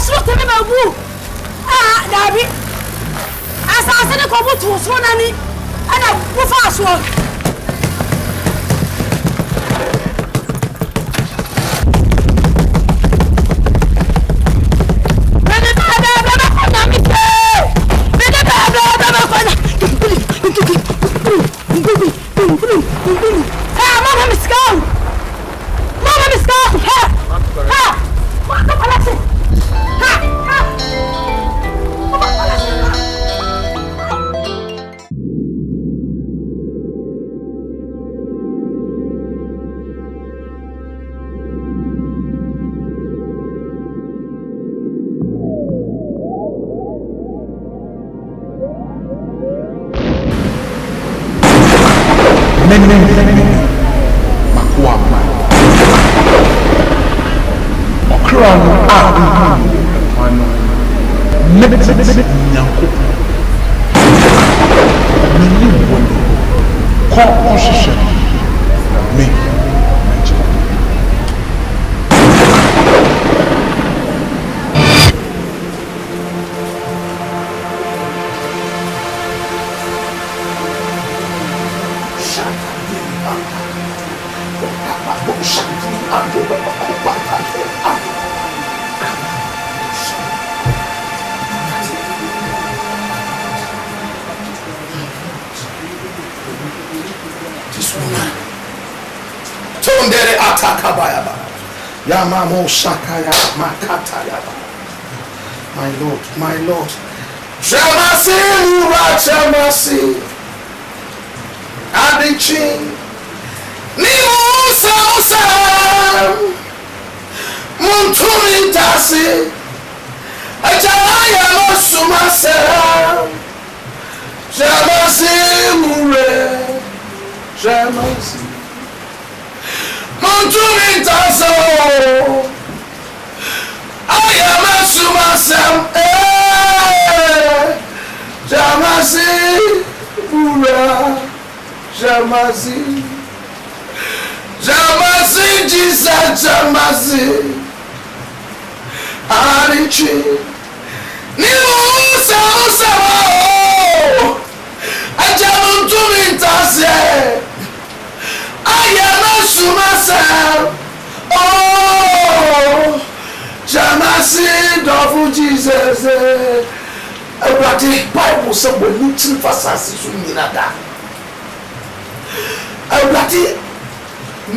so tell me babu. Ah, Dabi. Asase ne ko butu so na ni. Ana wo fa so. My Lord, Jamasi, Adichi, Nimusa, Muntumi Dasi, Ajaya Mosumasa, Jamasi Mure, Jamasi, Muntumi Daso. I am a sumasam, Jamasi, Ura, Jamasi, Jamasi, Jesus, Jamasi, Arichi, Nimusa, I jam to me, Tase, I am a sumasam, oh. Jamasi, Dofu Jesus, Everybody, Bible said we're looking for Sassy. Everybody,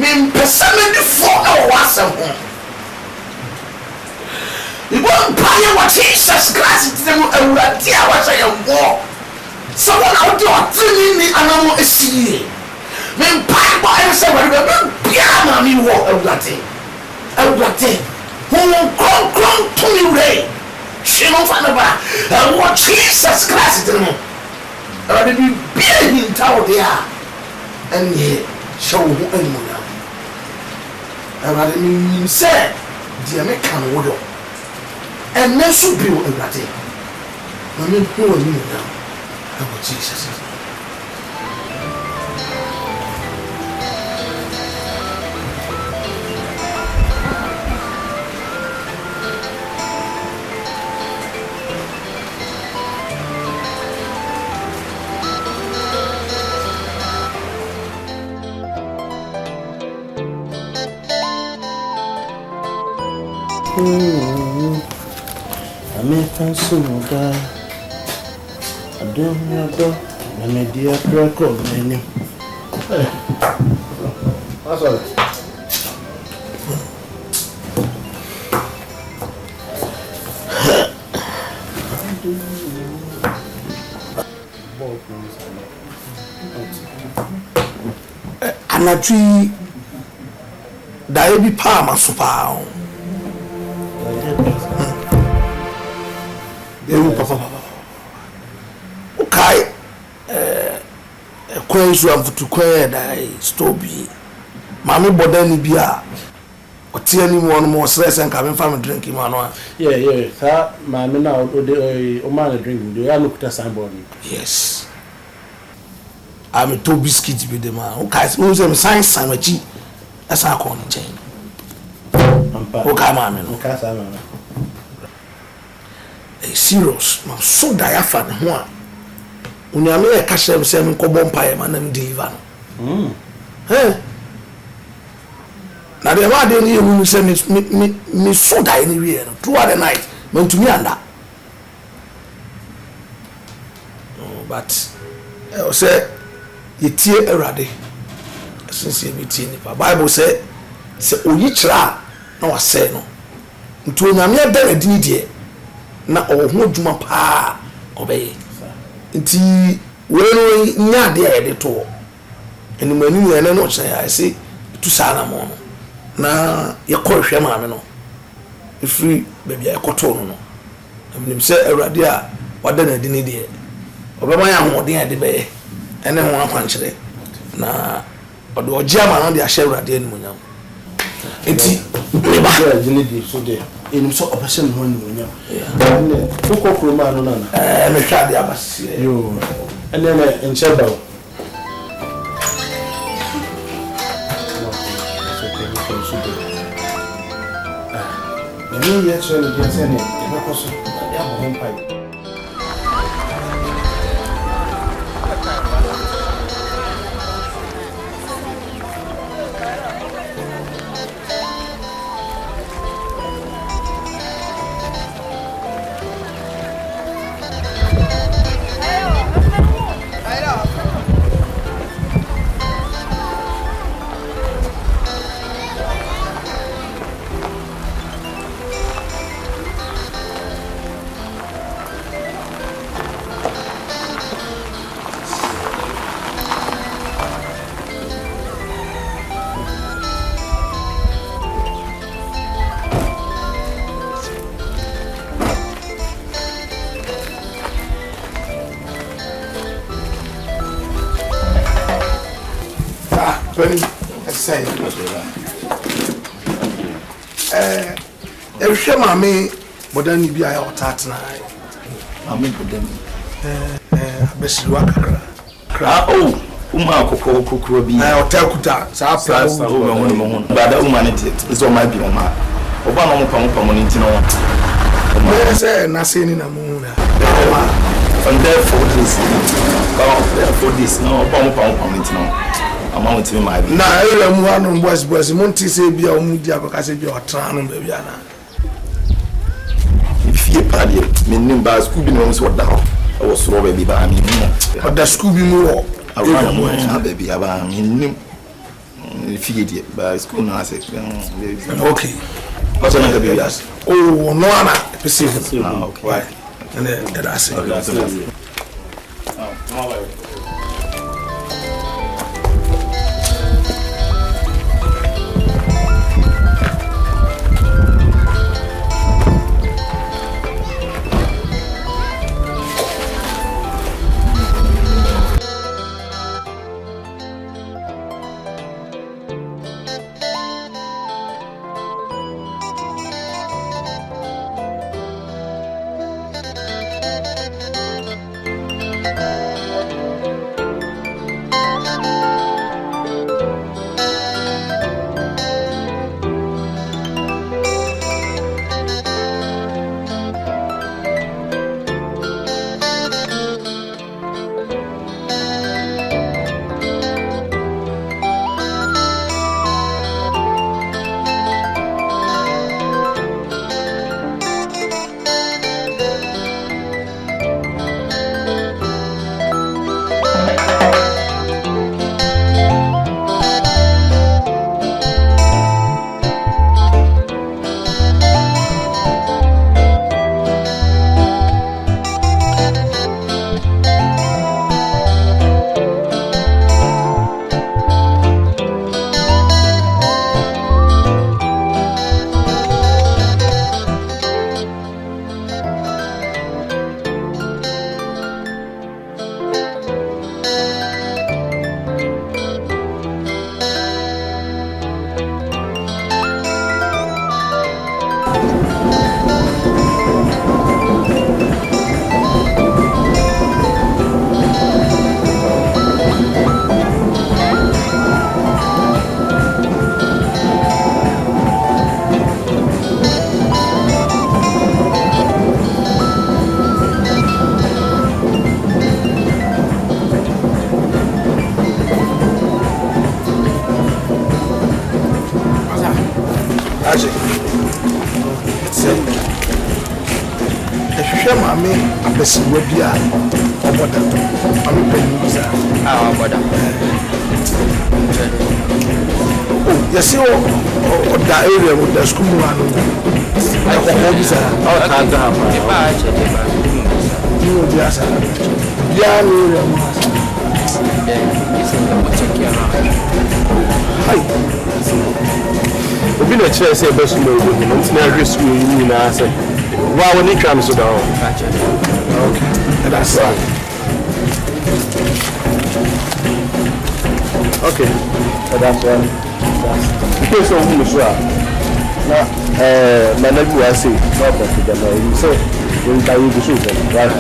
mean persimmon for a wassail. You won't buy what Jesus Christ to them, and dear, what I am war. Someone out there, telling me animal is here. Men Bible and say, well, Piano, me war, everybody. Who come to me, Ray? She don't find about what Jesus Christ to them. I be being out there and yet show anyone now. I mean, said, the American wood and then should be what I mean, who are you now? About Jesus. I may fancy no guy. I don't know, my dear crack of many. What's all that? Anatri Daebi Palma Super. Okay, Quench you have to quail Stoby. Mammy Bodeni Bia. Or tell him one more stress and coming from drinking one. Yeah, that mammy now, or man drinking. Do you look at somebody? Yes. I'm a two biscuit with the man. Okay, who's a science sandwich? That's our calling chain. Okay, mammy. serious ma so die afa ne ho a onyame e ka hyem se me nkobɔ mpae ma nam deliver no na de ma de ne hu se me so die ne wie no throughout the night man to me anda but say yetie Awurade since you meet nipa Bible say oyi kyra na wasɛ no nti onyame ada na dini de na ɔho dwuma pa ɔbɛyɛ nti we no nya de ayɛ de to eni mani mu ene no kyerɛ ase tu saa na mo no na yɛkɔ hwɛ maame no efiri baabi a yɛkɔtɔ no no amenim sɛ Awurade a wada na dini de ɔbɛma yɛ ahoɔden a de bɛyɛ ene ho akwankyerɛ na ɔde ɔgye ama no de ahyɛ Awurade animuonyam enti meba dini di so de enim so opation no animuonyam ne kokɔ kroma no na me hwa de abase yo ene na encheba Ni yɛ kyerɛ no deɛ sɛ ne ɛbɛkɔ so ɛde abɔ ho mpae say ehwe maame bodani bi ayo tatna maame bodani abesiru akakra kra uma kokoro bi hotel kuta sa pra sa o me ho bada uma ne is all my bi oma oba no mo pam ni ntino me say na say ni na mu na and therefore this no oba mo pam ni ntino ama won timi ma bi na ere mu anu boys monti say bia o mu di akoka say bia o tran no bia na fie pade menim ba school bi no so da I was so baby ba mi mu da school bi mu wo around mo na baby aba menim fie di ba school na say okay what's on the baby as oh no ana pese okay why and that's it say ehwehwe maame abesiwa bi a oboda maame panyin bi sa oboda yes o da area with the school man I ko bi sa o ta ga ma ba che de ba ni o bi asa ya ni area mo isi ko check ya hai obi na kyerɛ sɛ ɛbɛso ma obi no ntina ahwɛ suo yi nyinaa sɛ wa wo ne twa no so da hɔ okay that's right okay that's right because of who so na mana bi wa say na ba ti da na you say you can you do so right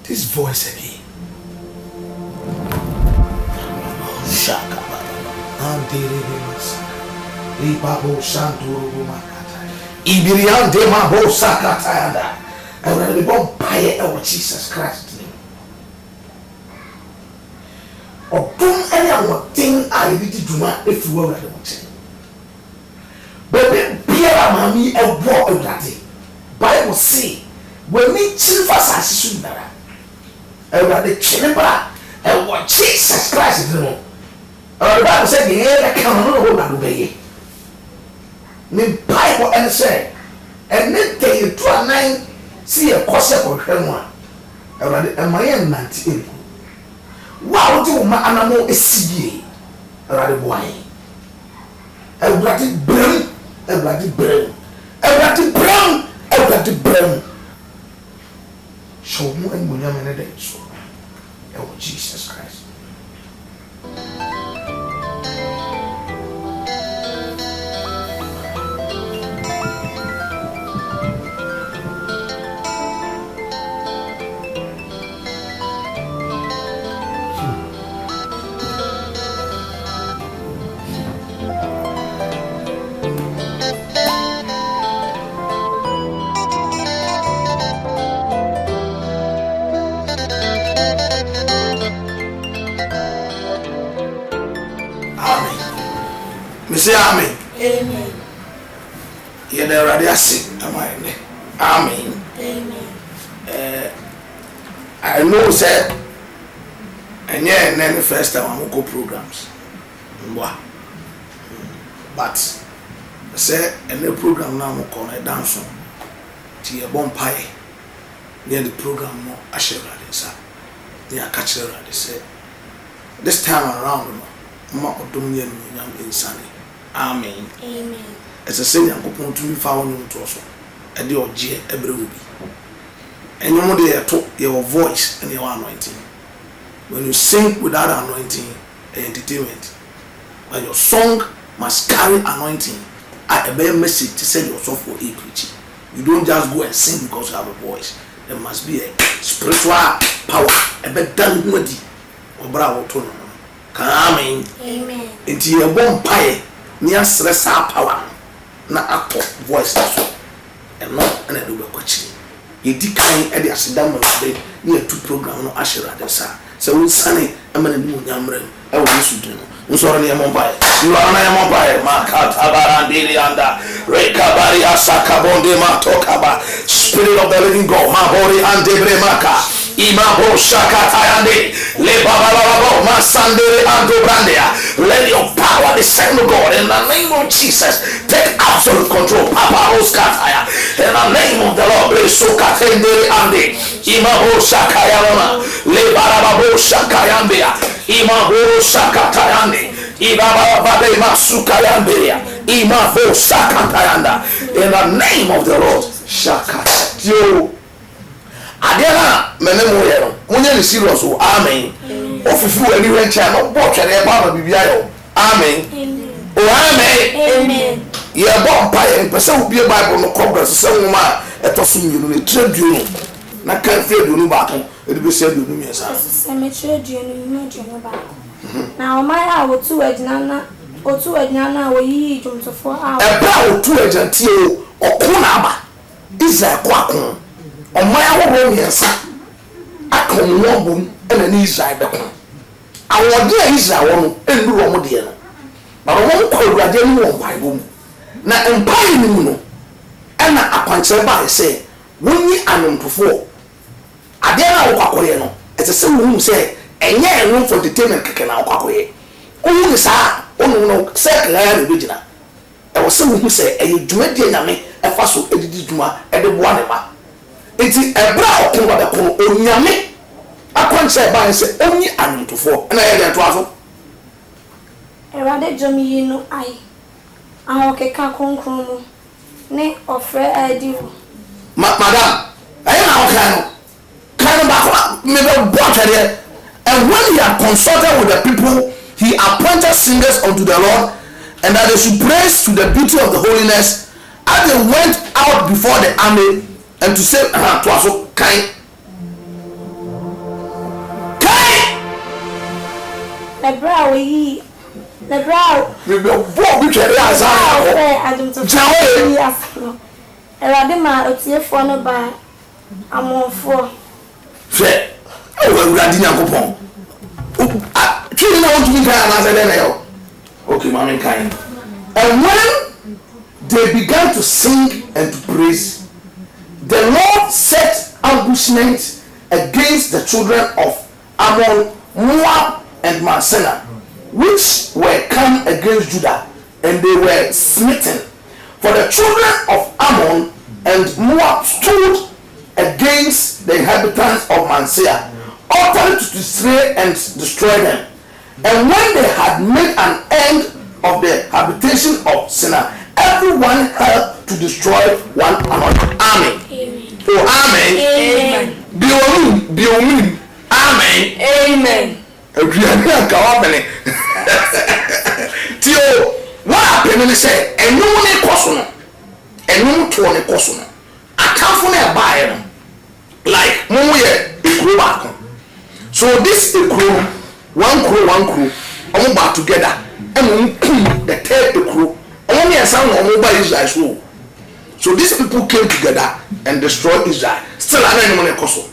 this voice again shaka anteriores ribabo santuru makata ibiriande mabo sakata and when we bomb fire of Jesus Christ name odum any amoten I did duma if you were the mountain but biara mami ebo ewrade Bible say when we chill for assassin dara ewrade chinebra and what Jesus Christ no the Bible said the air can no hold na be me Bible and say and then they to a nine see a course for hwem a ewrade emaye nante eku wa wo ma anamo esibie ewrade boy ewrade brem ewrade brem ewrade brem ewrade brem show mo en munya me dey so Jesus Christ say amen. Amen. You know already say amen. Amen. Amen. I know say and yeah and then the first time I go programs. But say and the program now I call a dance on to a bonfire near the program no I share that inside. They are catching that they say this time around no odumye no insane. Amen. Amen. As a senior, I'm going to be found in the also. And your G every will be. And you know they talk your voice and your anointing. When you sing without anointing, entertainment. But your song must carry anointing. I bear message to send yourself for a preaching. You don't just go and sing because you have a voice. There must be a spiritual power. A bit done with or bravo to Amen. Amen. Into your bomb pie. Near stress power na ato voice so and no and do be kwachi ye di kan e de asedam no de near two program no ashira de sa so we sane amana ni nyamre e wo yesu din no so ro ne mo bai you are na mo bai ma ka tabara ndiri anda rekabari asaka bonde ma tokaba spirit of the living God ma hori ande bremaka Imabo Shakatayande, Le Baba Masandere Ando Brandea. Let your power descend, God, in the name of Jesus. Take absolute control. Papa Oskataya. In the name of the Lord, bless Sokatendere Ande. Imabo Shakayama, Le Barabo Shakaya. Sukayambia, Imavo Sakatayande, Ibaba Sukayambia, Imavo Sakatayanda, in the name of the Lord, Shakatio. Adela, Menemoyero, Munyan is serious, amen. Ofifu anywhere channel, watch and Ebama Bibiayo, amen. Oh, amen. You are born by a person who be a Bible no congress, some woman at us in you, trade you. Not can't feel you battle, it will be said you knew me as a cemetery, you know, now, my hour 2 at Nana, or 2 at Nana, or ye to 4 hours. A bow 2 at Gentile or Kunaba is a quackon. On my hour, yes, I come one and an Israel. I want dear Israel and Romodia. But I won't call Radian Bible. Now, empire no, and I punch by say, when ye are known before. I dare not walk away. It's a simple who say, and yet room for entertainment can now walk away. Oh, the sir, oh no, second original. There was someone who say, and you do it, Yami, a fast edituma at the one. It's a brow king of the call, oh, Yami. I can't say by and say, only I'm known before, and I had a travel. A rather Jimmy, you know, I okay, Kakon ne offer I do. Madam, I am kind of maybe water there. And when he had consulted with the people, he appointed singers unto the Lord, and that they should praise to the beauty of the holiness, as they went out before the army, and to say, to us, kind. The brow we. The brow. We will walk with your eyes out. I don't know. A radima, it's your phone by a more for. Say, I will run in your coupon. Killing out to me, as I know. Okay, Mammy kind. And when they began to sing and to praise, the Lord set ambushment against the children of Ammon, Moab, and Marsena, which were come against Judah, and they were smitten. For the children of Ammon and Moab stood against the inhabitants of Mansea, utterly to slay and destroy them. And when they had made an end of the habitation of Sinai, everyone helped to destroy one another. Amen. Amen. Oh, amen. Amen. Amen. Amen. Tio, what happened is say, and no one person, and no one person. I can't find a buyer like Moye back. So this is one crew, all back together, and the third crew, only a sound of mobile Israel's rule. So these people came together and destroyed Israel. Still, I don't know what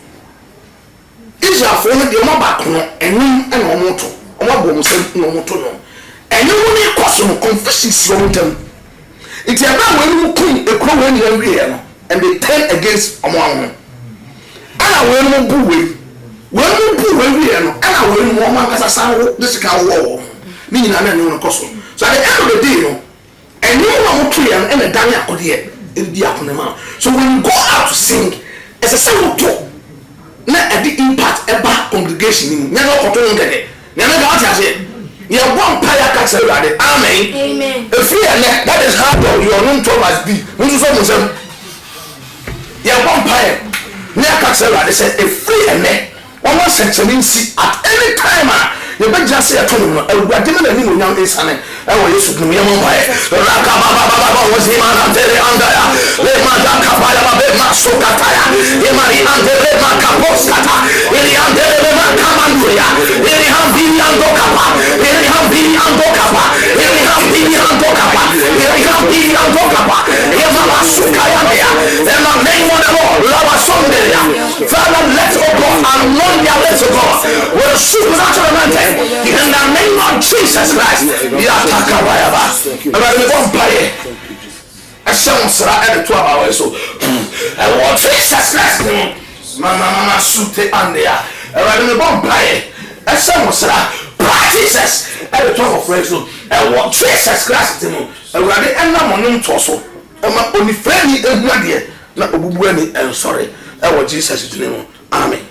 Israel for the back and almost no. And you only question confessions from them. It's about when you clean a crow when you're real and they turn against among them. And I will move away. When you put real, and I will move on as a sound this cow war. Meaning I know custom. So at the end of the day, and you know clear and a damn out here in the afternoon. So when you go out to sing, it's a simple talk. Not at the impact about congregation. Never control it. Never got it. You have one prayer catch everybody. Amen. Amen. If you are that is how your own talk must be. When you say, you have one prayer. Never catch everybody. Says a free and net. One more section in see at any time. You better just say a tournament. I will give it a new young son. I will use to me. Rakababa was him and the under. Let my Dakabaya Masokataya. Emari and the Makaposkata. Ilian de Makamanduria. Ilian Biliandokapa. Ilian Biliandokapa. Ilian Biliandokapa. Ilian Biliandokapa. Emasukaya. And the name of the Lord, Lava Sondelia. Father, let's go and non your let's go. With a supernatural mountain. In the name of Jesus Christ, we are talking about the vampire. I shall say at 12 hours. So I want Jesus Christ. Mama Sute Andia. I the vampire. I shall say practices at the 12 hours. So I want Jesus Christ. I rather end up on him torso. I'm only friendly and not yet. Not a sorry. I want Jesus to name. Amen.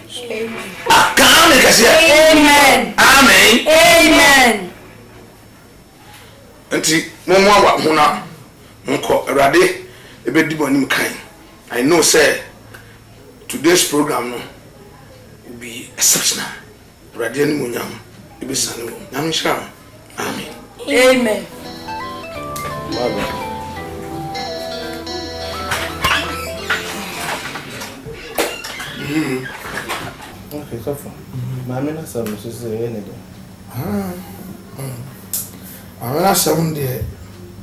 Amen. Amen. Amen. Nti mo wa huna nko Awurade ebedi bonim kan. I know say today's program no will be exceptional. Awurade ni mo nyam ebesane mo. Nyam shira. Amen. Amen. Okay, so far. Mama na some so say anything. I'm not 7 day.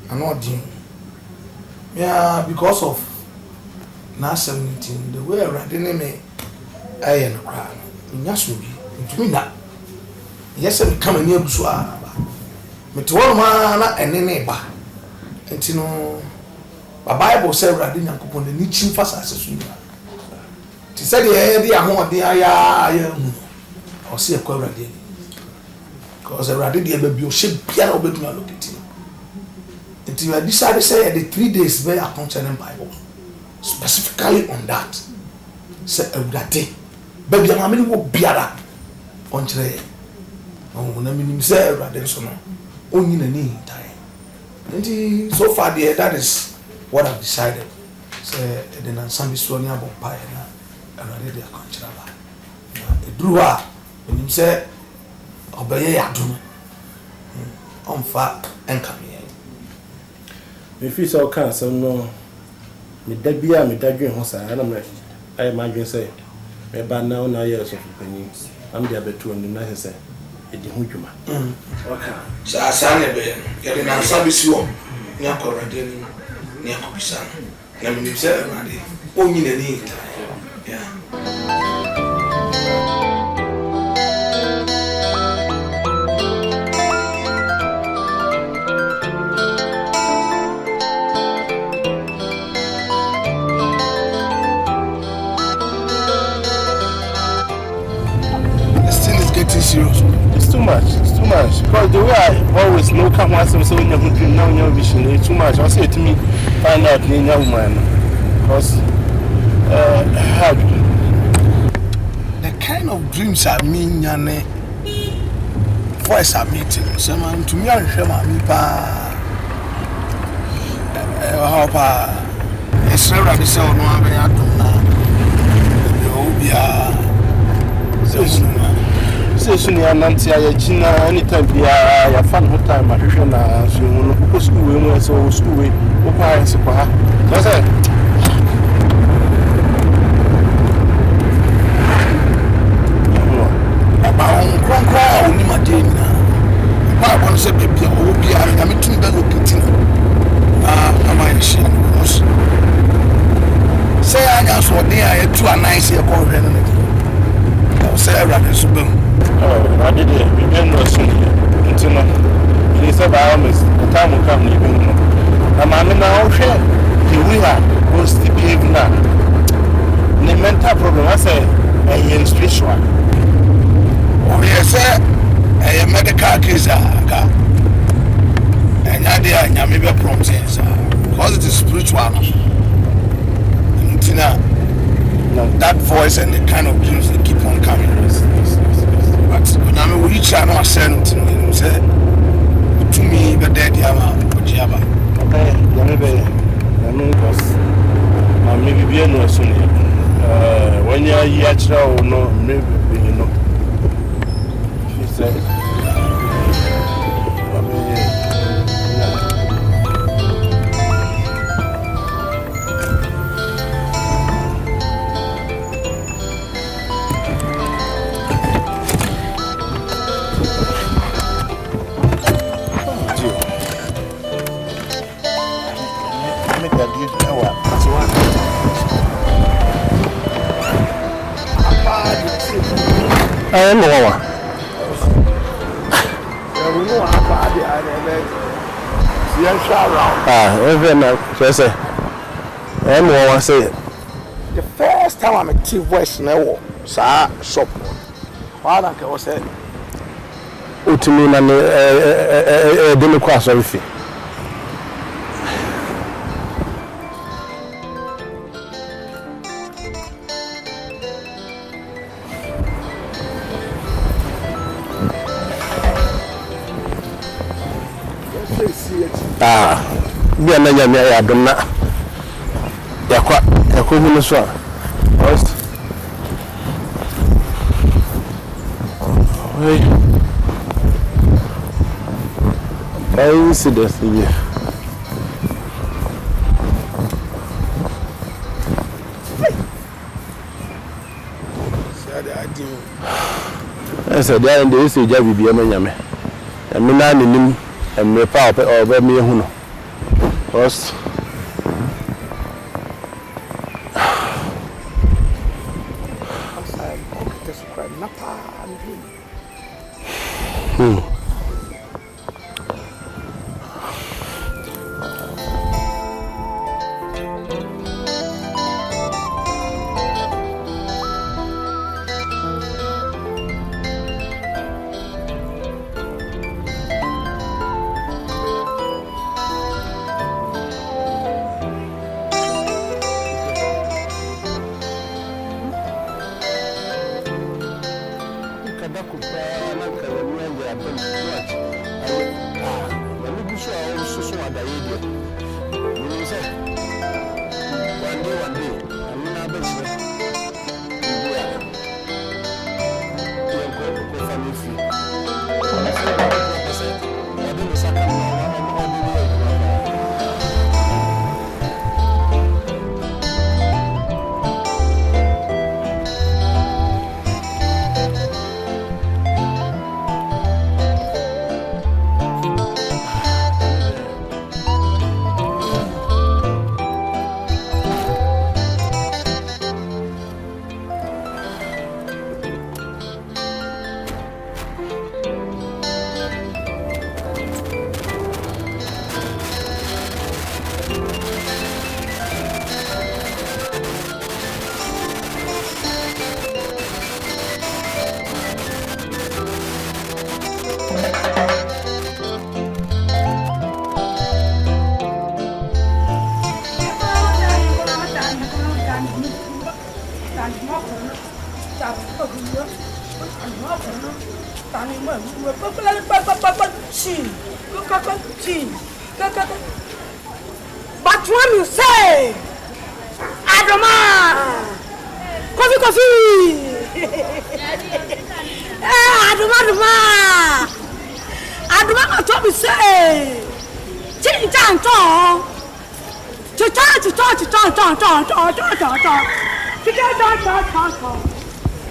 I'm not doing. Yeah, because of now 17, the way I didn't me, I am crying. Yes, we mean that. Yes, I'm coming near Busua. Me to one man and then neighbor. And you know, the Bible said, I didn't coupon the niche fast as a swimmer. She said, yeah, I or see a quarrel. Because I rather the baby ship piano open my look at it. Until I decided to say the 3 days very concerning Bible. Specifically on that. Say that day. Baby, I'm going to go biara on today. Oh, when I mean, say rather so no. Only in a need time. And so far, that is what I've decided. Say the Nansambi Sonia Bompire and I did a concerning. The drew her when you say, obey ya do on fat and come here. If you saw cancer, no, me debia, me dagger, Hossa, and I imagine say, about now years of opinions. I'm the other two and the nice say, it is Hujuma. Okay. So I sang a bit, getting an service you, near Corradin, near Kubisan. Let me say, only in a need. Yeah. Serious. It's too much. It's too much. Because the way I always know come once I'm so in your dream now in your vision, it's too much. I'll say to me, find out in your man. Because the kind of dreams I mean, Yane, voice I meeting. Someone to me, I'm sure my pa. It's not that so no, I don't know. Station ya nanti ya china anytime bia ya fan whole time ahwehwe na so no ko school we mo so school we ko pa se pa ha say aba on konkro oni madina ba bon se bia o bia ya metum da lokitina ama shi say anya so dey ya tu anise e ko hwe no say rather subam. I did it. We didn't know soon. Until now, he said, "I almost the time will come." Even now, I'm now share. We have was to behave now. The mental problem, I say, a spiritual. Oh yes, sir. A medical case, and I maybe a promise, because it is spiritual. Until now, that voice and the kind of dreams they keep on coming. But when I'm with each other, I send to me, say, to me, the dead Yama, Ojaba. Okay, maybe be no soon. When you're here, no, maybe you know. She said, I am one. The first time I'm a T voice now, sir, shop. Father, I was said, Ultimate and Democrats everything. Be a nanya me ya donna. Yakwa hunu so. Hey. I see this here. I said, there and they say, Jabby be a man. And me nine in him and me papa or by me who first. But when you say, Adoma, coffee, Adoma, told me say,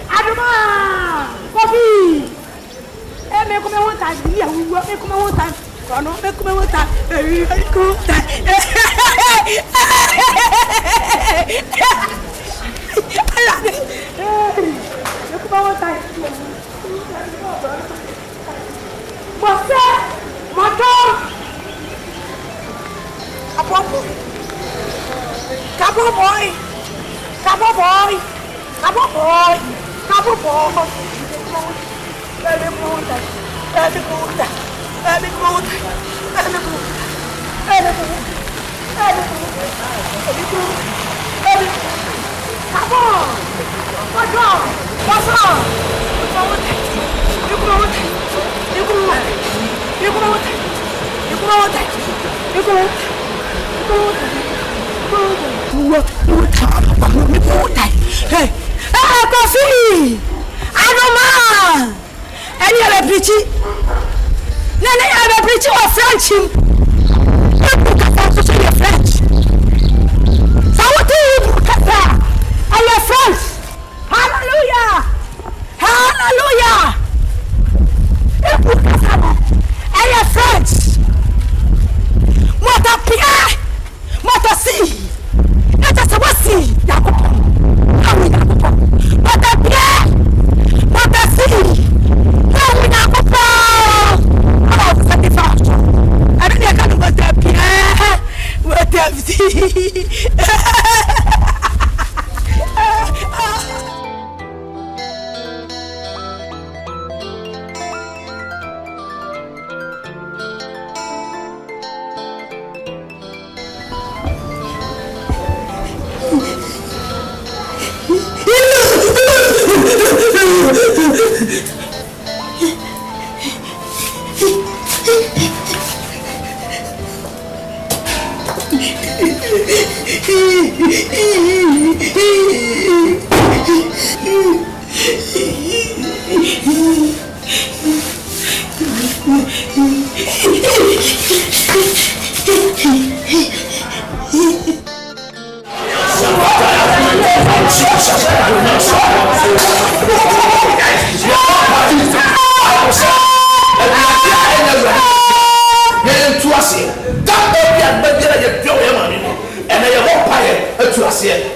Adoma, coffee. Me come one time, we come one time. No, me come one time. Come time. Come one time. What's that? Motor. Hey, coffee! I don't mind. And you're a preaching. Then I have a preaching of French. You say French. So what do you look at that? I am French. Hallelujah. Hallelujah. I am French. What a Pierre. What a sea. Let us what see. What a Pierre. What a sea.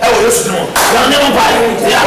ɛwɔ yesu no na ne mo pa ya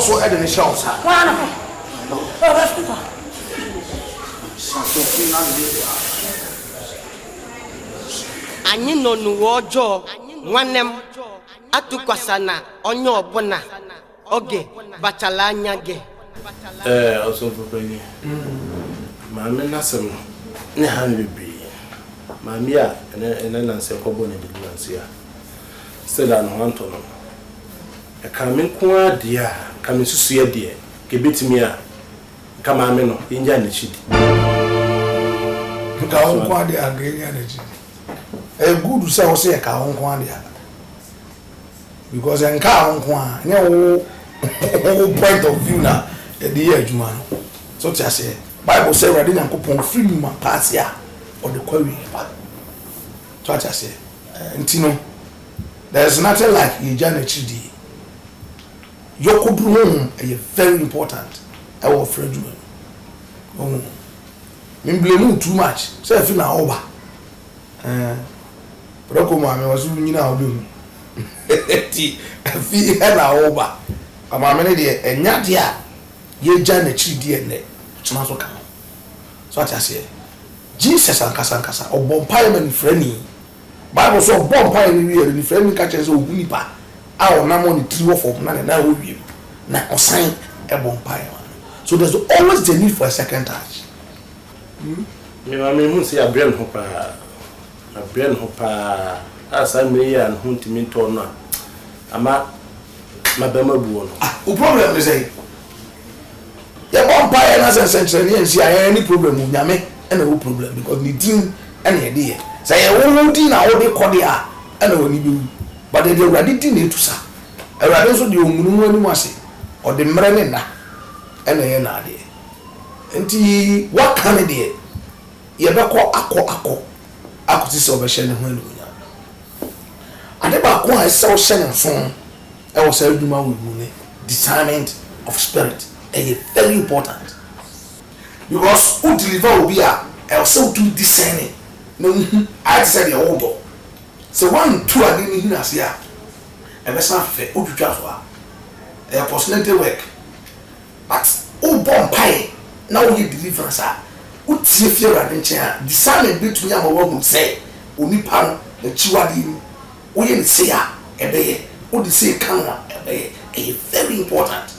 so ed in the shelves. Anyi no nuojo nwanem atukwasana onye obuna oge bachala anya ge also for penny mama nasem ne hanwe bi mama ya ene na se kobo ne deliverance ya still an wanto no e kamen ko adia kamen susu ya die ke betimi a kama ame no inja ne chidi ka on ko adia agenya ne chidi e good say o say ka on ko adia because en ka on ko a nye wo point of view na e dey adwuma no so ti ase bible say ready Nyankopon free me pass ya or the query so ti ase ntino there's nothing like inja ne chidi Yokudru is very important. I will afraid you. Oh, me blame too much. Say I feel na over. But I come I was doing now do. Ti feel na over. Ama me dey enya dia ye ja na chi die ne. Tuna so kan. So I say Jesus ankasa obompa man frani. Bible so obompa ni frani ka che so ogunipa. Our number the tree of man and now we now assign a bonfire. So there's always the need for a second touch. I mean, say a brain hopper, as I may and whom to me to not. I'm at my bema buono. The problem is a bonfire as a century and see any problem with Yame and no problem because the team any idea. Say a woman dinner all the cordia and only you. But they already didn't to sa. I also the Munu was or the Mrenna and the Enade. And what can it be? Yabako ako this over Shannon when we are. I never go I saw Shannon phone. I was saying, discernment of spirit. And very important because who deliver will be a also to discerning. No, I said the old. So 1, 2 I didn't hear us here. And that's not fair. Who to travel? A personality work. But oh, bomb pie. Now you deliverance. Who see fear and chair? Discerning between our woman say, only pan the chiwadi. We didn't say a bay. Who say camera a bay. A very important.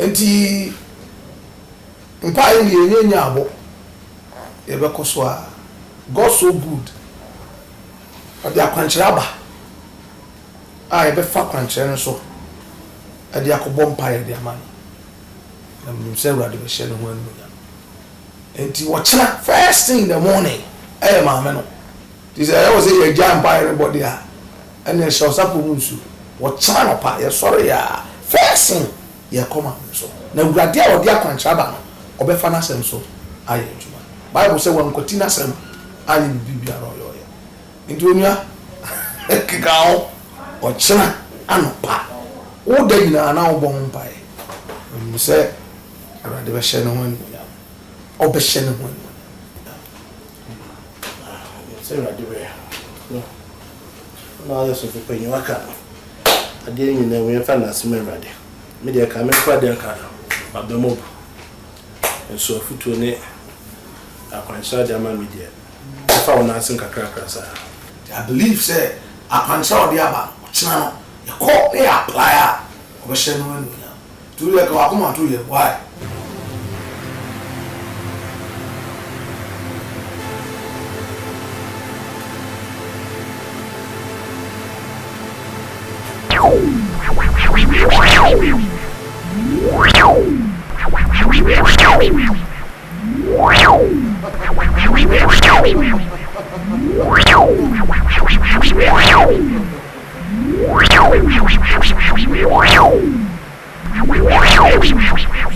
And the empire in the Yabo. Ebekoswa. God so good. Ade akwankyeraba a ebefa kwankyere so ade akobɔ mpae de amani na mse urade be hye ne ho anu ya enti wɔkyena first thing in the morning maame no this was a jam mpae everybody a ene hye osapo mu nsu wɔkyena no pa ye sɔre ya first thing ye koma so na urade a wɔde akwankyeraba no ɔbɛfa na asɛm so ayɛ adwuma bible sɛ wɔnkɔti na asɛm ani bibia ro into onua ekigao ochina anopa wo da nyina na wo bon mpae se arade be hye no hwan ya obehye no hwan se arade be no na so fe penyi waka ade nyina we fa na asem arade me de ka me kwa de ka babemo enso afutuo ne akwansa de ama media fa wona asen kakra sa I believe say akwansa odi aba ochina no ye ko e apply obehye no anu ya tu ye ka akoma tu ye why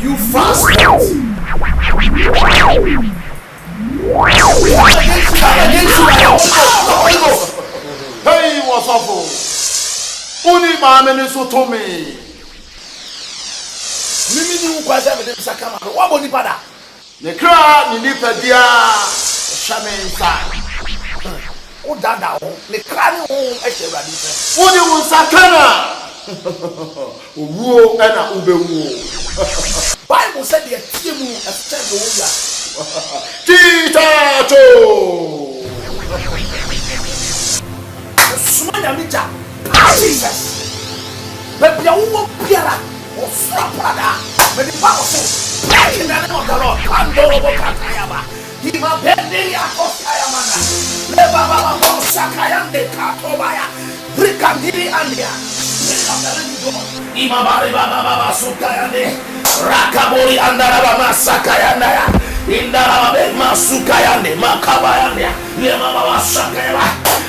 you fast hey what's up uni mama ni so to me mimi ni ukwa se me saka ma wa boni pada ne kra ni nipadia shamensa o dada o le kra ni o e se urade se uni won sakana owuo na ubewuo bible said the tiemu e se do ya titato sumanya mija Jesus but ya wo biara o frapada me di pa o so in the name of the Lord andoro katayaba ima bendi ya kosayamana le baba baba sakayande katobaya brikandiri andia ima bari baba baba sukayande rakabori andara baba sakayanda indara baba masukayande makabayande le baba sakayaba.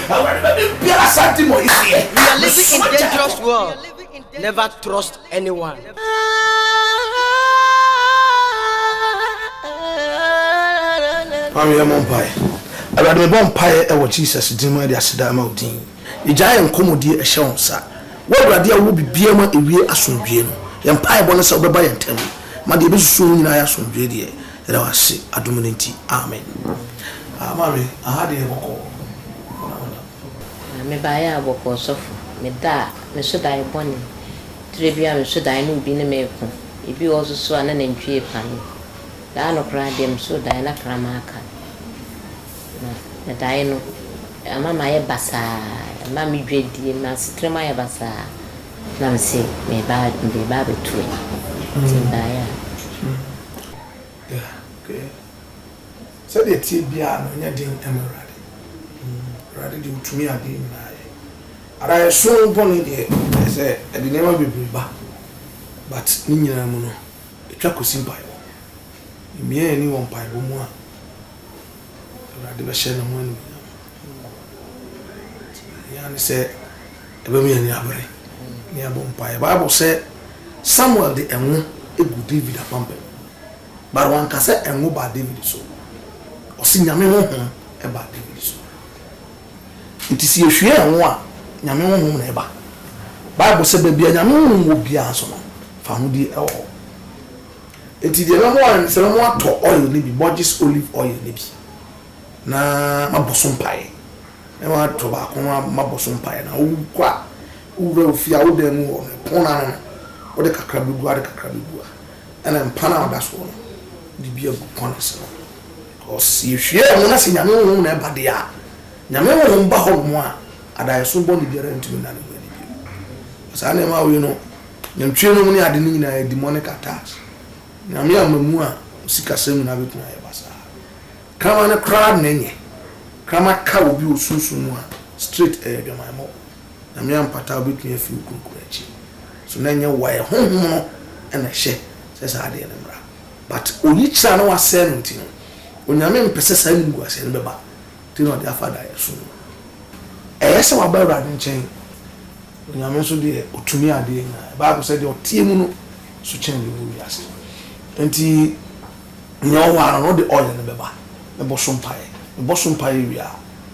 We are living in a dangerous world. Never trust anyone. I'm your mom pie. I read my bomb pie ever Jesus dimmer the Asadama Udin. The giant commodity a shown, sir. What idea will be Biema a real assumption? Young pie bonus of the buy and tell me. My dear soon in I assume, dear, that I say, Aduminity. Amen. Mammy, I had a call. Me buy a book or sofa, me da, me should I bonny. Trivia, me should I know be in America. If you also saw an entry panny. The ano cried them so die na cramaka. The dino, a mamma bassa, mammy dready, Nancy Tremaya bassa. Nancy, me bad and be baby twin. Yeah, okay. So the Tibia, no, you're doing emerald. Rather than to me, I didn't lie. I saw bonny there, I said, I didn't never be back. But Nina Mono, a track was simple. Me anyone by one. Rather share one. Yan said, a woman in Yabri, near Bompire. Bible said, Samuel the Emu, a good David a pumping. But one can say, and by David so. Or sing Yamin about David so. It is a share one, Yamin never. Bible said, baby, and Yamin will be answered. Found the all. enti de no mo se no mo ato oil ni bi Borges olive oil ni bi na maboso mpae na ma to ba ko maboso mpae na wo kwa wo fia wo dem wo pona no wo de kakra bi gua ana mpana oda so no di bia gu konas no o si hwie mo na se nyame wo na eba de a nyame wo mba ho mo a ada so bo ni biara ntimi na ne bi sa na ma wo no nyamtwe no ni ade ni na demonic attacks nyame amamu a sika sem na betu na ye basa kama na crowd nenye kama ka obi osusu mu a straight dwama mo nyame ampata obetu ya fi kurukuru achi so na nye wa ye honhom no na hye sesa ade ne mra but oyi kira na wase no ntino onyame mpese sa ni gu ase ne beba tino de afada ye so se wa ba ra nchen onyame so de otumi ade na Bible say de otie mu no so chen de wu ase enti nyo wa no de oil ne beba e bo so mpae wi a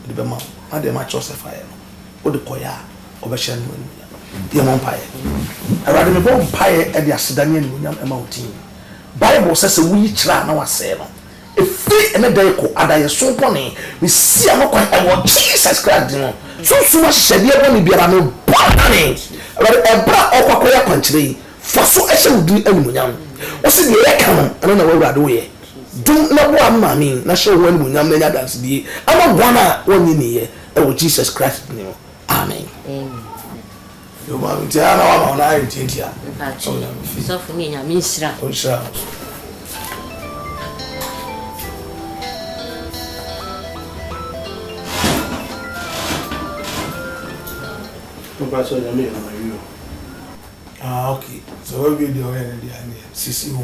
de be ma ade ma Joseph aye no o de koya obehye no ye mo mpae awade me bo mpae e de asedane ni onyam e ma otin Bible says we kira na wase no efi ene dey ko adaye so pone we see am ko e wo Jesus Christ no so so ma hyede e boni biara no bonane awade ebra okwakoya kwankyere faso e hye wudi animunyam o se de ye kan no na wawrade wo ye dum na bo amami na hye wo animunyam na nya dance die ama bwana woni ni ye e wo Jesus Christ ni amen yo ma ntia na wa na ntia so for me nya misra o sha okay. So we be the oil and the sisi ho.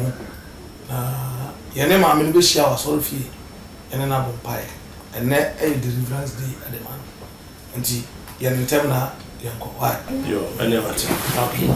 Yene ma me no be share wa so fie. Yene na bo pai. Ene deliverance day at the man. Nti yene ntem na yenko why. Yo, ene mate. Okay.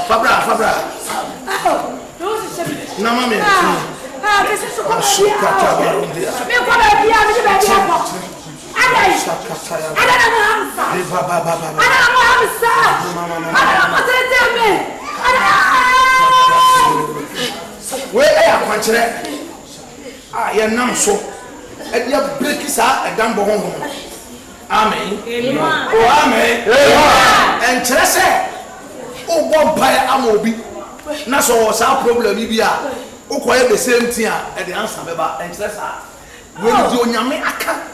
Fabra. Na mami. Where are you? Ah, you're not so. And you're breaking a damn home. Amen. Oh, amen. And Teresa, oh, vampire, Amobi. That's all our problem. Oh, quite the same thing at the answer and Teresa. When you do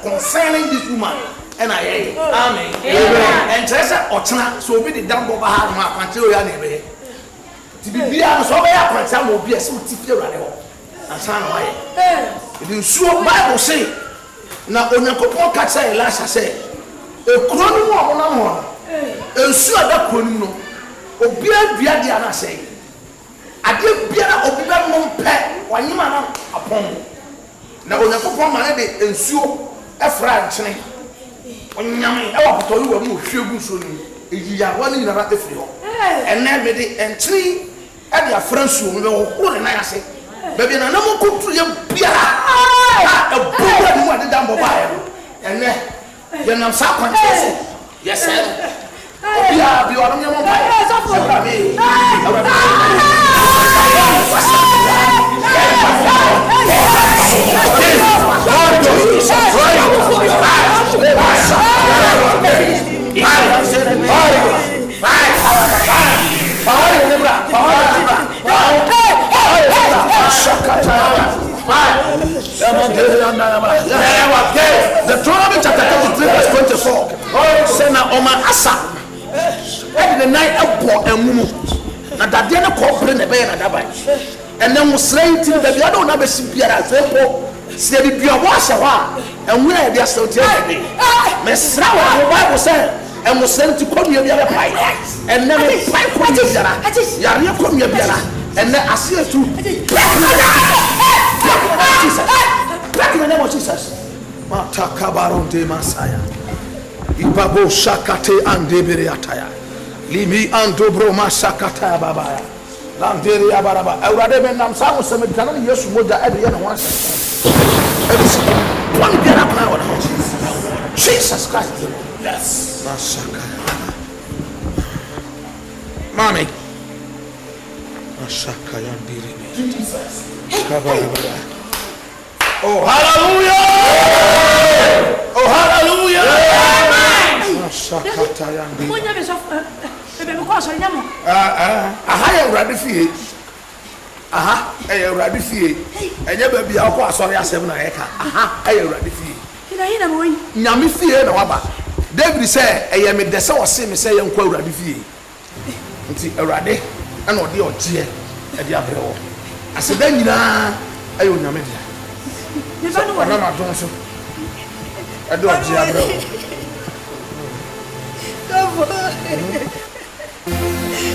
concerning this woman, and I amen. And Teresa, or so be the damn over my country. To be honest, so I can't tell you, be a suit and son why. If you sure Bible say, now on your couple catch a lash, I say, a chrono on one, and sure that chrono, or be a Diana say, I give beer or be that one pet, one you man upon. Now on your couple money, and sure a French name. When Yammy, I will tell you a move, you soon. You are one in the right field, and then made it and 3 at your friends who know and I say. Baby, I don't cook to you. A boy who had done by and then you're not so conscious. Yes, sir. Yeah, you are on your Deuteronomy chapter 33 verse 24. Say na Oma Asa. The night of war and woman. Now that they are cooperate the bear and and then was slain till the other number Simpia. Say if you are washed and where they are still telling me. Miss Rawa, the Bible said, and was sent to come here the other pie. And then I come here. Yaria come here. And then I see it too. Back in the name of Jesus. Matakabaron de Messiah. Ibabo Shakate and Deberiataya. Limi and Dobro Masakata Babaya. Landeria Baraba. I would have been some Samaritan. Yes, would the every other one. One get up now. Jesus Christ. Yes. Masaka. Mommy. Masaka Yandiri. Jesus. Oh, hallelujah! Oh, hallelujah! I am ready for you. I am ready for you. And you baby, I'll go sorry, I said, I am ready for you. Yami fear no waba. David said, I am in the soul, same say, I'm quite ready for you. Until a ready and what the old dear at the Abro. I said, then you know, I will not. I'm not doing so. I don't see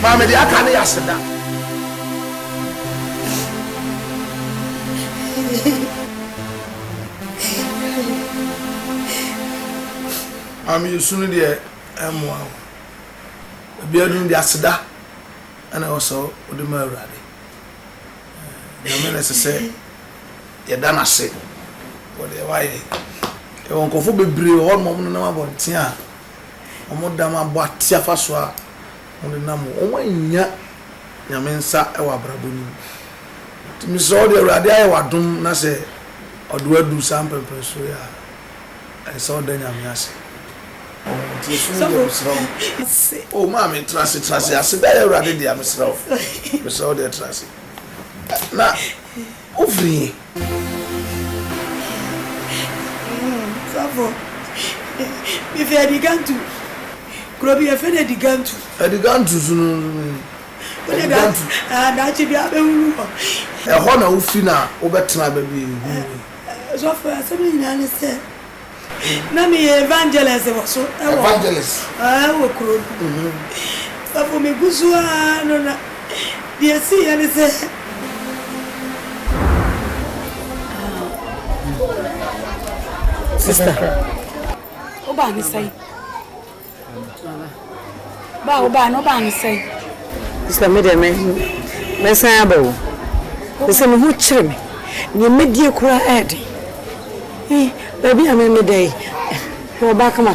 Mamma, I can't answer that. I'm using the M1. We are doing the Asada and also the Murray. The minister said, you're done. I said, what the why? You won't go for be brave all moment about Tia. Omodama Batia Faswa on the Namu. Oh, when Yamensa, our Brabuni. To me, so the Radia were doomed, Nase, or do something. I saw the Yamias. Oh, mammy, trust. I said, I already did myself. We saw the trust. Now, over here. If I began to, could be offended, began to. I began to. And actually, a honor who finna over time, baby. So for something, I understand. Nami evangelist was evangelist. I will crude. So for me, Guzua, no, dear, see, and say. Sister, Obani say, Ba no ba say. Sister me dem me san aba o. Se me hu kire me. Ni medie kura edi. Baby me dey. Ko ba kama.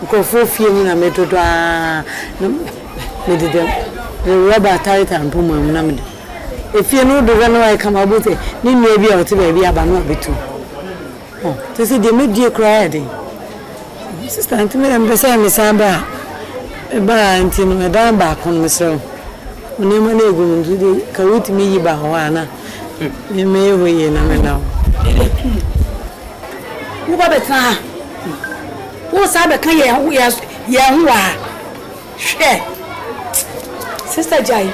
Ko fo fie mu na metodo a me de dem. The rubber tight and puma na me. If you know the run away come about it, ni nua bi a o te baby aba no abetu. Oh, to see the medie kura edi. Sister anti me dem say me san ba. Ba anti no dan ba kon me so. Oni ma na egu ndu de ka wuti mi yi ba ho ana. Me me ho ye na me na. Wo ba betra. Wo sa be kan ye ho a. Hwe. Sister Jai.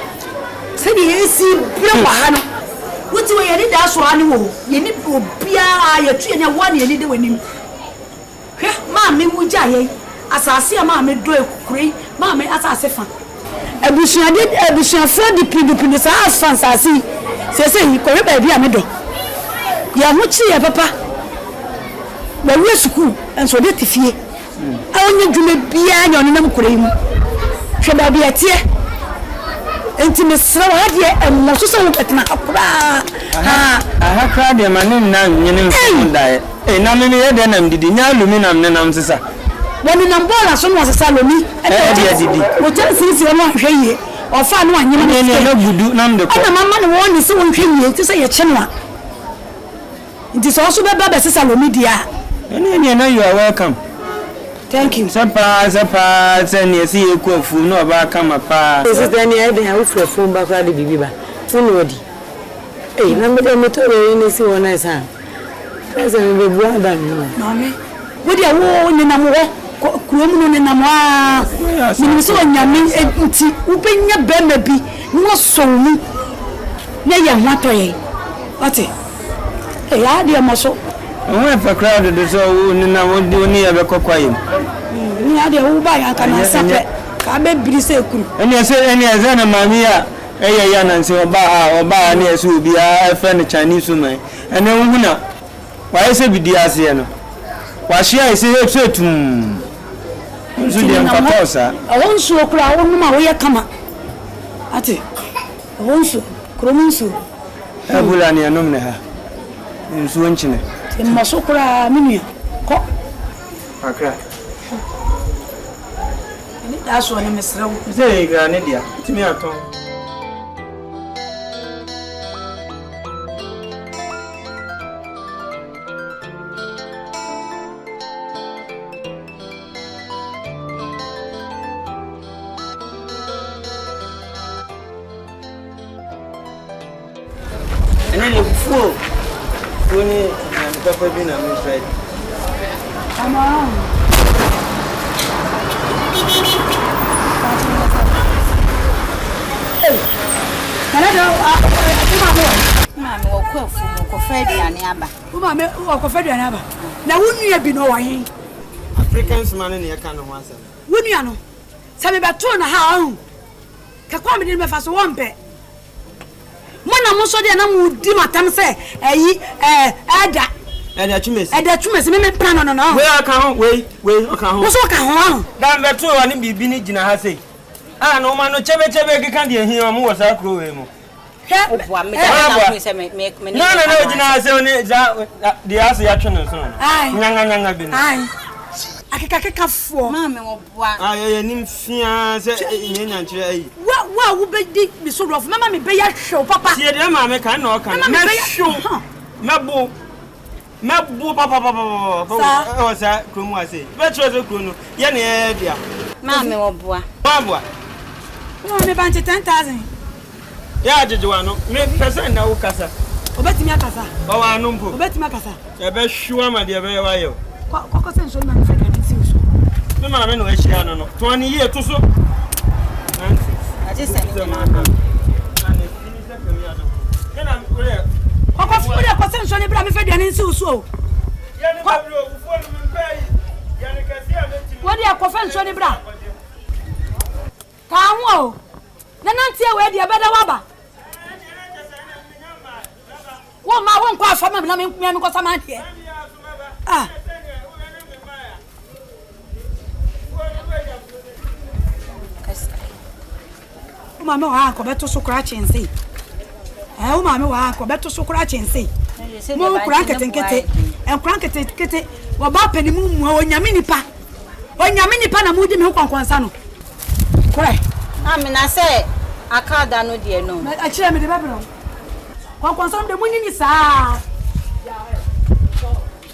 Say the AC bia wa ha no. Wuti we ye ni da so ani wo. Ye ni obia ye tu ye nya wa ni ye ni de wanim. Hwe ma me mu Jai. Asase ma me do ekukure ma me asase fa ebusuan fro di pidu sa asfan sasi se yi ko ba bia me do ya ho chi ya papa ba wi suku enso de tifie a onye dwuma bia nya onenam kure mu hwe ba bia tie enti me sra wa de emmo so so betena akura ha kra de manin na nyene mfu dae na me ye de nam didi nya aluminum ne nam sisa woni nambola so no salomi didi mo tell sisi no hweye ofa no anyima ne na gudu nam de ko na mama ne woni se won hweye ti se ye chenwa nti so so beba be salomi dia ene na you are welcome thank you sapa se ne si eku afu no ba kama pa sister ne e de ha ufu afu ba kwa de bibi ba funu odi na me de metoro ni si wona sa ese me be bua da no mami wodi awo ni na mo kurom no ne namwa minim so nyame enti ubenya bema bi no sowu na ye hwatoye ate ya de moso won fa crowd de so ni na woni ya be kokwayem ni ya de wo ba ya kana sape ka be biri se kuru eni na mami ya eye ya na nse oba na eso obi a fa ne Chinese woman ene wo huna wa ese bidi ase no wa hia ese etum nsu de mpatosa awonsu okura wonu ma wo ye kama ate awonsu kromunsu abula ne anom ne ha nsu onchine te maso kura minua ko akra ni da so ne mesrew ze gra ne dia timi aton Woni papa bi na me friend ama kana do ma me wo ko fu ko friend ya ne aba ma me wo ko friend ya ne aba na wonua bi no wa hen Africans man ne ya kan no asa wonua no sa me beto na ha ahu ka kwa me de me fa so wompe mona mo so de na mu di matam se eyi eda chumesi me plan no we aka ho we aka ho so aka ho dan beto wa ni bibi ni gina ha sei no ma no chebe kika de hin o mo wasa kro we mu oboa me na me se me no gina ha sei oni za de aso ya twe no so nyanga bi no akeka fo ma me wo boa ye nim fia se nyanya nkyere ayi wa wo be di mi so rof mama me be ya hwe papa tie de ma me kan na o kan na hwe mebo papa o sa kromu ase be tro kro no ye na e dia ma me wo boa no me ban 10,000 ya jejewa no me person na wo kasa obetimi akasa o wa no mpo obetimi akasa e be hwe ma de be wa ye ko senso na me fe me ma me no ehia no no to ani ye to so aje sani na na finish the career no kana ore ko fure ko senso ni bra me fe de ani nsi uso ya ni ba bro ufo no me pai ya ni kasi a me ti wodi akofa nso ni bra ka ho na nantie we de beda waba wo ma won kwa fa me na me ko sama de mama wa ko beto so kra chense o mama wa ko beto so kra chense mo kra ketenkete enkra ketekete wo ba panimu mu onyame nipa na mu di me kwankwansa no kra amina say akada no de no a kire me de babro kwankwansa de munni ni saa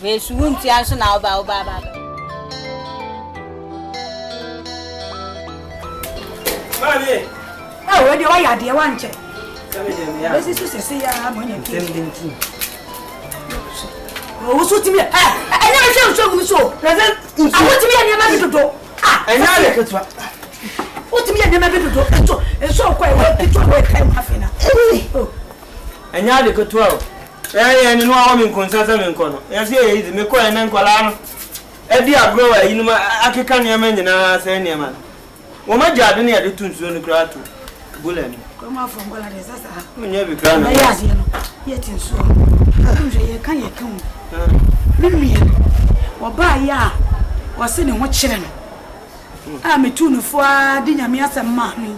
we suwunti aso na oba Mami. We de wa ya de wa nche. Ya. Esi su sese ya mo nya ki. O su timi enya me se so gumi so. Present. A wo timi enya ma bidodo. Enya le ketwa. O timi enya ma bidodo. Eso kwa e ketwa we kai ma fina. Enya le ketwa o. Ya ni no awo mi nkonsa me nkono. Ya se e me ko ena nkwala no. E di agro wa yinu ma akeka ne ma nyina se ne ma. Wo ma jade ne ya de tunsuo no kra to. Bulen. Ko ma fo ngola de sasa. Munye bi kra na. Ya de no. Ye tinsuo. Kunje ye kan ye kan. Mimi. Wo ba ya. Wo se ne ho kire no. Me tu no fo a de nyame asem ma mi.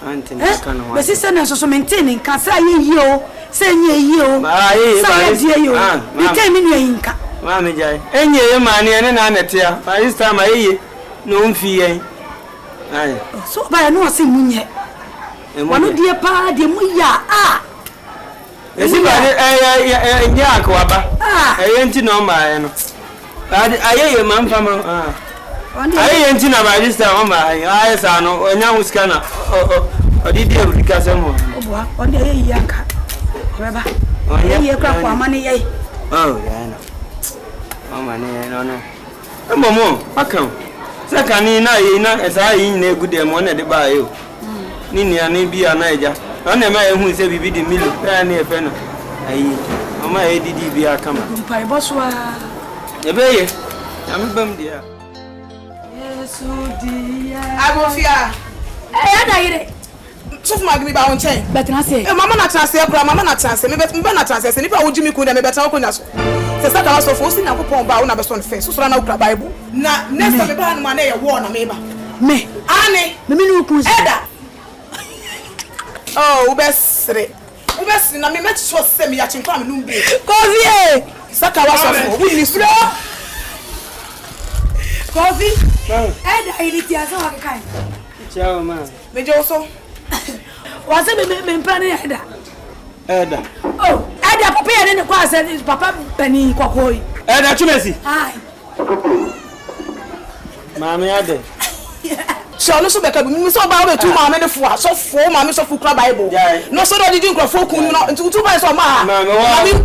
Anti na kan ho. Be sise na so maintain kan sa ye yi o. Se nye yi o. Ba ye ba ye. Ni kai mi no yinka. Ma me jai. Enye ye ma ne ne na netia. Ba this time aye no mfi yen. Aye. So ba no se munye. Wano die pa de mu ya Esi ba enye akwaba. Enti no ma no. Aye ye ma mfa ma. Aye enti na ba this time ma aye sa no onya muska na. Odidi e rudika se mo. Oboa, onde aye yanka. Beba. Aye kwa kwa mane ye. Oh, yeah no. Mama ne no. Momo, akam. Saka ni na ye na esa yi na egude mo na de ba ye o. Ni ni ani bi ana eja. Na ma ehun se bibi di milo. Ya na efe no. Ayi. Mama e didi bi akama. Mpai boswa. Ebe ye. Ya me bam dia. Yesu dia. Abofia. Ya da yire. Sofu magimi ba wonchen. Betra se. Mama na transe bra, mama na transe. Me na transe. Ni pa wujimi ku na me beta ko na so. Se saka wa sofu osi na kopon ba wo na be so fe. So na ukra Bible. Na next time ba na ma na ye wo na me ba. Me. Ane. Me no ku. Eda. Oh, ubesre na me met so se me ya chinkwa me numbe. Coffee. Saka wa sofu. Wo ni sro. Coffee. Eda iliti aso wa kai. Ciao ma. Me je so. Wa se me mpane eda. Eda. Oh, eda papa ya ne kwa se papa pani kwakoi. Eda chumesi. Hai. Mama ade. So no so beka bi mi so ba we tu ma me de fo a so fo ma me so fu kra Bible. No so do di nkrofo kun no ntu ba so ma. Mama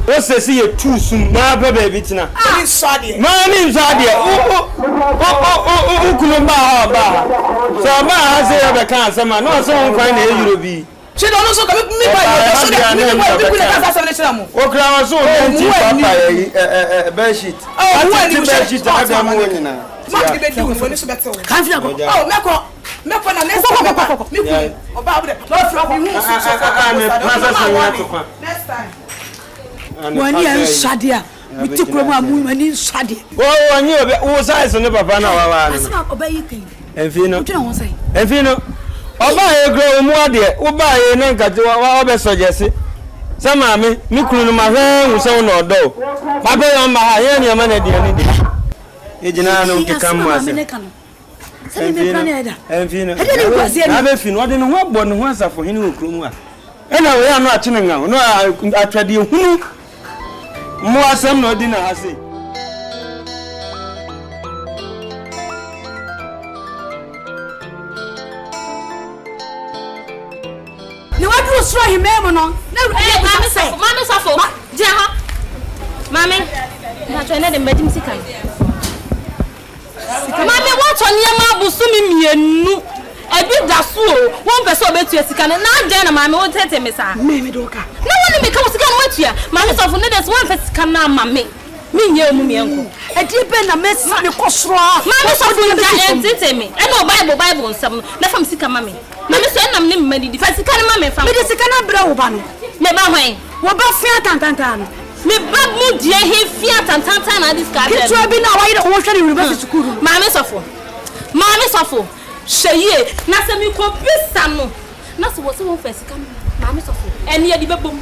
wa se si ye tu sum ma ba ba bitina. Ni so de. Ma ni so de. O kuno ba. So ma ha se ya beka asema no so nkwan na Europe. She don't know so come me buy you so that me buy people that casa 7 chira mu. O kra wa so enti papa bed sheet. Oh, when you bed sheet aga mu nyina. Ma di be do when you so better. Kan fi go. Oh, meko na next time me ku. Oba abu de. No fro bi hu so. Next time. Wani ya shadia. Biti kromo amu mani shadia. O anyi obi wo size ne papa na wa na. Asma obayi kan. Enfino. Tuna won sai. Enfino. Oba e gro mu ade, wo ba ye na nkate wa obe sojese. Sama mi kunu no ma hwe hu se no do. Ba be yon ma ha ye ni ma na dia ni dia. E jina no ke kam mu ase. Sani me plan eda. Enfino. Ede ni kwase ni. Abe fino ode no ho abo no ho asafo hene wo kru mu a. E na we ya no ache nga no atwade hunu. Mu asem no di na ha se. Ni wadu sro himemo no. Na Mami safo. Je ha. Mami. Na twene de medim sikan. Mami what on yema busumi mienu. Ebi da so o. Won pese obetu sikan na je na mami won tete me sa. Me do ka. Na woni me ka sikan watua. Mami safo ne des won pese sikan na mami. Mi nye mu mienko. Edi be na mesi me kosro. Mami safo nja entete me. E no Bible nsam na fam sikan mami. Mami so enam ne mmadi di fa sikan mami fam. Me de sikan na bra wo ba no. Me ba hwan. Wo ba fia tantanta no. Me bag mu die he fia tantanta na this card. Kitu bi na wa ire wo hwere university school. Mami sofo. Sheye na se mi ko bisa no. na so wo se won fa sika ma me sofo ene ye di bebom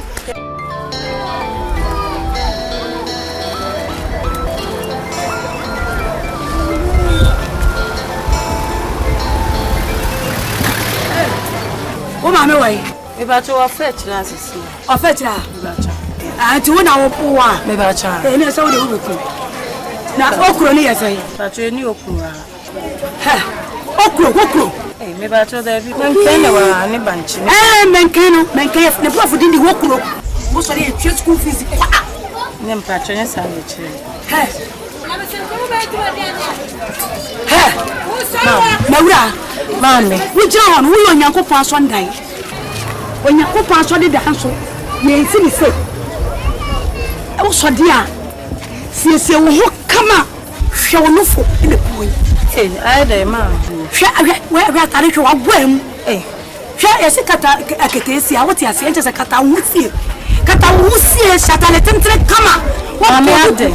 o ma me wai me ba cho fetch na sisi o fetch na me ba cha anti wo na wo po wa me ba cha ene so wo de wo ku na okro ni yesai ba cho ni okura ha okro me ba cho da bi menkene wa ni banchi menkeno ne prof dindi okro mo so dey tue school fees ne mpa cho ne sa le chire Mawura mame wujira hon wo Onyankopon aso ndan Onyankopon aso de danso ye nsi ni se wo so de a siesie wo ho kama hwe wo nofo ene poyi ai da ma hwe atare hwe wa gwam hwe ese kata akete esi a wote ase enche se kata wusie shatale tentre kama mame ade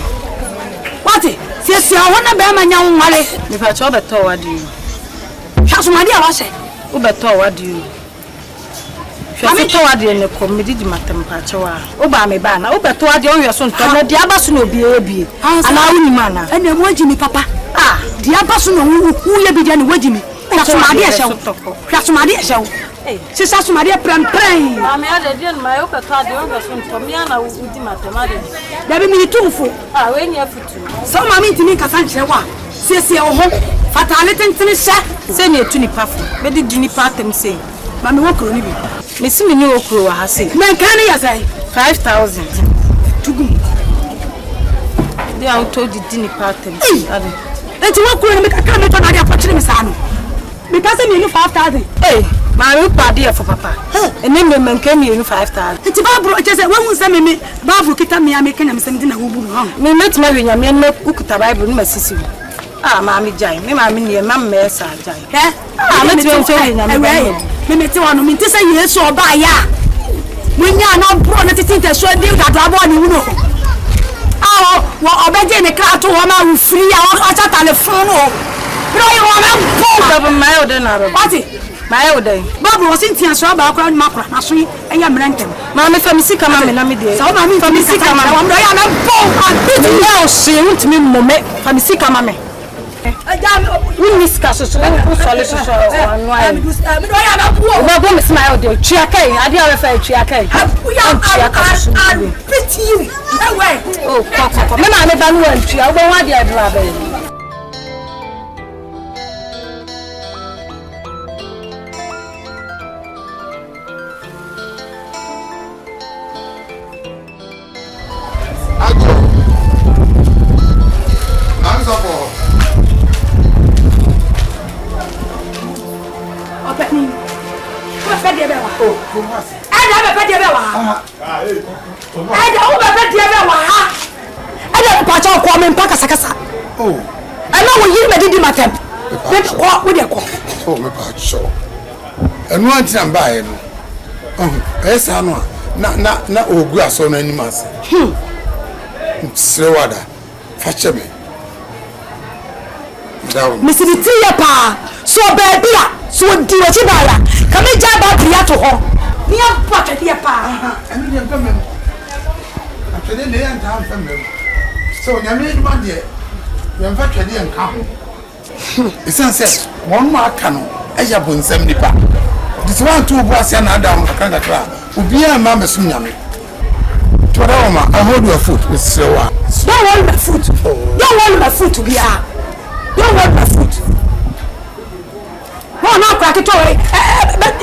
wate siesie ho na be ma nya wo nwale me pa cho beto wa di Shasumadi awase wo beto wa di Shasi to wa di ne kom me di matempa chewa wo ba me ba na wo beto wa di on yeso nto na di abaso na obi ana wo ni mana ene mo agimi papa di abaso na wo ye bi dia ne wagimi Shasumadi ehyew Shasumadi ehyew si Shasumadi prem mame ade di ma yo beto wa di on yeso nto me ana wo di matemade da bi mi tumfo we nya futu so mama ntimi kasa nchewa siesie wo ho fatale tentene se ne etu ni pafo be di ni patem se mame wo kro ni bi me si me ni wo kro wa ha se men kan ya sai 5000 tugum they are told di ni patem ade enti wo kro ni me kakra me to na dia kwachire me sa no me ka se me ni 5000 ma we pade e for papa ene me menka me ni 5000 enti ba bro che se wo hu se me ba bro kita me ame kenya me se me di na wo buru ha me metima we nya me na kukuta bible ni masisi mami jai me mami ni mam me sa jai me ti nso nya me meti wonu mi ntise Yesu oba ya munya na bro na titi so di dada abo ni wuno wo obeje ne kra to wo ma wo free ya wo cha telephone o bro yi wo na bo baba ma yo de na baba ati ma yo de baba wo sintia so ba akra ni makra na so eya mrentem mami famisi kama me na me de so mami famisi kama wo mro ya na bo ati ya o se ntimi momme famisi kama me Miss Cassus, solution. Well, Miss My audio, Chiakai, I did have a Chiakai. I'll pity you. No way. Oh, Mamma, I don't want to. I don't want the other. And one time by esa no na ogu aso no anim ase srewada fache me down misibiti ya pa so baby so di wachi bala kame jaba bia to ho ni apa twede ya pa ani dem pemem atwede ne ya ntam pemem so nyame duma de yem fa twede ya nka ho isan se won ma aka no eya bonsam nipa this one to bo asia na down kakra obi a ma mesum nyame twede o ma I hold your foot with sewa don't hold my foot don't hold my foot bia don't hold my foot no na kwa kito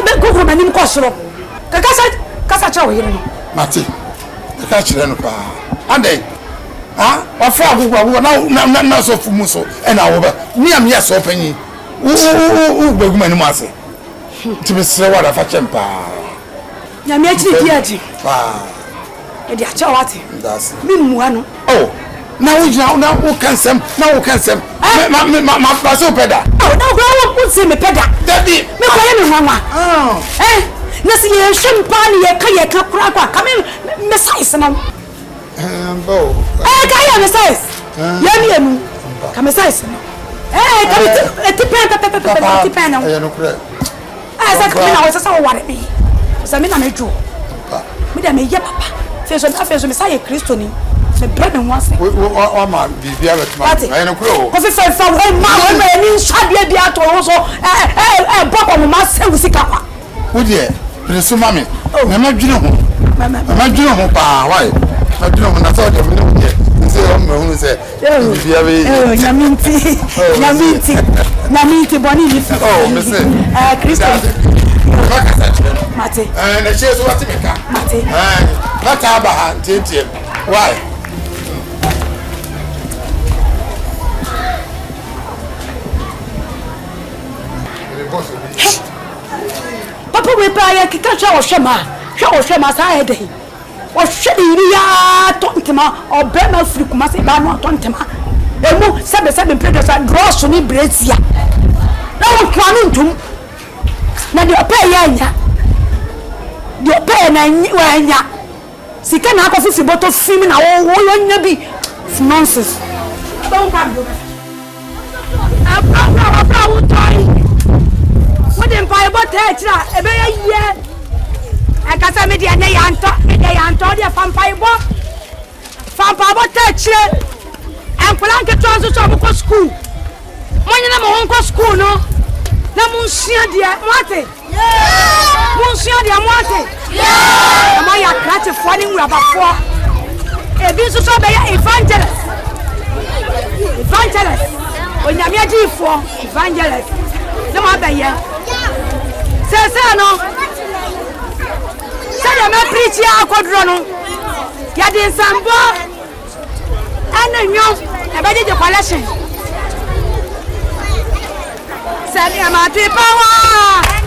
be gugru manim ko soro kasa cha wo yire no mate ka chire no pa ande wa fa gugru na so fu muso e na wo ba ni am ya so panyi u gbegu manim ase ti be sere wa da fa chempa nyame achi di aji pa e di acha wati that's mi mu ano oh na wo kansem ma paso peda na wo wo se me peda daddy me ko ye me nwanwa na si ye shempa ni ye ka kura kwa ka me size no bo ka ye me size ye mi enu ka me size no ka me ti pen no ya no kure say come na we say ware me say me na me jo me da me ye papa feso me say Kristo ni me bread me wan say o ma bibia betuma ayi no kuro ko fe fa wo ma wo ni nsade bia to wo so boko mo ma se usika kwa wo de preso mami me ma dwene ho ma dwene ho pa why ma dwene ho na so de me no de se o me hu se bibia we nyaminti boni ni oh me say Kristo Mate na chezo wati meka Mate mata aba ntie why Papa we pa ya kika hwa wo hwe ma sa ede wo hwe ni ya tontema obema firi kuma se ba no tontema emu sebe mpedo sa gross ni bresia na wo kwa no ntum na de opa ya nya de opa na wa nya sika na akọ fifi boto fimi na wo nya bi nonsense don't come do abra wo toy what dem pa ebo te tira ebe ye akasa me de ne yanto de fampa ebo te tire enkola nke transo so mo ko school monye na mo ko school no na mo nsia de moate mo nsia de moate ma ya krate fo ni nwura ba fo ebi so be ya evangelist onyame adi fo evangelist na ma be ya se no se de me preach ya akodro no ya de nsambo ana nyo e be de collection se de ma ti power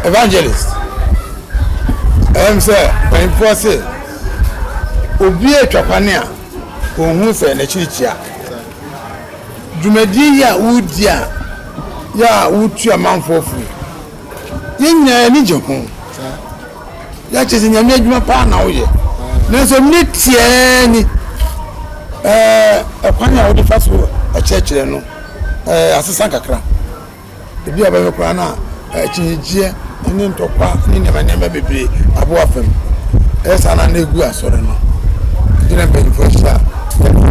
evangelist say when for say obi atwapane a ohun se na chirichia dwumadi ya wudia ya wutu amanfofu yenya ni jehun ya chese nyame adwuma pa na wo ye na so netie ni ekwanya wo de faso achechire no asesa kakra ebi abawe kwa na chinjie ni ntokwa ni nema bebre abo afem esa na egu asore no dina ben fosha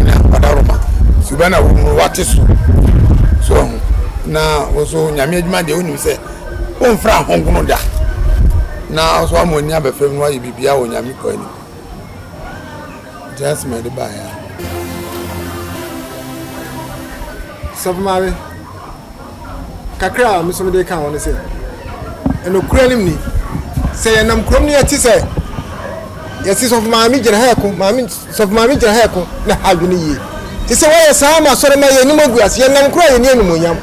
na padaroma subana wo wate so na woso nyame adwuma de onim se o mfra hongono da na so amoni abefem no ayi bibia wo nyame ko ani just my buy ya sabmare kakra miso de kan won se eno kuranim ni se yanam krom ni ati se yesi so maami jira ha ko maami so maami jira ha ko na hadwini yi ti se wa yesa ma sore ma ye ni mogu ase yanam kura ye ni enumonyam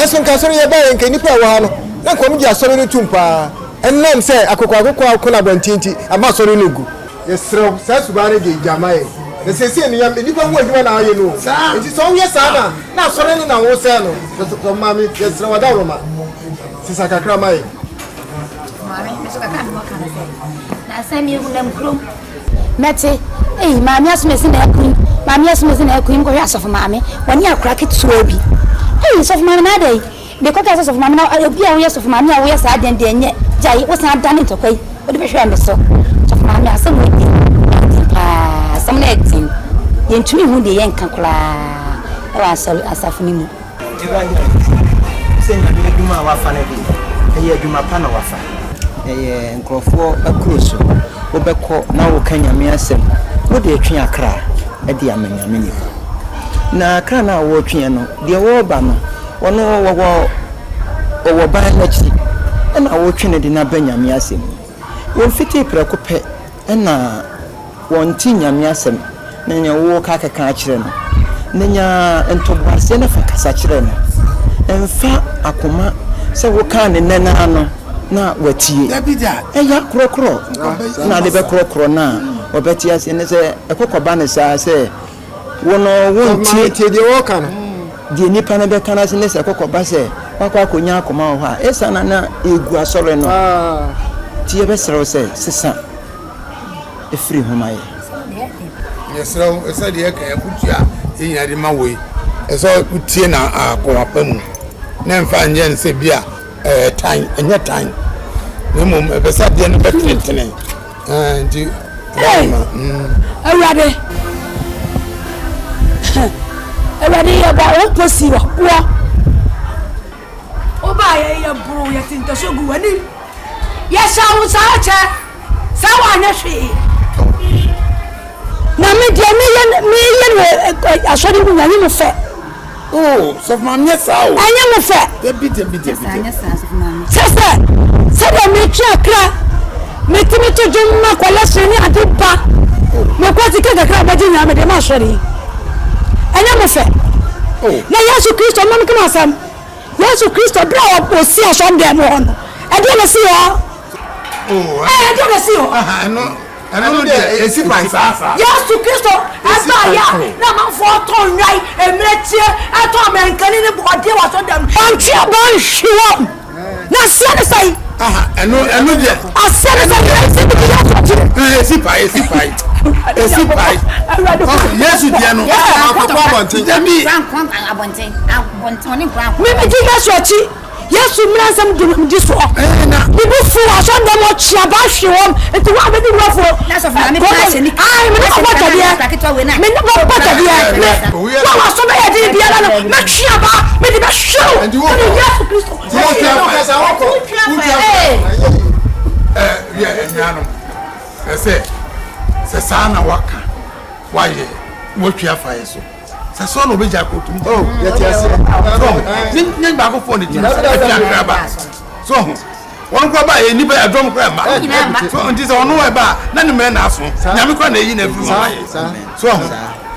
eson ka sore ye ba ye nke nipa wa ha no na kom ji asore ni tumpa enam se akokwa ko na bantinti ama sore no gu yesrew sa subare ge jamae The same yam, the different way you are, you know. It is all yes, Anna. Now, so many now, what's that? The mammy, yes, no, I don't know. Since I can cry my. Now, send you them crew. Matty, hey, mammy has missing a queen. Mammy has missing a queen, go yes of mammy. When you are cracked swabby. Hey, so mammy, na day. The cockers of mammy, I'll be a yes of mammy, I was sad and then yet. Jay was not done it, okay? What do you show me so? Of mammy, some acting. Into me who the yank can cry. I was a funny. Send a do my wife and a year do my panel wafa. A crofo a cruise. Obeko now can you me asem. What do you train a cry? A dear many. Na crana watching the war banner. One over by next. And I watching it in a Benjamin asem. One fitty preoccupy and one tin yam Nenya walk aka kachire no nenya entobase na fa kasachire no emfa akoma se wo kan ne nana no na watie eya krokro na de be krokro na obeti ase ne se ekokoba ne sa se wono wontie tie de wo kan de nipa na be kan ase ne se ekokoba se wakwa konya akoma ho a esa na egu asore no tie be sero se sesa e free homaye. Yes, so I said, "Yeah, put ya in your my way." As all put in a coapen. Then find Jen say, "Beer, time and your time." No more, a beside the end of today. And you, already about pussy. Oh, by a brew, you think the sugar winning? Yes, I was out. Someone, na me asori mu nyame mo fe so mam yes awo anya mo fe anya so mam se de me twa kra me timi to jumma kwala seni adiba me kwati ke kra ba jinya me de ma asori anya mo fe na Yesu Kristo mam ke masam Yesu Kristo bra o si aso de mo hono e de me si ho e de me si ho no ano de esi pansa Yes to Kristo asa ya na man for ton right emretie ato menkani ne body wa so dem anti ban hwiwo na se ne sai ano de asa ne sai esi pai Yesu dia no akwa abonten mi Yesu achi Yesu mransam di so na bibu fu aso dem o chia ba hwewom enti wa be di wafo na so fa me place ni ai me ko bota dia me no ko bota dia wa aso be ya di bia na me chia ba me di ba show and you Yesu Kristo nyano se sana waka waye wo twa fa yeso so no be jakotum yeti ase nin ba ko phone ti na so won ko ba e ni ba adom ko ma so nti so no we ba na ni me na aso nyame ko na yi na firi ma so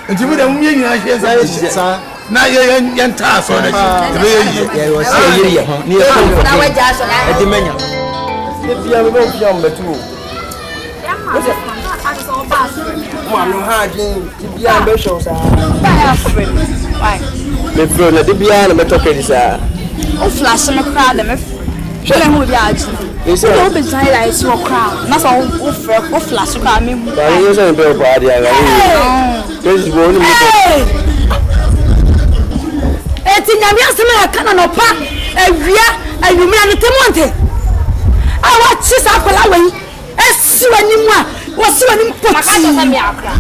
nti mu da mu yin na hye sa na ye nta aso na ji be ye wo se ye ho ni e ko na waja aso na e di menya e bia me go bia mbetu Mano hardin bia be show sa why me fro na de bia na me toke di sa o flash me crowd me shele hu bia aji so o be sai like so crowd na so o flash crowd me ba yo se be ko adi aga ni bo ni me eti nyame asema ya kana no pa awia awumira ne temonte awa chi sa kola wen esi wani mu a wasi wani poti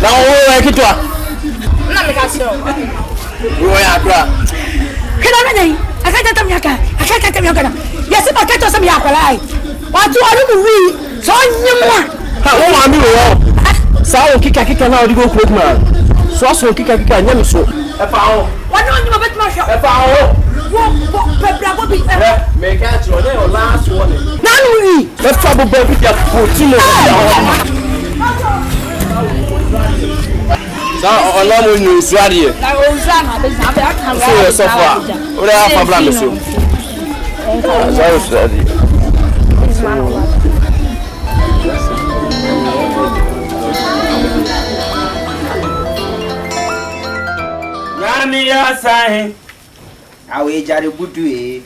na wo wa kitwa na me ka sio wo ya akra kana na nei akata tam yaka yesi pakata sam yakala ai watu wani mu wi so nyimwa ha wo wa mi wo sa wo kika na odi go ko ma so kika nyam so e fa ho wani onyima betma sho e fa ho wo pebra go bi me ka tro na your last one na no wi e fa bo bi ya ko ti mo sa ona mo ni suade na o za na be za be aka so so fa o da fa bla me so za o suade Nyami ya sai. Awe jare budu e.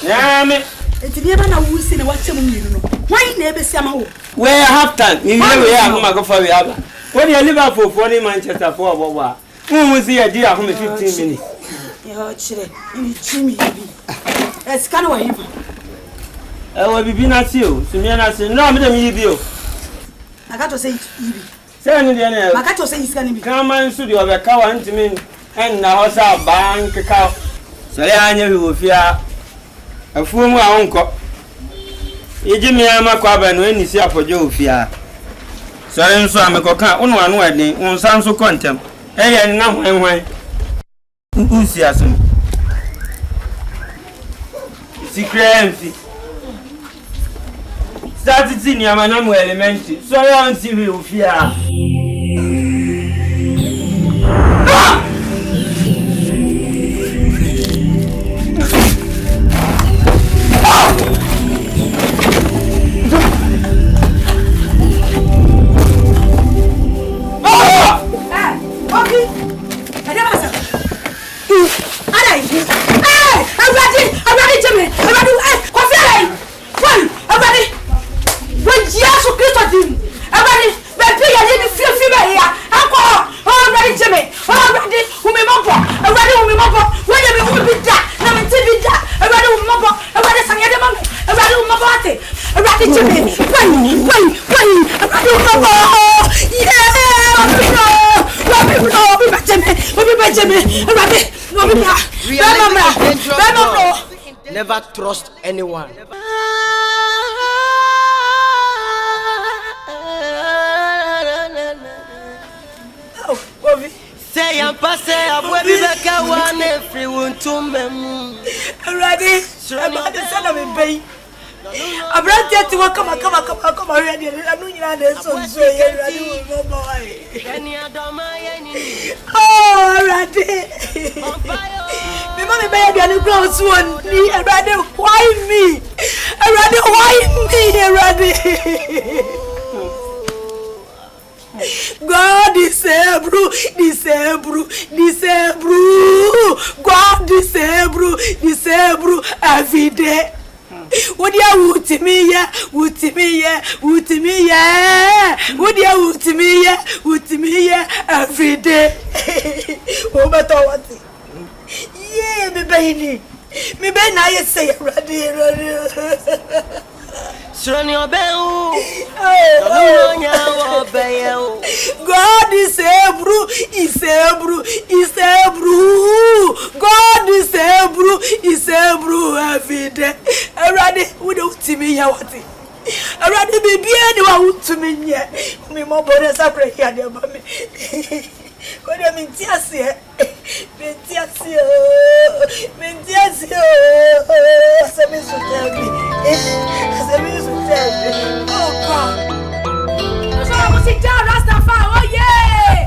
Nyami. Enti ne ba na wusi ne wache mu nyiru no. Why na ebe siama wo? We half time. You hear we are home go for we aba. When you Liverpool for ni Manchester for obowa. Who see a dear home 15 minutes. Yo chire. Ni chimi bi. Esika na wa hiva. Ewo bibi na ti o. Sumi na se. No me dem yi bi o. Akato say ibi. Say ni de na. Makato say isika ni bi. Kama nsu de obeka wa ntimi en na ho sa bank ka. So le anya wi ofia. Afuo mu a wonko. Eji mi ama kwa ba no enisi apojo ofia. So nso amekoka onu anu eden, unsa nso kontem. Eye ni na hwenhwen. Nsi asem. Secret. Start ti ni ama na mu elementi. So ya nsi wi ofia. Never trust anyone. Say I'm passing up where we back one every one to me. Ready? About the son of a bay. I brought that to come already. I know you are so ready. Oh, ready. Me mommy baby and the grown one. I rather why me? God disable, God disable every day. What you would to me, yeah, would to me, yeah, would to me, yeah, what you would to me, yeah, every day. Oh, but what? Yeah, me baby, I say, ready. Surely obey. God disable. God disable every day. Already, we don't see me here. What? Already, baby, anyone to me here. Me more borders are breaking here, mommy. What do you mean, Tiasia? Oh, God. So I was in John Rastafari, oh, yeah.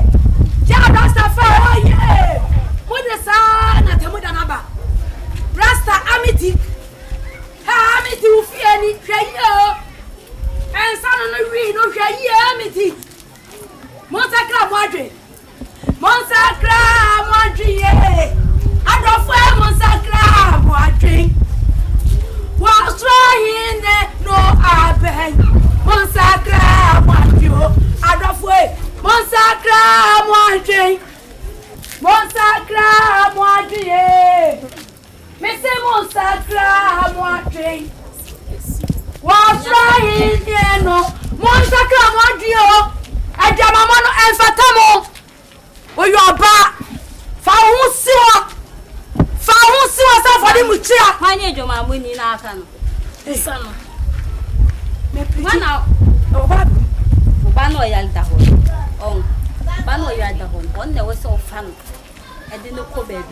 John Rastafari, oh, yeah. What the son at the Mudanaba? Rasta Amity. Amity, who fear any prayer. And son on the ring, no prayer, Amity. Monsacra Madrid. Monsacra Madrid. I don't wear Monsacra Madrid. Was trying no abeg. Monsacra Madrid. I don't wear Monsacra Madrid. Monsacra Madrid. Me say Monsacra Madrid. Was trying no Monsacra Madrid. I jam a man and fatamo. When you are back, found Siwa for the Mutia. I need your mamma in Akan. Son. One out. Bano Yaldaho. Oh, Bano Yaldaho. One that was so fun. I didn't know baby.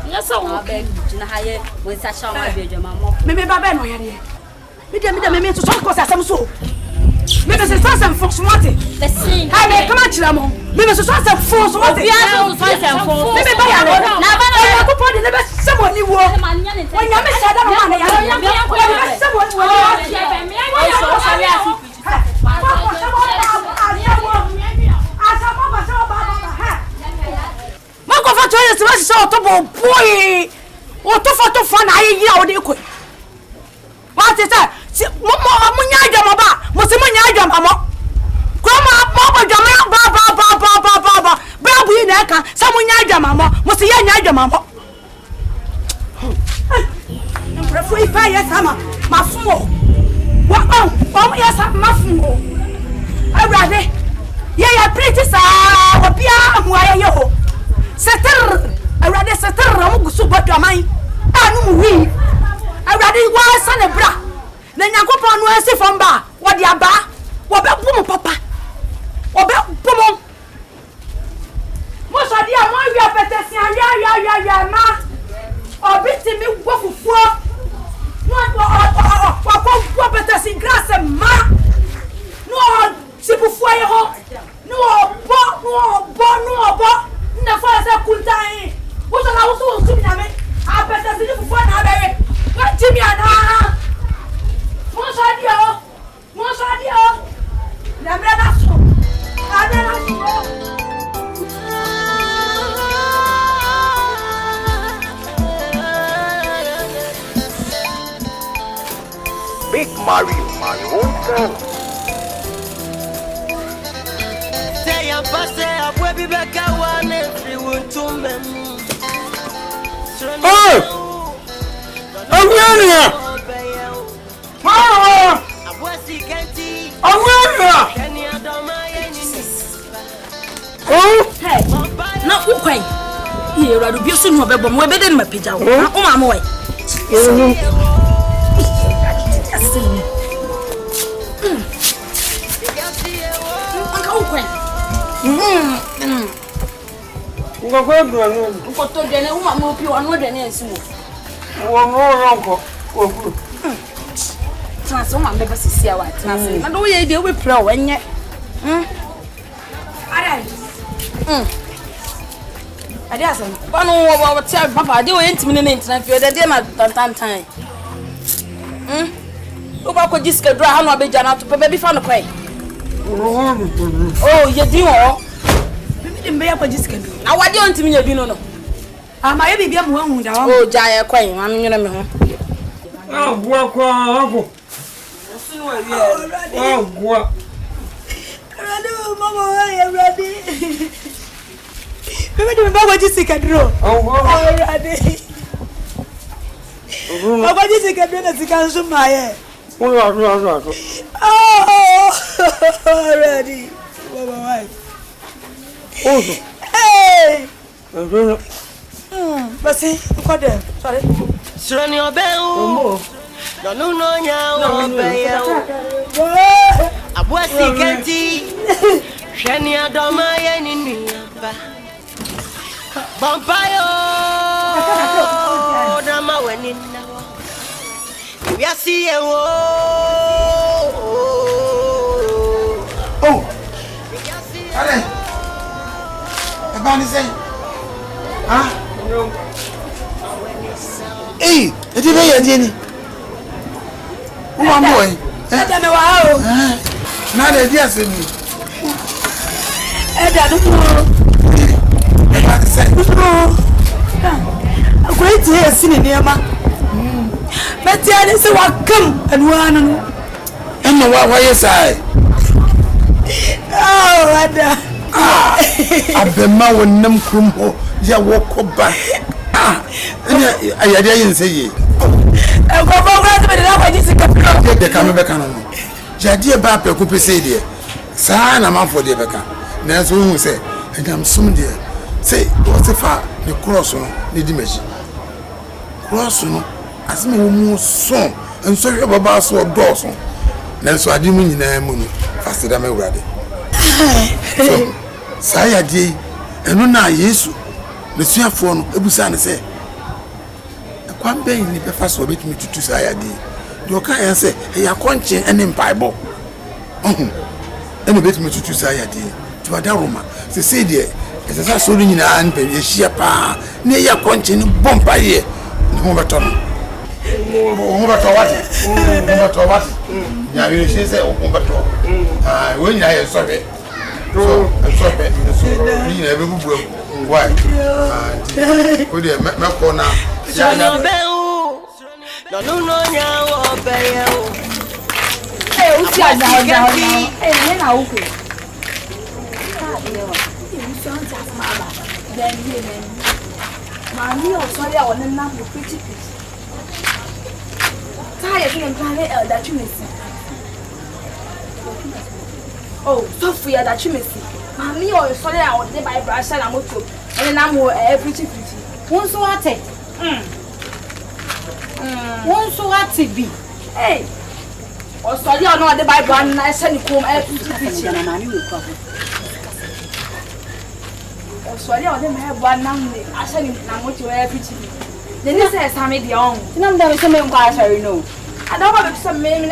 Yes, so baby, Jinahaye, when such a baby, mamma. Maybe Babano Yari. Me to talk because I am so. Maybe it's some folks wanted. The same. I may come at Lamon. Maybe it's some folks wanted. Maybe by a put in the best someone you walk. When you miss that money, someone to yes ma so to bo boy o to fa na ayi ya o de ko what is that mo nya adwama ba mo se mo nya adwama mo ko mo adwama ba bra bu yi na ka sa mo nya adwama mo se ya nya adwama mo Refu ifa yes ama mafumo wa yes mafumo awrade ye ya pretty sa obia amuaye ye ho setter awrade setter mo gusu bodwaman anu mu wi awrade wa sa ne bra na nyankopon no ase fomba wo de aba wo be bu mo papa wo be bu mo so dia mo wi apetesi ya ma obiti mi wo fufuo no wa apetesi grace ma no sipufuo ye ho no bo na fa sa kuntai wo so na wo so mi na me apetesi ni fufuo na be wa timi ana mo so dia na mre na so Big Mario, my own friend. Say I'm passing up where be back I want everyone to me. Oh! I'm here! Mama! I'm here! Oh! Hey! Na ukwai. Ye radu bi so no bebo mo be de ma pija wo. Na o ma mo wai. Nkoto dene uma mo pi wano dene ensi wo. Wo no ronko. Oku. Transo ma beba sisi awa transo. Na do ye de we pra wo enye. Arai. Ade asan. Wano wo tia papa de we ntimi ne ntina fi de na tantan. O ba ko diske dra ha no abeja na to pe bi fa no kwai. Oh, ye di wo. Mbe ya kwa diske dra. Na wade on timi nya bi no no. Ama ye bibia mo hu da wo. Oh, ja ye kwai, ma menwere me ho. Agwa kwa ako. Sinu wa bi. Agwa. Rade mama wa rade. Bebe de mba kwa diske dra. Rade. Baba diske dra na sikanzu maye. Oh, ready. Baba wife. Oh. Hey. Basi, uko there. Sorry. Sroni obeu. No nya obeu. Abwasi kanti. Hwani adoma ye ni aba. Vampire. Dama weni na. We are see Oh. Allez. Ebani say. Ah? Eh, eti be ye die ni. Wo mo e. Eda me wa o. Na de dia se ni. Eda du mo. Ebani say. Great here sini niema. Beti ani se wakam anuana no. Enno wa yesai. Oh, ada. Abema wonam krum ho ya wokoba. Ayade yin se ye. E ko ba gwa te be na kwa jisika pro. De ka me be kan no. Jade ba pe ko pese de. Sa na manfo de be ka. Na so hu se edam sum de. Say what if the cross no ne di meji. Cross no asime wo mu so enso hwe baba so doso. Na so ade mu nyina mu no. Fast da me wurade. So saya die enu na Yesu ne suafo no ebusa ne se akwan ben ni be fa so betumi tutu saya die de o kan yan se e ya konche ene mpaibo ene betumi tutu saya die ti wada roma se die ese sa so nyina an pe ye hia pa ne ya konche ni bompa ye ne ho beto no ho beto wati ya we se ho beto we nyina ye so be so ni na be bubu Why? Who the me corner? No nyawo beyo. Eh, usi ana. Eh, na uku. Mami o sorry awon na mo pretty please. Tire fi plan elder chimesi. Oh, so free elder chimesi. Mami o sorry awon dey by brush na moto. And na mo pretty pretty. Won so ate. Won so ate bi. Hey. O sorry o no dey by brush na se ni kom pretty pretty na mami we kwa. Sorry, I didn't have one now. I said, I'm what you have pretty. Then you say, Sammy the own. And I'm there with some inquiry, no. I don't have some men,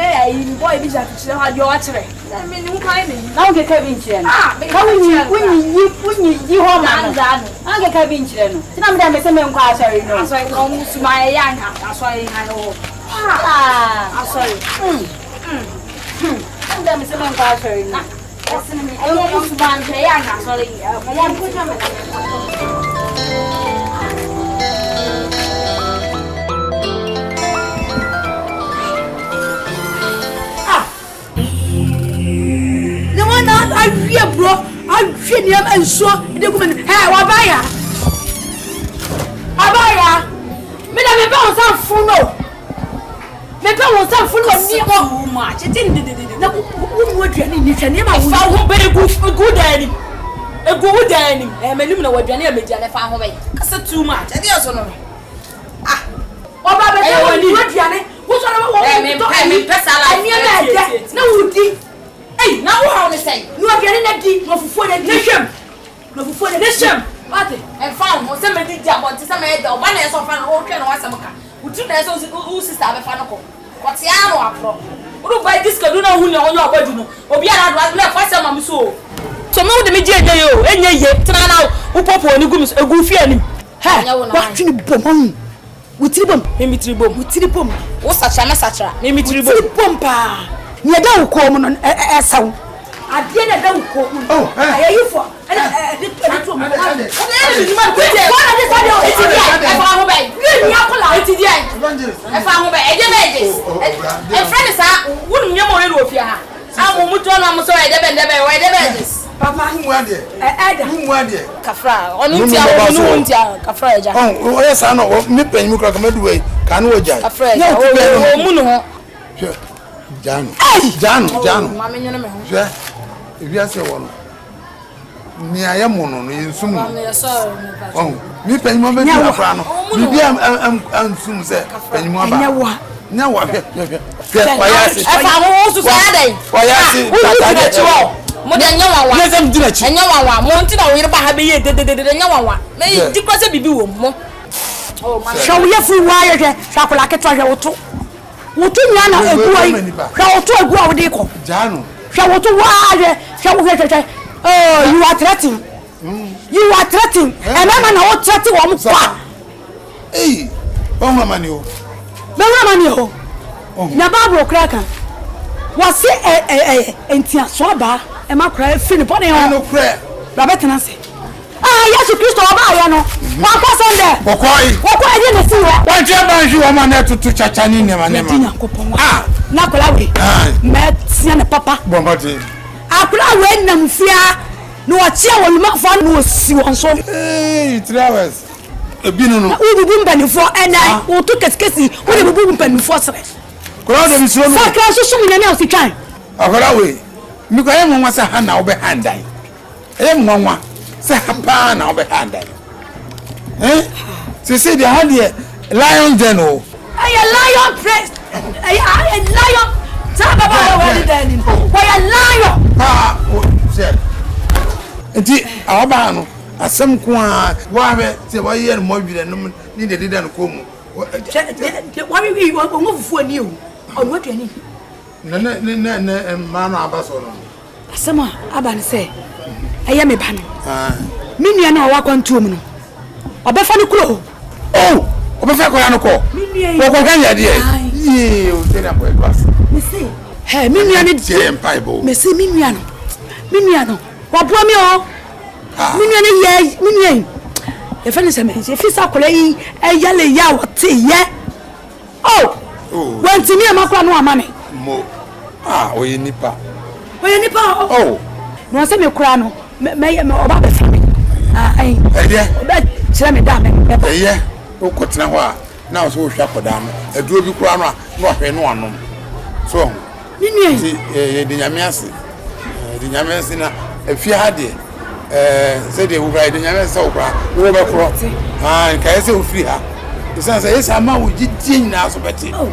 boy, be that you have your artery. I mean, you kind of now get Kevin Chen. Ah, when you home, I'll get Kevin Chen. And I'm there with some inquiry, no. So I almost my young house. That's why I know. I'm sorry. I'm there with some inquiry, no. I want to ban the young house. Sorry, I want to put them the one that I fear, bro. I fear him and so the woman. Hey, Wabaya. Abaya. Madame, I found some full. Maybe I was some full of too much. It didn't. No, what you need to name. I found very good daddy. A good daddy. I'm a little what you need to find away. I said too much. I did so. Ah, what about the what's all I mean, Pessala? No, hey, now how to say? No, I'm getting that deep for the nation. No, for the nation. What? And found what somebody did about some head or one is of an old can or some kind. Who took the who's a fan. What's the hour? Who buy this can do no who know your body? Or be allowed left for some so. So, no, the media, and yet, turn out who pop on the goods a goofy and what you bomb with tribum, maybe tribum, with tribum. What's such a message? Maybe tribum. You don't come on a sound. I didn't go. Oh, I you for. Papa, who were there? Who were there? Kafra, on India, Kafra. Oh, yes, I know. Me pay you come away. Can we judge? Afraid. No, Jano. Mamma, you know, if you say one. Me, I am one in Sumo. Oh, me pay my Frano. Maybe I'm soon say, pay more. Now, what? I also say, why I say, more than no one, let them do it. And no one wanted to hear about having the no one. May you declare to be more. Oh, shall we have free wire? Shall I get to what you know? Shall to go with the Jano? Shall to wire? Shall we get oh, you are threatening. You are threatening. And I'm not threatening. Hey, Bongamanio. Bongamanio. Nababo cracker. Was it a swaba? Am I crying? Philip, what I no prayer. Robert Nancy. Ah, yes, you Christo, I know. One person there. What didn't see what? Why do you want to Chachani? Ah, Nakolawi. Met Siena Papa. Bombati. I could have went them fear. No, a chair will not find no see one so. Hey, 3 hours. A bin who will be before and I will took a sketchy. Who will be before. Crowd is so much. I can't. Away. Mikoyam was a hand now behind I. Mama, say a pan now behind I. Eh? She said the hand here, lion general. I a lion press. I lion. Talk about already then. Why a lion? Ah, said. Our ban, as some quan, why say why you're more than needed didn't come. Why we want to move for you? On what you need? No, man, some Aban say, I am a pan. Mini and I walk on 2 minutes. A Befano Crow. Oh, a Befano call. What can you do? You tell them where it was. Missy, hey, Minian, Jam Pibo. Missy Miniano. Miniano. What Minian, If any semen, if it's a collie, a yellow yaw, yeah. Oh, when to me, I'm no money. Mo, we nipa. We nipa. Oh, no, send me crown, may about the family. Tell me, damn it. Yeah, who could now? Now, so sharp down a druby crown, not a one. So, the Yamiasi, if you had it, said they would ride the Yamas over, and Kaisa free her. The son says, I'm out with Jin now, so Betty. Oh,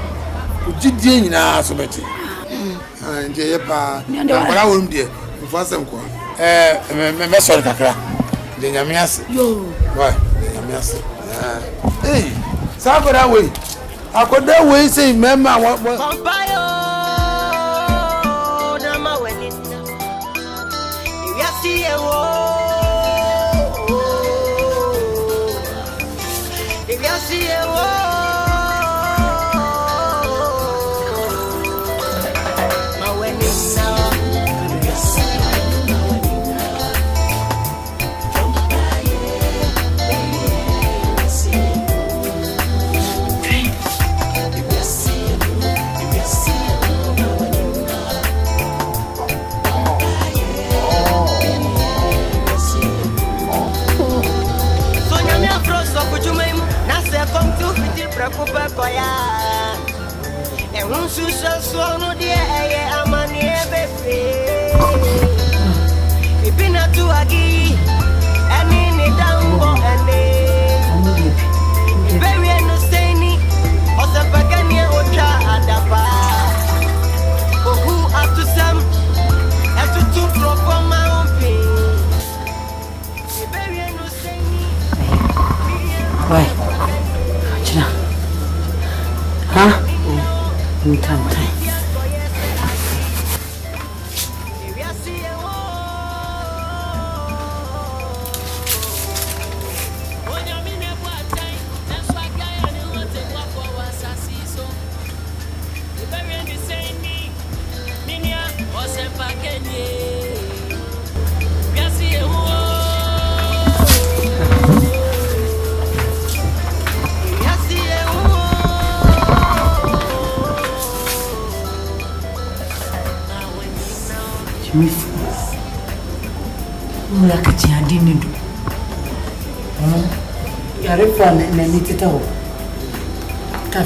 Jin now, so Betty. And Jayapa, and what I won't dear, for some corn. Messer Kakra, the Yamiasi. Why, Yamiasi? Hey, Sabbath away. I could that way say, Mamma, what?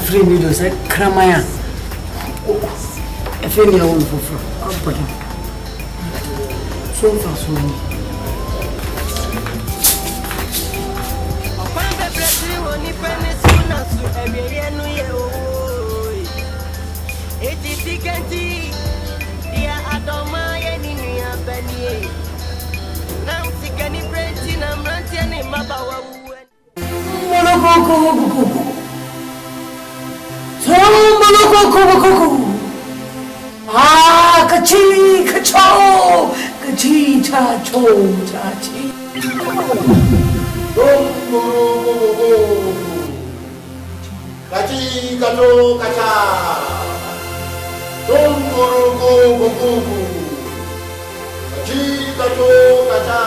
Free needles, Cramaya. If any own for so far, so ah, kachi, kacho, kachi, chacho, chachi. Kachi, kacho, kacha. Go. Kachi, kacho, kacha.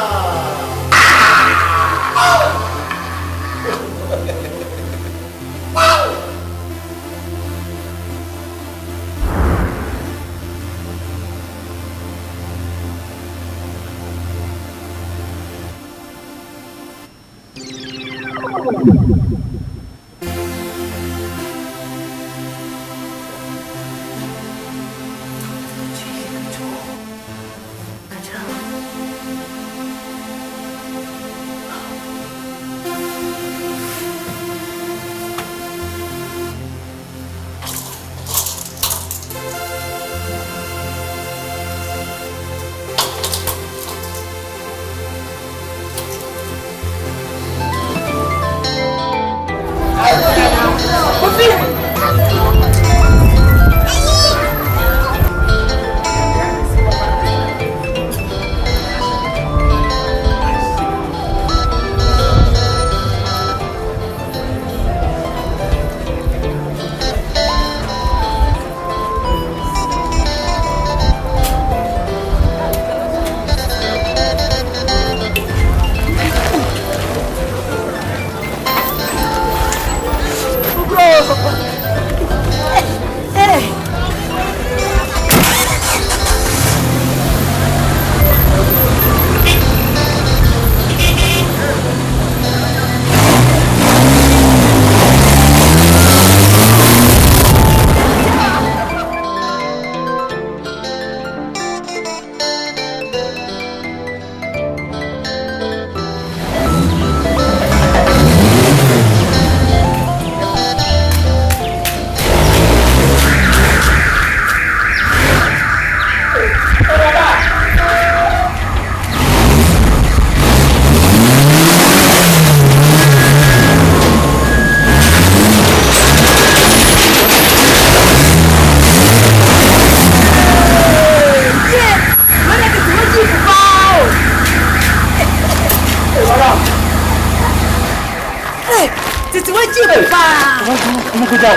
Titi what you pa.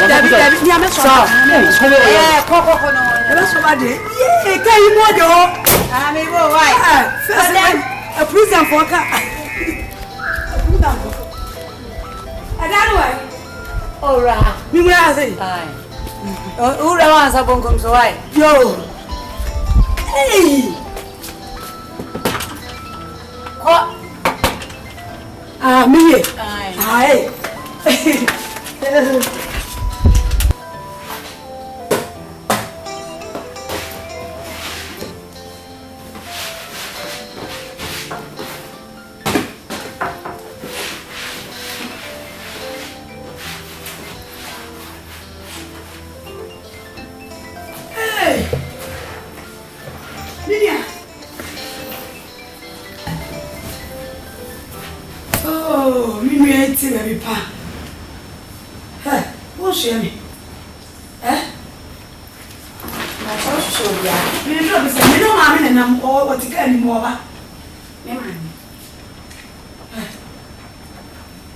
Dabi so. Koko no. Ebe so ba de. Ye kai mo de ho. Ah me go why? First a prison for ka. Adanu why? Ora. Mi mo ya say. Ai. Ora wa sa bon kom so why? Yo. Hey. Ko. Ah, me. Ai. Baby pa. Hey, what's your name? Eh? Na so bia. Me no be say me no ma me na o what ka ni mo ba. Me ma ni.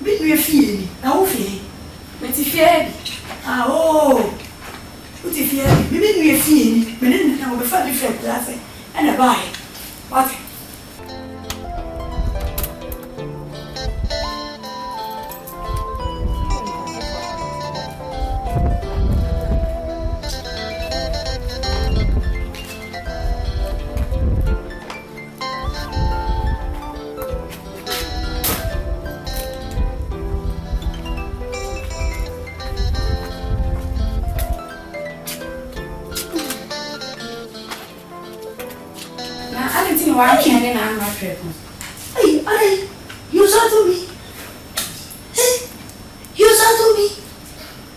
Bi ni fie ni. Na wo fie. Me ti fie bi. Ah oh. Wo ti fie bi. Bi ni fie ni. Me ni na wo be fa different class. E na ba e. What? Why can't I not triple? Hey, you saw to me. Hey, you saw to me.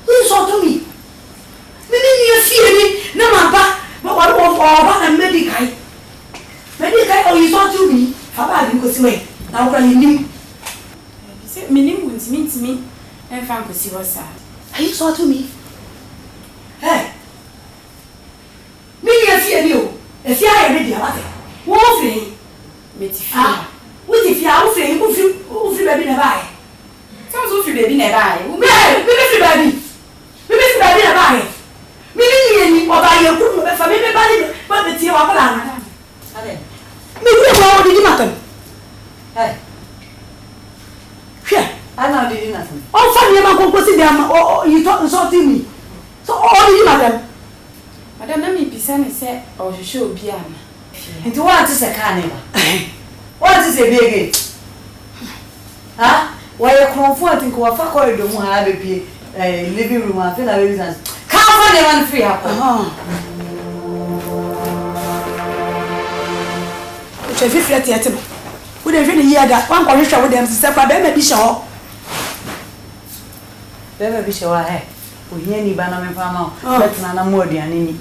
You saw to me. Maybe you fear me. No, my back, but what of all and medical? Medical, oh, you saw to me. How about you go away? Now, when you knew. Meaning would mean to me and found to see what's sad. Are you saw to me? Hey, me, you fear you. If you are ready about it. Wolfie, Metifia. What if you are Wolfie? Wolfie, baby, never buy. Sounds Wolfie, baby, never buy. Baby, baby, never buy. Maybe or buy your group for baby, but the tea of Alana. Maybe what did you matter? Hey, here, I know did nothing. Oh, funny, I'm going to sit down, or you talk and so to me. So, all did you matter? Madame, let me be said, or you should be on. Into what is a carnival? What is a big? Huh? Why a comfort in Coafa don't have a living room and feel a reason. Come on, they want free up. Which I feel at the table. Would have really hear that one correction with them to separate them, be sure. Never be sure I have. We hear any banana farmer, that's not more than any.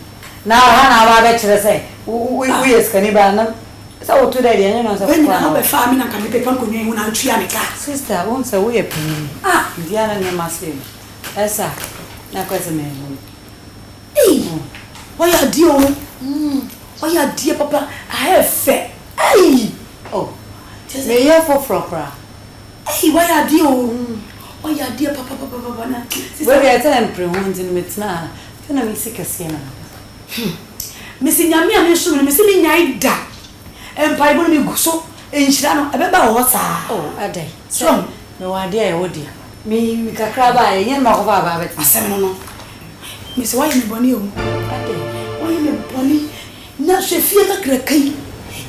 Now, I bet you say, we is cannibal. So today, you know, I'm farming and can be paper when I'm Trianica. Sister, won't say we a penny. Ah, Diana, you must say. Yes, sir. Now, quite a man. Hey, why are dear? Why are dear papa? I have fair. Hey, oh, just a year for Frocra. Hey, why are dear? Why are dear papa? Where I tell him, preventing with now. Can I sick a sinner? Missing Yammy and Shun, missing Yaida. And Bible me so in Shano, a better horse. Oh, a day. So, no idea, oh dear. Me, can cry by a young mouth of it. Seminal. Miss Wayne Bonnie, why you Bonnie? Now she fear the cracky.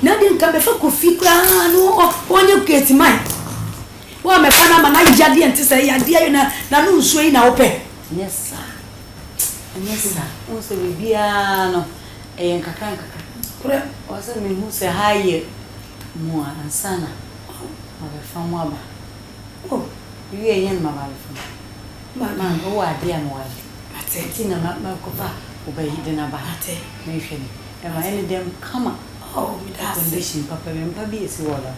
Nothing can be for coffee crown or when you get mine. Well, my Panama, I jadi and to say, I dear, no sway now pay. Yes, sir. Yes, sir. Also, we be no a cacanca. Also, me who say high more and sana of a farm wabba. Oh, you a young mamma. Man, who are dear no one. But it's in a Malcopa, obey hidden about it. Nation. Am I any damn come? Oh, that's condition, Papa and Pabi is water.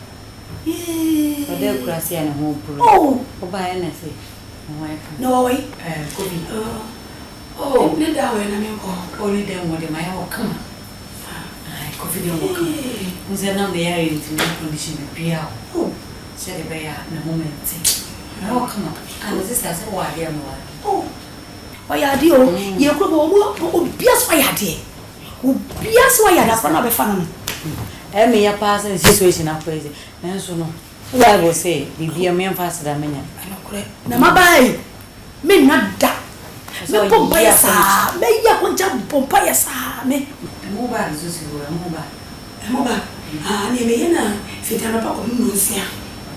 Yea, but they're grassy and home. Oh, by anything. No way. Oh, let that way, and I'm only them with my own come. I coffee don't come. Who's a number there into the condition of Pia? Oh, said a bear in a moment. Oh, come on. And the sister said, why, dear, oh, why are you? You're going to be as why are dear. Who be as why are that's not a fan. I mean, your past situation are crazy. And so, no. I will say, be a man faster than me. Now, my boy, me not that. So, Pompaya, may you want to Pompaya, me. Mobile is mobile. Mobile. Ah, ni me na fitana pa ko nunsia.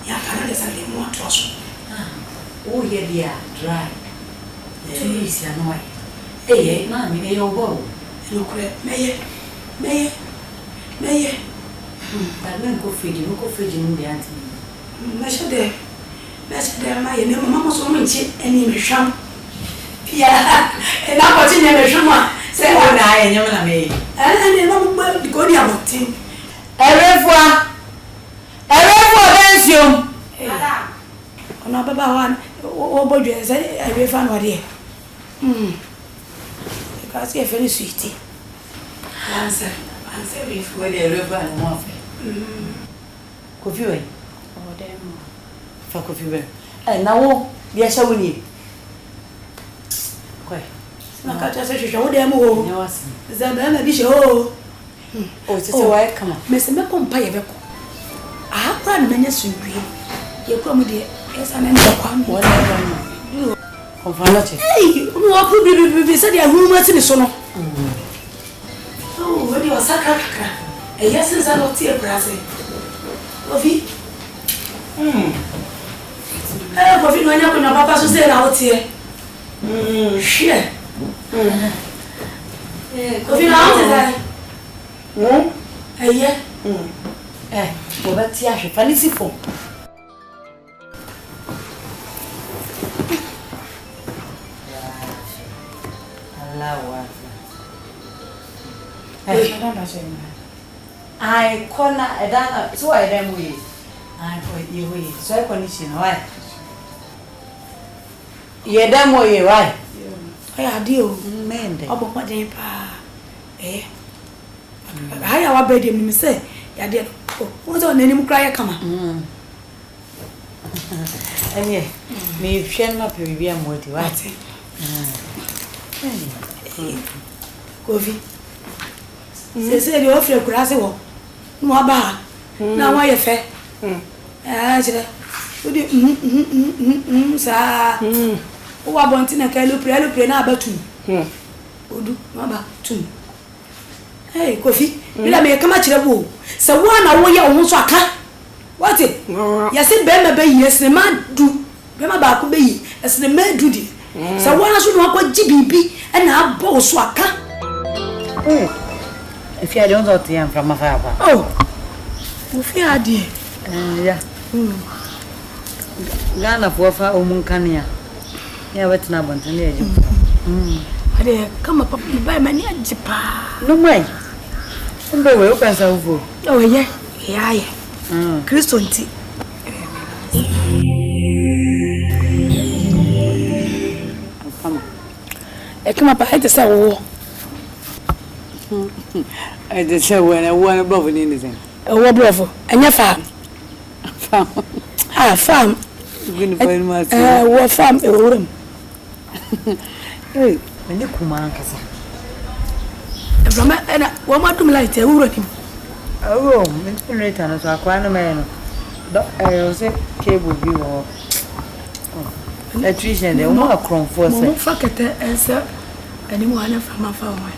Ya kana de sa le mo atroso. Oh, yeah, dear, dry. Please, ya no. Eh, na mi e obo. No kure, meye. But men go feed you, go feed you the auntie. Na shade. Na shade ma ye ne mama so mo nchi eni me hwam. Ya, e na ko ti ne me hwam. Say what I am na me. Ne ma mo go di abotin. Erefua bensium. Ona baba wan o bodwe say erefa no de. Because e very sweet. Answer if we dey erefa no mo fe. Kofi we. O dem. Fa kofi we. Na wo bia sha woni. Koi. Na ka ta se hwehwe wo dem wo. Ne wasi. Zaba na bi she o. Oh, it's a white come on. Miss me pompa ye beko. Ah, pra na menya sunwie. Ye kro mu de esa na ndo kwa mu. Wala. Confrontation. Hey, no apu bi se de ahuru ati ni so no. Oh, we dey osaka kaka. E yes nza no tie brase. Ofi. Kofi no anya ko na papa so se na o tie. Shit. Kofi na o tie. Aye. Wo ba ti ahwe fanisi fo. Allah. I corner edana so I dem we. I for you we. So I condition why? Ye dem we why? I adio. Mende. Obo kwa den pa. Haya wa bedi mi say ya de o so nani mu kra ya kama. Anye me hwe na pe bibia modi wa. Kofi. Se de ofre kura se wo. No aba. Na wa ye fe. Jere. O de sa. O wa bonti na ka lo pre na abatu. Odu no aba tu. Hey, Kofi, bila me kama chirebo. Se wa na wo ye wo so aka. What it? Ya se be me be yes ne ma du. Be ma ba ko be yi. Es ne ma du di. Se wa na so no akwa jibibi e na abo so aka. If you don't know the from my father. Oh. If you are there. Yeah. Ghana for fa omunkania. Ya wetina bontene eju. Ade kama papa ba mani ajipa. No mai. Mbe we o pensa ufo. Oh yeah. Yeah. Kristo nti. Kama pa ite sa wo. I just say when I want above in anything. Wo bravo. Anya farm. Farm. Ah, farm. Good for myself. Wo farm e worum. Hey, when you come on kasa. Rama ena wo madum light e wuro nim. Oh, me generator no so akwa no me no. Do I say cable bi wo. Electrician de mo akron for say. Mo fa kete ense ani mo ana fa ma fa wo.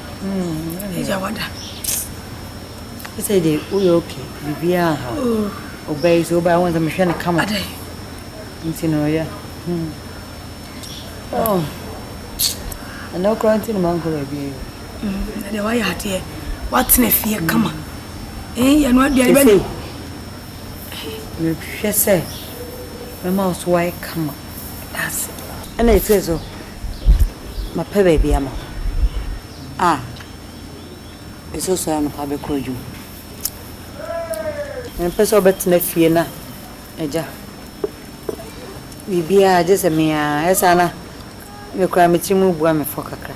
Eja wada. Say de we okay. Bibia ha. Obey so by one me hwe ne kama. Adai. Nti no ya. Oh. And no quarantine man go be. Na de wa ya hate. What na fie kama. Ya no dia be. Me hwe say. Me ma so why kama. That's. And it says so. My baby ama. Ah. It's also an habe koju. En peso bet na fie na. Eja. Bibia just me esa na. Me kra me timu bua me fokakra.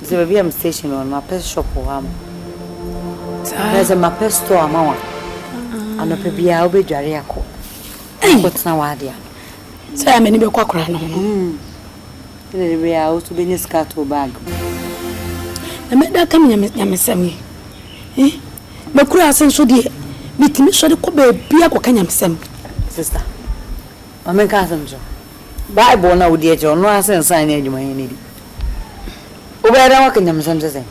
Ze baby am station on my pet shop o am. There's a my pet store amawa. Ana pe bia obedware akọ. Ko tsna wa dia. Say I many be kwakra no. Ele be a o to be ni scato bag. Na me da kam nyamesam yi. Me kura asen so de mitimi so de ko be bia ko kanyamsam. Sister. O men ka asem jo. Bible na odi eje ono asen san na adwuma yen ni. O be da wa kanyamsam se.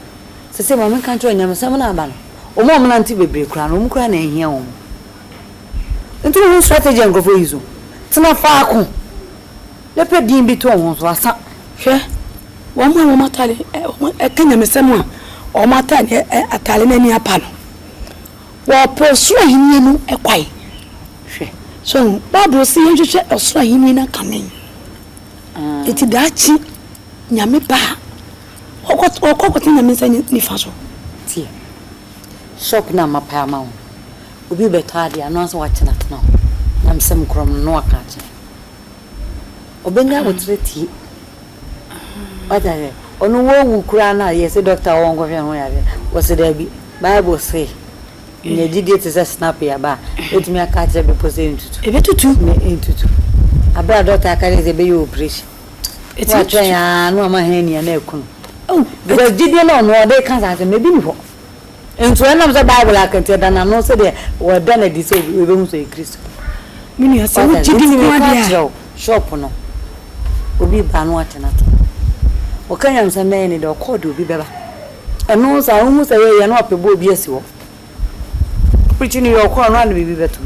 Se ma men kan tro nyamsam na aba no. O mo na nti bebre kura no, o mo kura na ehia wo. Nti no strategy en gofo yizo. Tina fa ko. Lepe din bi to won so asa. Hwe. Wo mo matale kanyamsam a o matale atale na ni apa no. Wo prosura hinni no ekwai. Hwe. So Bible say hwehwe osura hinni na kanen. Eti dachi nyame ba. Okoko nyame nsa ni fa so. Tie. Shop na mapa ma wo. Obi betade ano so wachena tena. Nam sem krom no aka che. Obenga wotreti. Wadaye. Onu wo wu kura na ye se doctor wo ngofia ho ya be. Wo se da bi. Bible say ne didi te se snap ya ba. Etumi aka che be pose ntutu. Ebe tutu. Ne ntutu. Abra doctor aka le be yo operation. Eti twa ya no ma hani ya na ekunu. Oh, because didi no no dey kan sa se maybe ni ho. Enso enam se Bible akante da na no se de we da na di se we be hu so Kristo. Mini ase wo didi ni kwa dia. Shop no. Obi ba no atena to. O kanya nsa me ni de code obi beba. Eno sa hu se ye no apebo obi asi wo. Preaching your call no and bibi betu.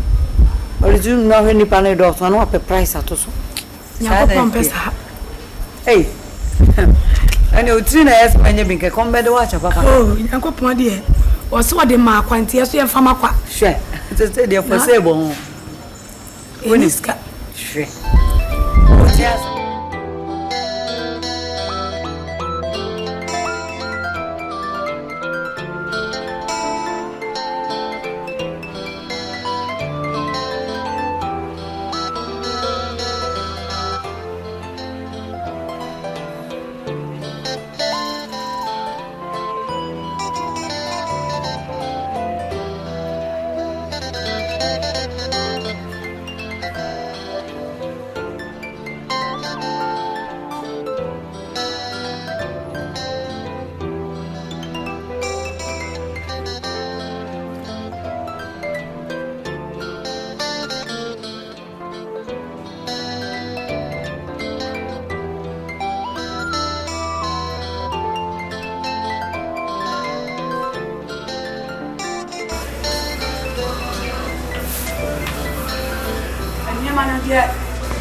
Origin no he ni pa na do so no ape price atoso. Nya ko pesa. Hey. Ani utri na yes manye binke kombe de wacha papa. Oh, nya ko pon de. O se wo de ma kwanti eso ye fama kwa. Hwe. Tete de for say bon. Oniska. Hwe.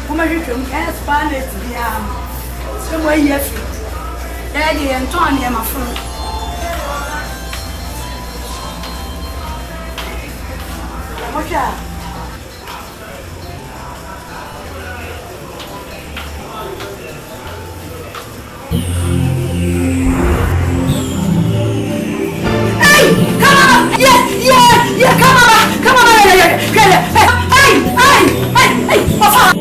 Kuma hwehwem Spanish dia. Se mo yɛ fi. Daddy Anton ne ma fun. Mocha. Hey, come on. Yeah, come on. Come on. Hey, Papa.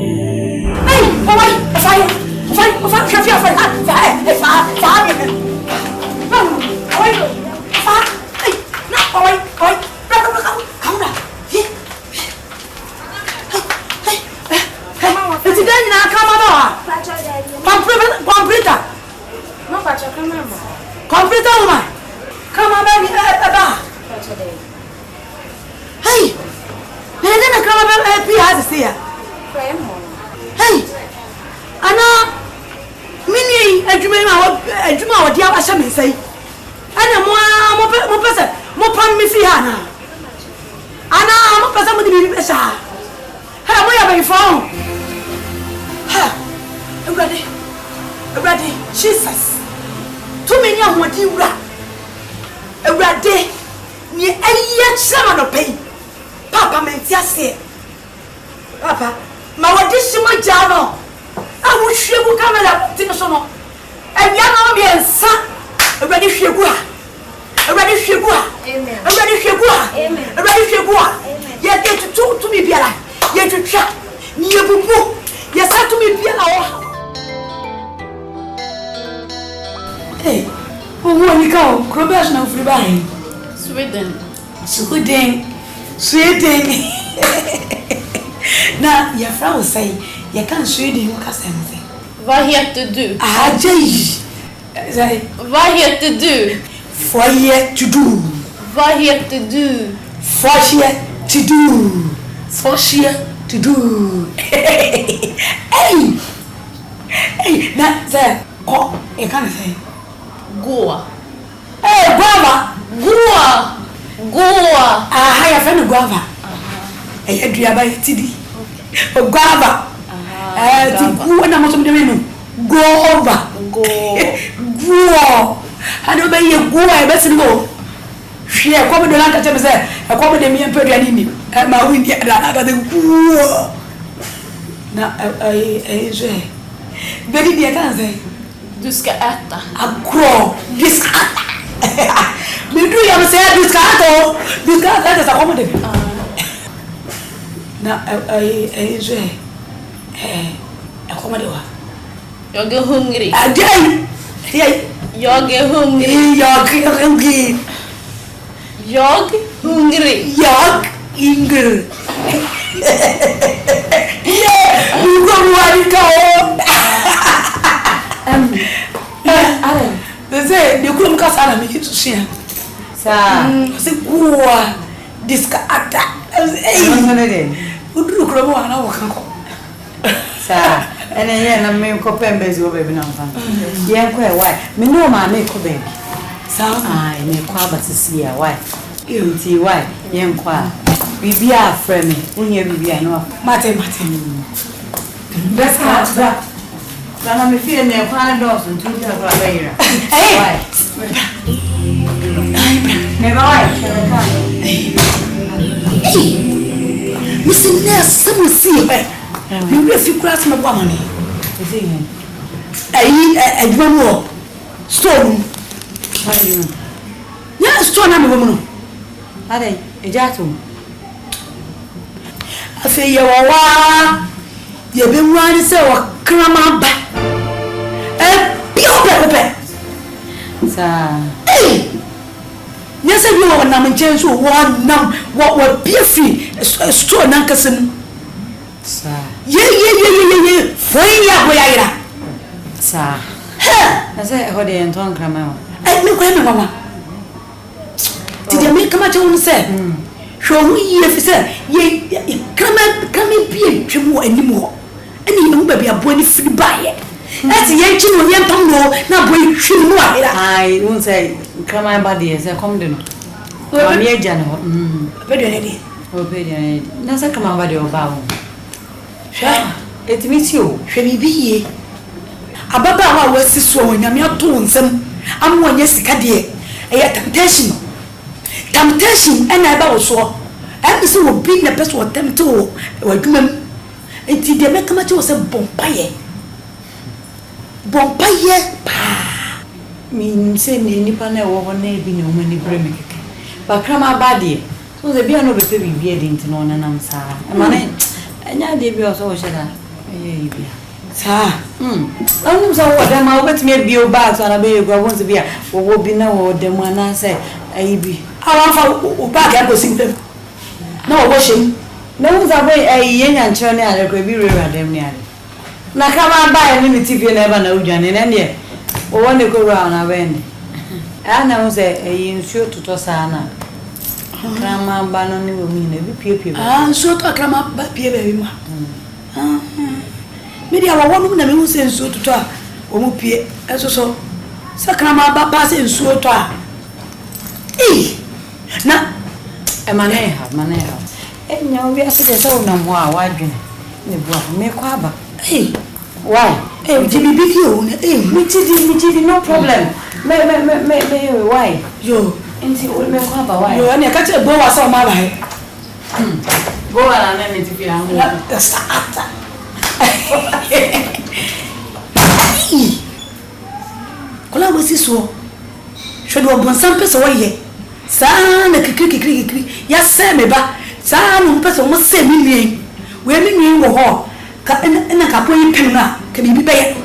Hey, Anna, Mini, Juma, what dear Asham say. Anna, more person, more pan Missy Anna. Anna, I'm a person with the baby. Hey, where are you from? Ha, ready, Jesus. Too many of what you rap. A red day, near any yet summer of pain. Papa meant yes, Papa. Ma wadishi mo jano awuhwe bu kamera tinosono awia na obi ensa awadi hwegu a amen awadi hwegu a ye de tutu mi biara ye twetwa ni ye bubu ye satu mi biara wo eh o mo ni ka o krobes na ofri bai Sweden na ya fra o sai You can't see the something. Vad heter du? Say. Vad heter du? For here to do. Vad heter du? For here to do. For here to do. Hey! Hey! That's it. Oh, you can't say. Gå. Hey, guava! Gå! Aha, jag fann guava. Jag du jobbar tidigt. Och guava. Gå när man som det menar. Guava. Gå. Han då bäj gå är bäst nå. Ske kommer det landa till mig. Jag kommer det mer på det ni. Ma win det där det gå. Na så. Bägge det kan säga. Du ska äta. Agro. Du ska äta. Men du jag säger du ska äta. Du ska äta så kommer det. Na så. Jag kommer det va. Jag är hungrig. Jag är hungrig. Jag är hungrig. Jag är hungrig. Jag hungrig. Jag hungrig. Du kommer att gå. Det säger du kommer att säga mycket så sen. Så. Så gå. Det ska äta. Du kommer att ha kan komma. Så. Ene ye na me ko pembe zi obebi na mfa. Ye nko e why? Me no ma me ko baby. Sa ai me kwa batisi ya why? Nti why? Ye nko a. Bibi a frɛ me. Unye bibi a no. Mate. Besa. Sana me fie me kwa dos ntu ta kwa bayira. Why? Me why? Listen, there's some see. You will feel grass my woman. I one more stone. Yes, stone. I'm a woman. Are they a jatum? I say, you are you've been running so crama back. Hey, yes, I know when I'm in change. One numb what be free a stone uncle. Sa. Yeah. Foi ya boyaira. Sa. Asa ho de enton krama. Me ko me mama. Ti de me kama che won se. Hwo mu ye fi se ye krama bie twemu anim ho. Ani mu ba bia bo ni firi baye. Ati ye chi no ye ntom no na bo hwi mu ahira. Ai won say krama ba de se kom de no. Ma me agya no. Be de ne di. O be de ne. Na sa krama ba de o ba wo. It means you, Shemibi. Ababa was so when you're doing some. I'm one yes, Cadia. A temptation. Temptation, and I bow so. And so will be the best what them to. Or do them. And did they make much was a bompaye? Pa. Mean send any panel over navy no many brimmy. But Krama Badi. So the beer no be beard into no and I'm sorry. Anya de bi oso sheda eh bi sa anu so wo dem a wet me bi o ba so na be egu won se bi a wo bi na wo dem ana se ayi bi awan fa o ba ga go sim dem na wo shim na wo za boy ayi ye nya nchero ne ale ko bi rera dem ne ale na ka ma ba ni TV na eba na udwane na ne wo won ko ra na bende ana wo se ayi nsuo toto sa na krama ba no ni wo mi na bi pie nsuo to krama ba pie ba bi ma me dia wa wonu na me hu se nsuo toto a o mu pie eso sa krama ba pa se nsuo to a na maneha enya obi asede se wo na mo a wadwene ne bua me kwa ba why jibi bi ki o me tidi no problem me why yo nti o me kwa ba why yo ne ka che bo wa sa ma ba he go ala na me ti fi an kola bo si so hwe do bon sam pese wo ye sa na kikiri ya se me ba sa no pese mo se mi ni we mi ni wo ho ka na ka po yi pem na ka bi be ye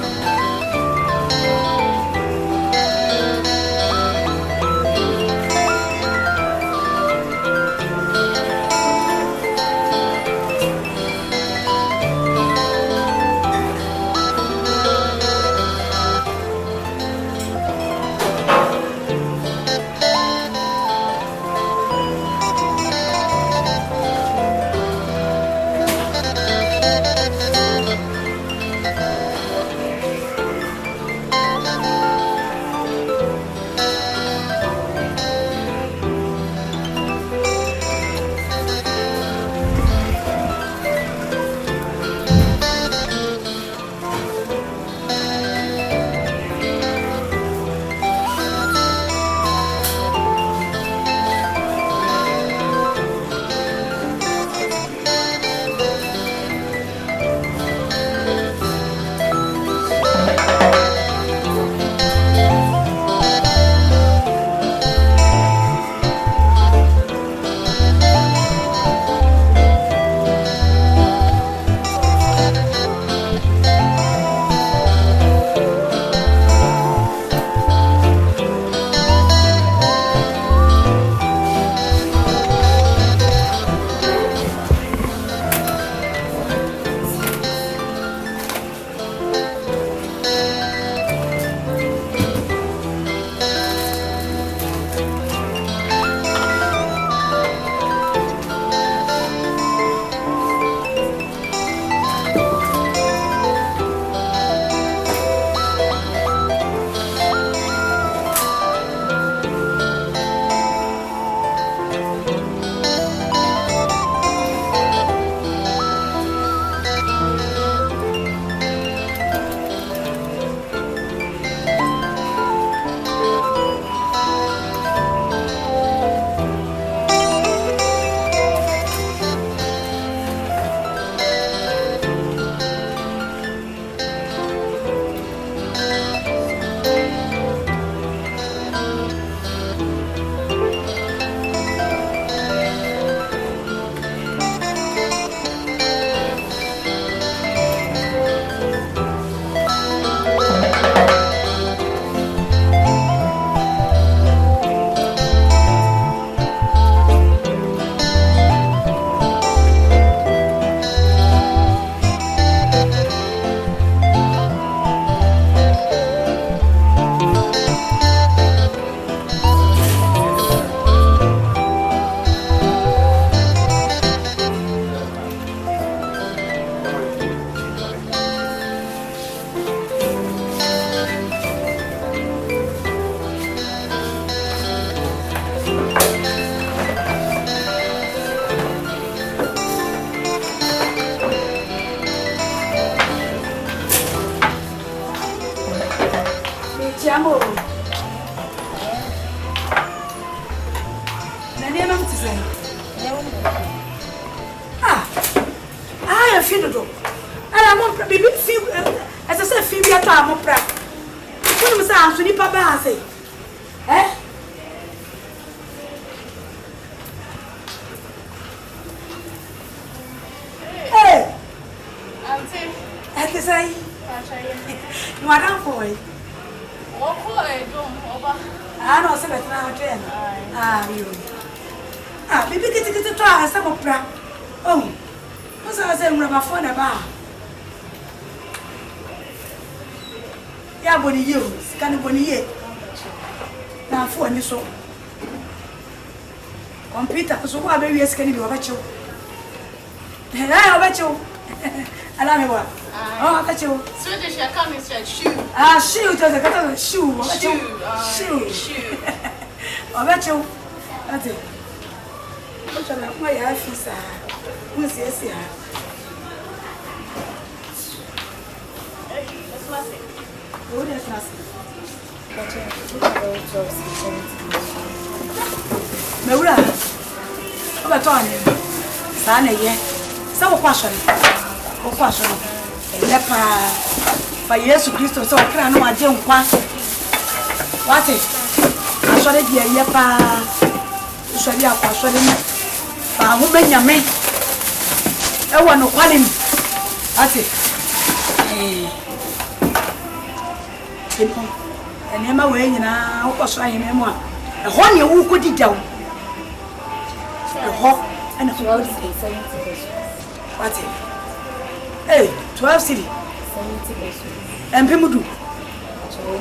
Chamo. Nani ama mtisa? Ah, filho do. Ela mo pra bibi filho. Essa se filho ya tá mo pra. Quando você acha ni pa base. Auntie. Essa sai. Não era foi. Ah, não, você vai entrar na treina. Eu. Bibi que tu essa mo pra. Você vai ser uma bafona ba. Ya boni yo, sikani boni ye. Na fone so. Computer so wa be wi sikani bi wa ba chew. Wa ba chew. Ala me wa. Wa ba chew. Swedish ya come is shoe. Shoe to the kata shoe. Wa ba chew. Shoe. Wa ba chew. Ate. Ko chala ma ya fisa. Mo si esi ha. What is that? Mewura. Oba to ane. Sa na ye. Sa wo kwasho ni. Wo kwasho ni. Lepa. Ba Yesu Kristo so kra no aje nkwa. Wate. Aso de die ye pa. So dia kwasho ni. Ba ho benyame. E wo no kwale mi. Ate. And Emma way now, what's I am one. A honey who could it down. A hawk and a 12 city. What's it? 12 city. 70 pesos. And Pimudu.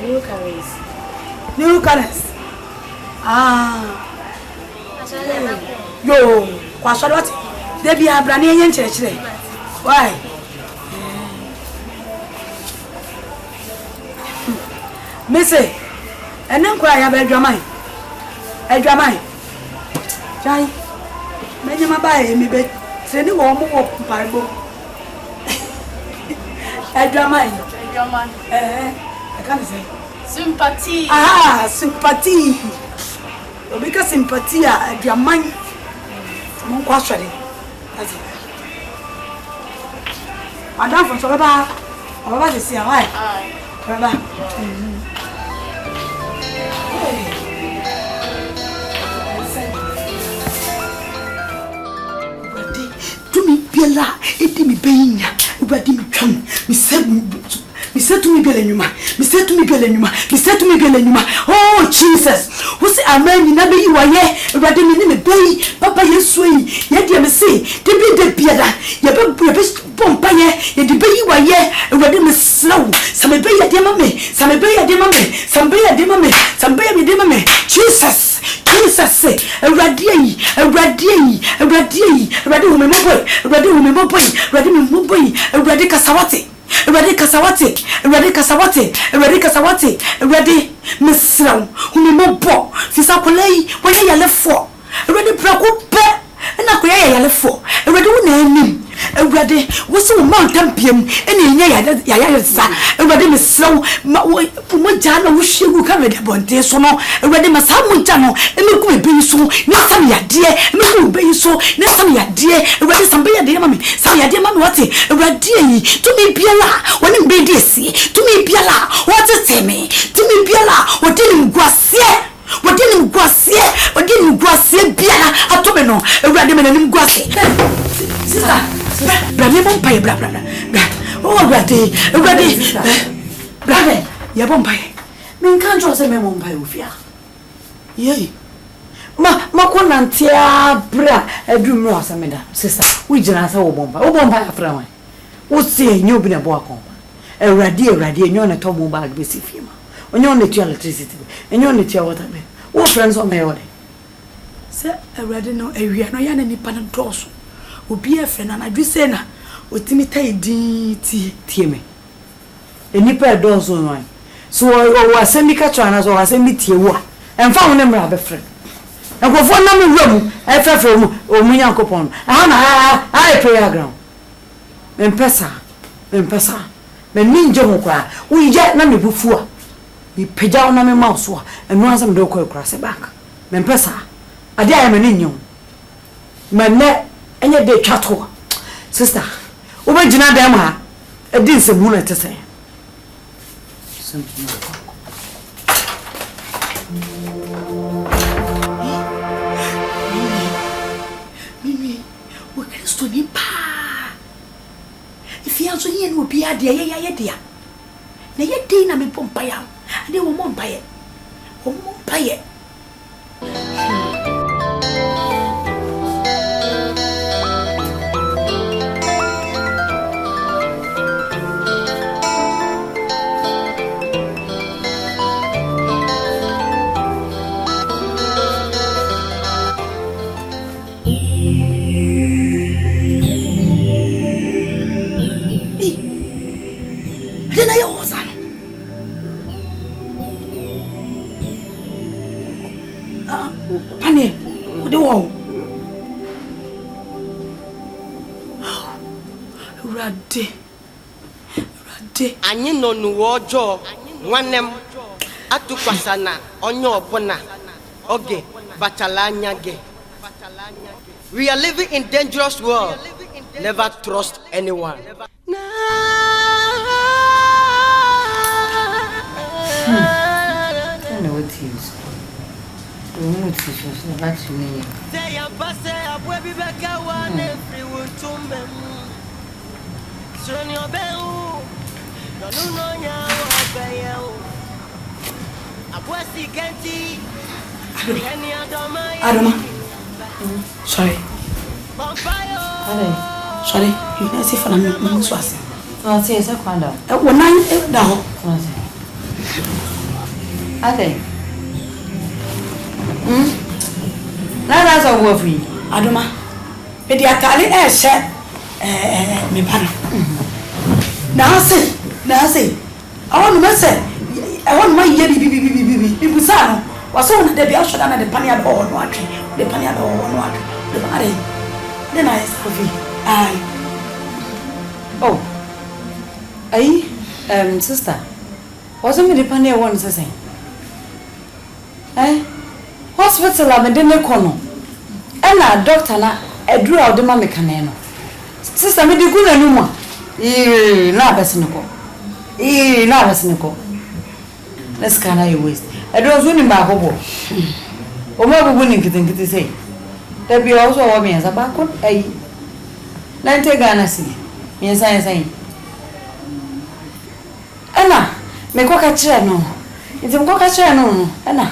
New carriers. New colors. Yo, what's what? They be a Ghanaian church. Why? Missy, and then cry about your mind. A dramai. Jai, many my buy me bed, send you one more Bible. A dramai. I can't say sympathy. Sympathy. Because sympathy, a dramai. Mon question. Madame from Solaba, or what is your wife? Tumi biela edimi benya ubadi mi twam mi said to me belenuma mi said to me belenuma mi said to me belenuma. Oh Jesus, who say amen na be you aye ubadi mi ni me bey papa yesu yi ye dia me say de bi de biada ye be pompa ye de be you aye ubadi me slow some be ye de mame some be ye de mame some be ye de mame some be ye de mame. Jesus say awrade hu me moboy awrade me moboy awrade kasawate awrade mesraw hu me mobo fisa kolai wanya yalefo awrade prako pe na ko yalefo awrade hu na anim awrade wo se wo mountain piem ene nya ya sa awrade mesraw mo jana wo hwegu ka me de bonte so no awrade masamu jano eme ku be so na sam ya de eme ku be so na sam ya de awrade sam be ya de mami sam ya de mami wate awrade yi to me biala woni be de si to me biala wate teme to me biala wodi ni mguasie biala atobe no awrade me na ni mguasie sister bra me bon paye bra oh awrade bra ya bon paye me kan jo se me bon paye ofia ye ma ko nantia bra adumro asameda sister we jina sa wo bon paye afra wan wo se nyo bi na bo akon awrade nyo na to mo bag be sifima onyo na tu electricity onyo na tu water be wo friends on me ode se awrade no awia no ya na nipa na doso obi efe na adwise na otimi tai din tie me enipa doso no so o asemi ka twa na so asemi tie wo emfa ho ne mra be friend enkofo na me wram efefre mu o mu yankopon na ai prayer ground me mpesa me ninje ho kwa wo je na me bufua me pagya na me mouse so enu ansem de ko ekura se back me mpesa ade ayi me nyo me ne enye de twato sister wo be gina dem ha edi nsemu na tese Mimi we Kristo ni pa if you so here no be ade ye dia na ye dey na me pompa ya ade wo mo mpa ye Pane, what do you want? Rade. Anyi no nuojo nwanem atukwasana onye obona oge batalanya ge. We are living in dangerous world. Never trust anyone. I know what he is. Don't about me. Say a pass a baby back one everyone to me. Son your bell. No ya obey. Abwasi ganti. Adama. Sorry. Sorry. You know see for me swasi. Oh, see so kwanda. When I da ho. Ate. Nana so wo fi. Adama. Be dia kale she me pana. Na say. I want to say. I want my ye bi busano. Waso na de bia shoda na de pania do no atwe. De pania do no atwe. De pare. Then I say ai. Oh. Ai, sister. Wasn't me the pania one say. Hospital am de ne kono. Na doctor na eduru a de ma me kane no. Sister me di ku na numa. Na abesene ko. Let's can I waste. I don't want ba bobo. O ma bobo ni kitin say. There be also a woman as a backward. Ai. 90 Ghana si. Me say. Ana, me ko ka kire no. Nti me ko ka kire no. Ana.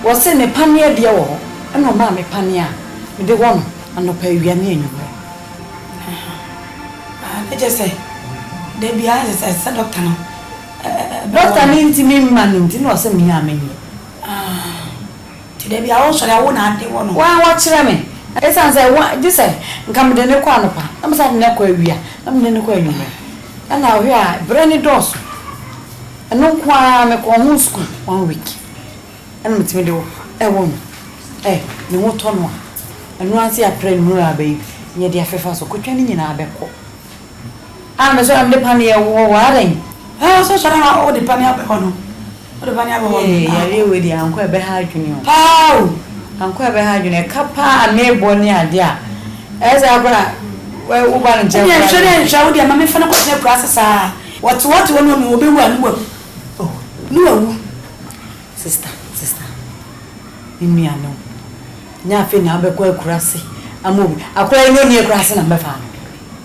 Wo se ne pania de wo. Ana ma me pania. Me de wo no. Ano pa wia ne enyu. I just say they be as a doctor no. Doctor ni ntimi manu nti no se me amenyi. Ti they be also na wo na ade wo no. Wa kire me. Esa say wa just say nkam de ne kwa no pa. Am say ne kwa wia. Am ne kwa enyu. Ana wo a brand dos. Eno kwa me ko hu school 1 week. Ana mtimi de wo. Wo no. Me wo to no. Eno anse a train mu abai. Nye de afefa so kotwa ni nyina abekọ. Me so am de pania wo waren. So shara o de pania abekọ no. O de pania abekọ. Ya re we di anko ebe ha adwene o. Anko ebe ha adwene kapa amebo ni ade a. Eza akora we wo ba nje. Ye hwere hwa wo de ma me fa na ko te process a. What wo no me obewu anu wo. No. Sister. Mimi ano. Nya fe na abekọ akurase. Amobi akora no ni akurase na mbefa.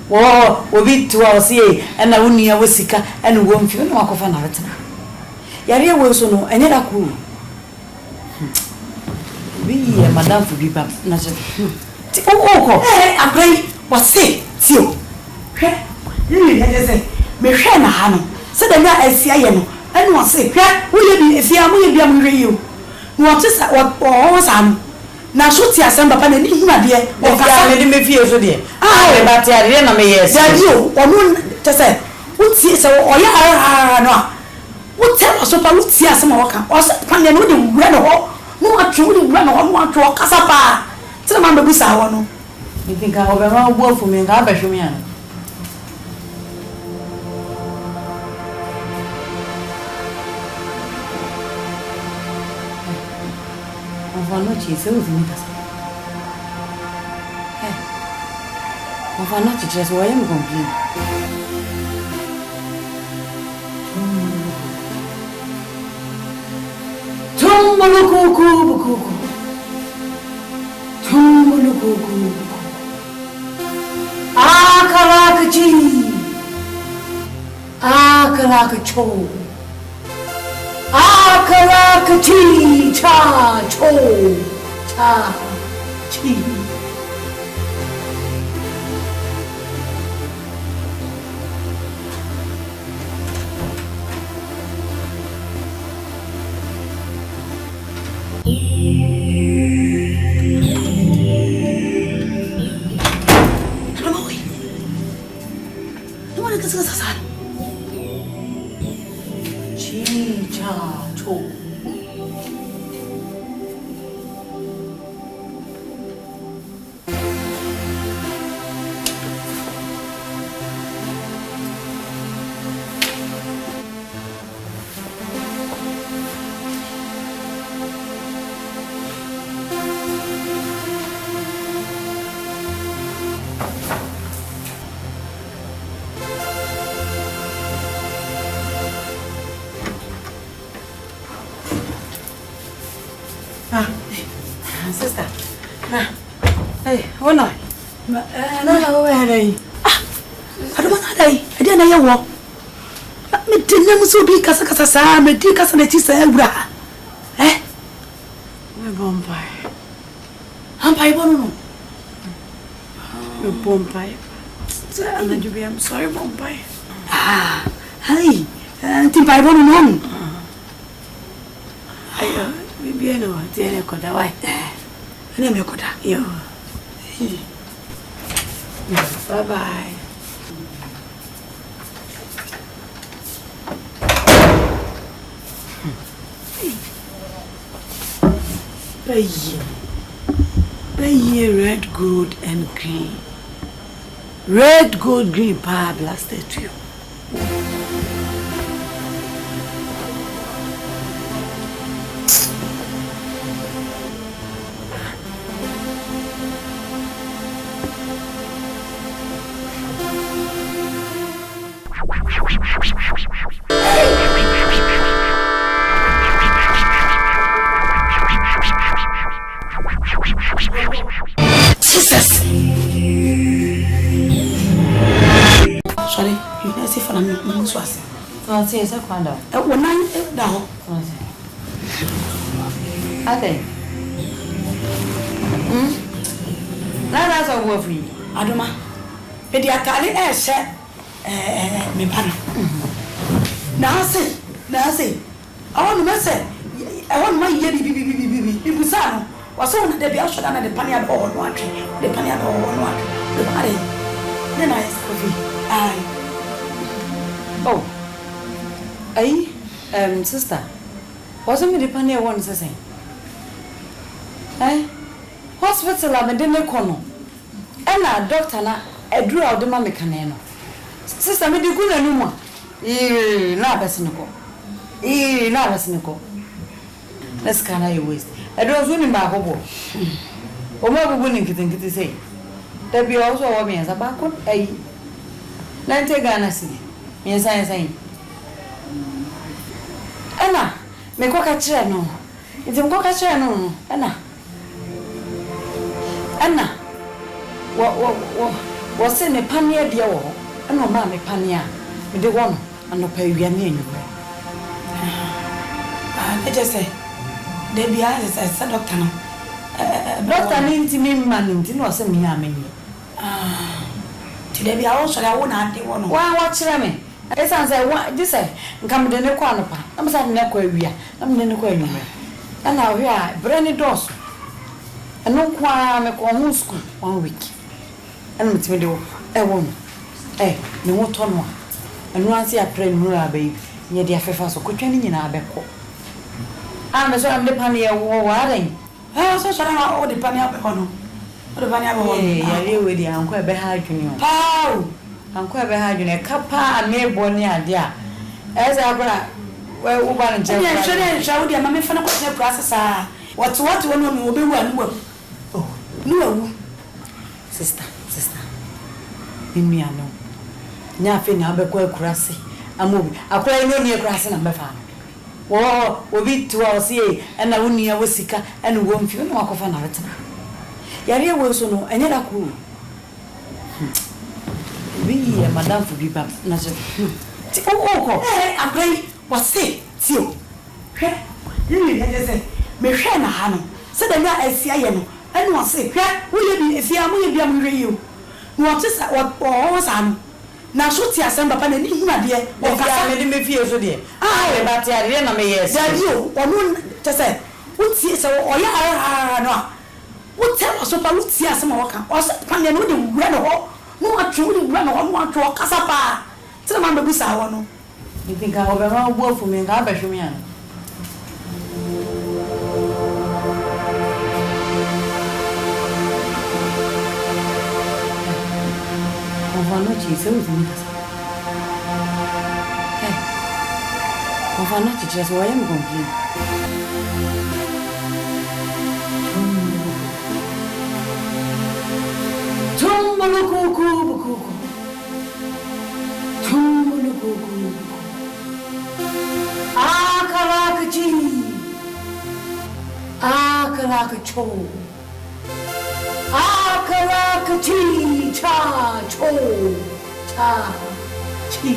Wo obi tuwa osie na woni awosika na wo mfi na wakofa na betena. Yare wo so no enye da ku. Bi ya madam fu bi ba na je. Ti ko. Agrai wase tio. Hwe. Ni ya je me hwe na ha no. Se da nya asia ye no. Enu wase hwe wo ye bi efia mo ye bi am hwe yo. Wo tisa wo sa no. Na so ti asem papa na ni hu ade o ka me me fie so de me ba ti ade na me yes daddy o onu te say uti se o ya no wo tell us pa uti asem o ka o se pan na no de wura no ho no atwo de wura no ho no atwo kasa pa ti na ma be busa wo no you think I over ma bo fu me ga ba hwe me an no chise with me. Hey. Of no chise why am complaining. Tumbulukuku. Akalakacho. Akalakachi cha cho cha chi. Sister. Hey, what now? No, where are they? I don't want to. I didn't know what. Me didn't so big as a sa, me take us and it is a bra. Eh? Me bombay. I'm by one. Me bombay. I'm sorry, bombay. Hey, think by one. Maybe I know. Tiene koda why? Ane me koda. Yo. Bye bye. Baye red, gold and green. Red, gold, green power blasted to you. Jesus. Sorry, you know see for me swasi. Oh, see, so kwanda. When I down. Ate. Na so wo fi. Adoma. Be dia kale me pana. Na say. I want to say. I want my year be busano. Was on the Biasha and the Pania or one tree. The Pania or one. The body. Then I coffee. Oh. Sister. Wasn't me the Pania one saying? Hospital I'm in the corner. And a doctor na a drew out the mammy canano. Sister, me the good anymore. Not Besnico. Let's can I waste. I don't win my hobo. Or more winning to say. There be also a woman as a backward, eh? Lante Ghana see. Yes, I say. Anna, make walk a chair no. It's a walk a chair no. Anna. What's in a pania dear? I know, mammy pania. With the one and no pay you anyway. I just say. They be as a doctor now. Doctor means me man, you know, some yammy. Today be also I won't have the one. Why watch me? I sounds like what this say, come to the corner. I'm saying, no, I'm in the corner. And now we are brandy doors. And no choir, make one school 1 week. And with me do a woman. Eh, no more ton. And once I pray, baby, near the affair so quick in our back. I'm the pania warring. I also shall have all the pania on. What the pania yeah, with the uncle behind you. How? Uncle behind you, a capa and mere bonia, dear. As I brought, well, one and shall be a mammy for the process. What one will be one. Oh, no, sister. Mimiano. Nothing, I'll be quite crassy. I'm moving. I'll cry no near grass and I'm oh, we'll be 2 hours here, and I won't near Wessica and won't feel walk of an hour. Yaria was no, and yet I cool. We, Madame, for be back. Oh, I pray, what's it? See, really, I say, Meshana Hanno, said I got a Siano, and was say, will you be if you are with you? What is what was I? Now, should you assemble upon an evening, dear? Or I made me feel so dear. I about the arena, yes, that you, or moon, to say, what's this or no? What tell us about what's here some walker, or something you wouldn't run or more truly run or want to walk us up. Tell my baby, I want to. You think I have a wrong word for me, and I'll bet you me. Confrontation, so with me. Hey, confrontation, just why I'm complaining. Akalakachi cha cho cha chi.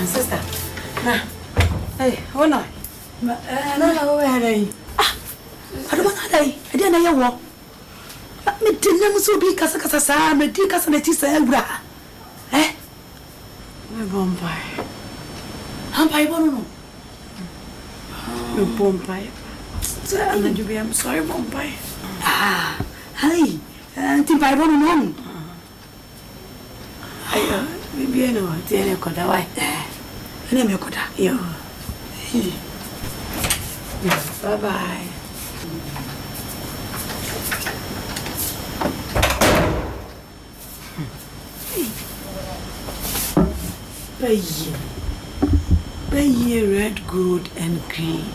Sister, hey, oh no, no, where are they? I don't want to die. I didn't know what. Me didn't so big as a sa, me take us and it is a bra. Eh? Me bombay. I'm by one. Me bombay. I'm sorry, bombay. Ah, hey, and by one. Maybe I know, dear Coda, why? Name your Coda, yo. Bye bye. Bay, red, gold, and green.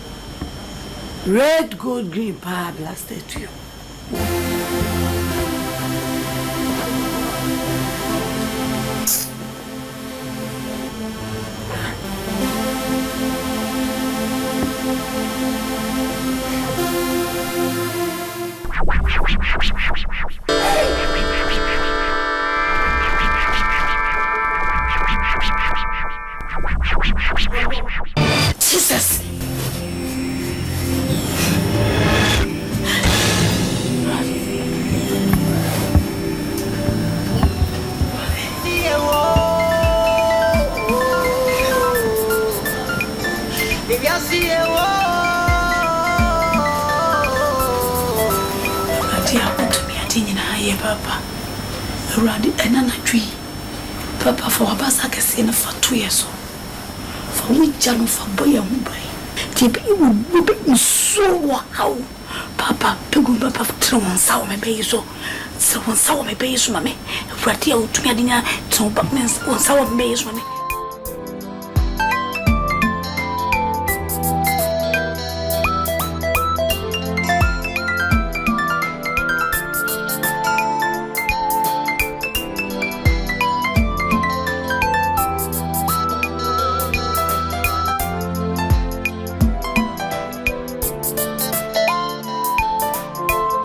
Red, gold, green, power blasted to you. Jesus! Papa, around another tree. Papa for a basa can see for 2 years. For which John for boy and boy. Tippy would be so how Papa Pigum Papa thrown sour my bay so one sour my base, mammy. Ratia to me, dinner, two buckmans, one sour base, mammy.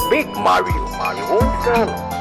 Big Mario. own channel.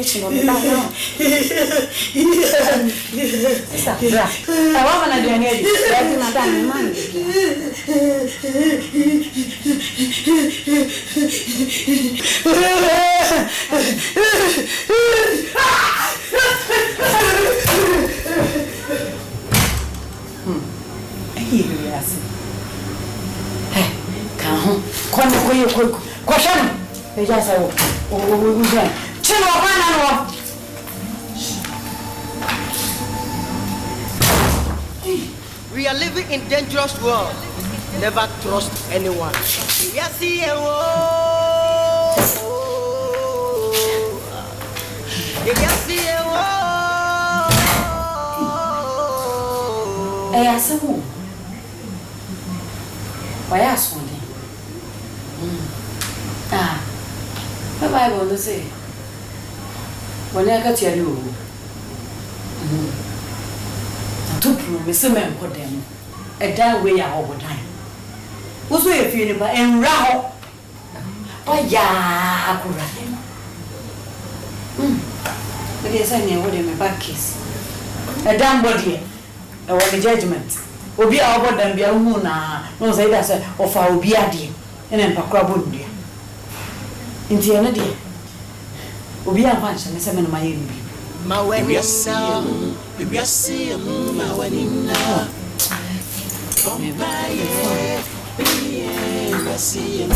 kitchen on the back now. Sister, I want to do anything. That's not that man. Yes. Hey, come on. Question. They just say, We are living in dangerous world. Never trust anyone. Yes, the Bible does say, when I got you, to prove a man put them a damn way out of time. What's way of feeling by and row? Oh, yeah, but there's any word in my back kiss. A damn body, or the judgment. Will be our body and be a moon, no say that's of our beardy, and then Pacrabundi. In the end, we are much and seven of my enemy. My wedding, maybe I see my wedding now. Come by, I see him.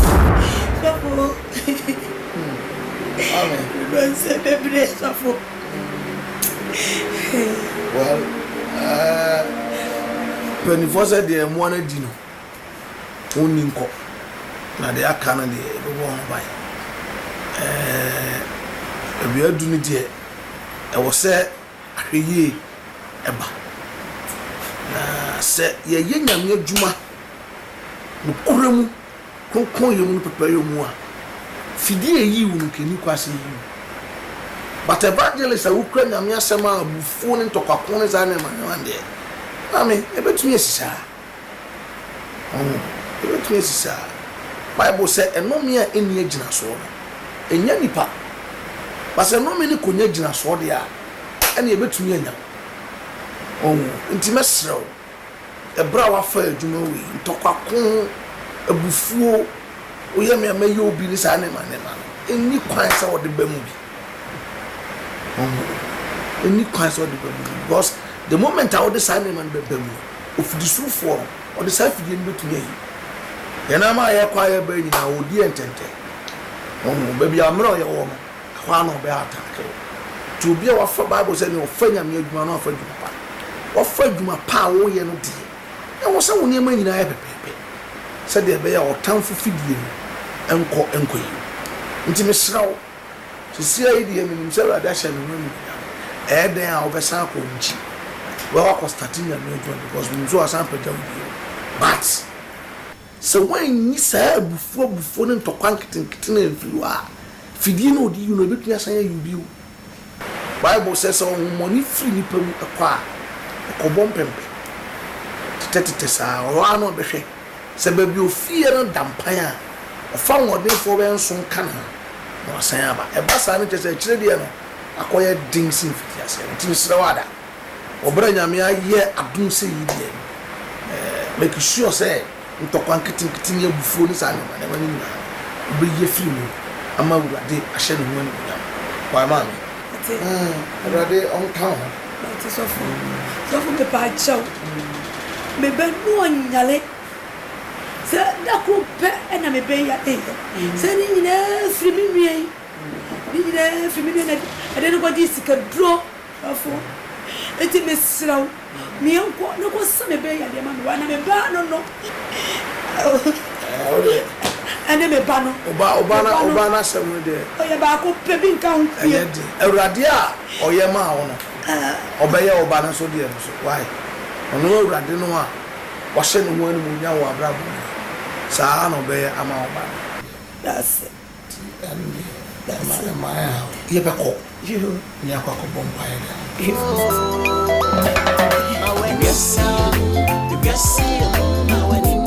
Well, 24 said they wanted dinner. Only in now they are Canada, the one by. We are doing it. I was said, ye eba. Na said, ye yenya juma. Mukuremu, kon yomu prepare yomu. Fidie yi unkeni kwasi yi. But evangelist a Ukraine amia sema bufone to kwakone za na man de. Mami, ebetumi esisa. Ebetumi esisa. Bible say enomi a eni agina so no. Enya nipa. Basa enomi ni konya agina so de a ene ebetumi anya. Intimesrew. Ebra wa fa adwuma wi ntokwakon abufuo oye me amaye obi ni sa ne ma eni kwan sa wo de bamu bi. Any kinds of the because the moment I would decide man be bamu of the so for or the self didn't be to me. Yana ma ya kwa ya be na odi entente. Baby amro ya wo kwa no be attack. To be our Bible say no fanya me adwuma no afa adwuma pa. Wo fa adwuma pa wo ye no die. E wo se wo ne ma nyina ya pepepe. Said there be ya otamfo fidie enko yi. Nti me srawo si ayi di emi nimse ra da sha me mu den a obesa ko nchi we wa ko starting na me because we so asan pagya we but so when ni sa bufo ne ntokwan kitinkiti na enfiru a fidie na odi you no betua san ya you Bible says so money free ni pam akwa ko bompempe tete sa o ano behwe se ba bi ofie na dampan a ofa ngode fo be nso kan no san ba e ba sa ne tese kire de no akoye ding sin fitiase nti sira wada obra nyame aye adum se yi de make sure say ntokwan kitin ya bufuo ni sa ne ma ne ni be ye free mu ama wurade ahye ne ho ni kwa ma me wurade on town ti so fu be pa chao me be no nyale se da ko pe na me be ya se ni nyina free mi wi ni nyina free mi na ade no go di sika dro afo eti me sraw mi enko no ko se me be ya de ma me wa na me ba no ane me ba no oba na sem no de o ye ba ko pe bi nka hu ye de ewrade a o ye ma wo no oba ye oba na so de so why ono ewrade no a wa hye no ho ani mu nya wo abrabo sa no be ama oba that's it that's my ye be ko you nya kwa ko bomba ye yes my wedding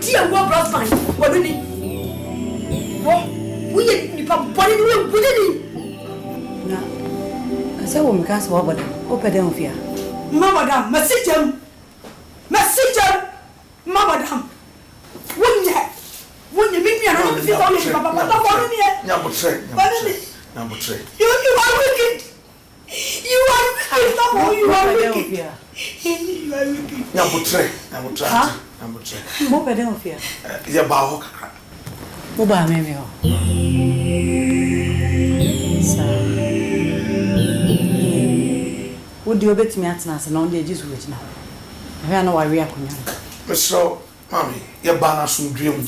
dear war brought mine. What do you need? We need body na asa wo meka so wabada o pede on fia madam message madam wonye me bia no fi ko me papa ko ni e nya botre you are wicked you are wicked nya botre mo pede on fia ya ba ho kakra mo ba me ho sa wodi obetimi atena ase na on de Jesus wechina ahia na wa wi akonya mesro mami ya ba na so dwiem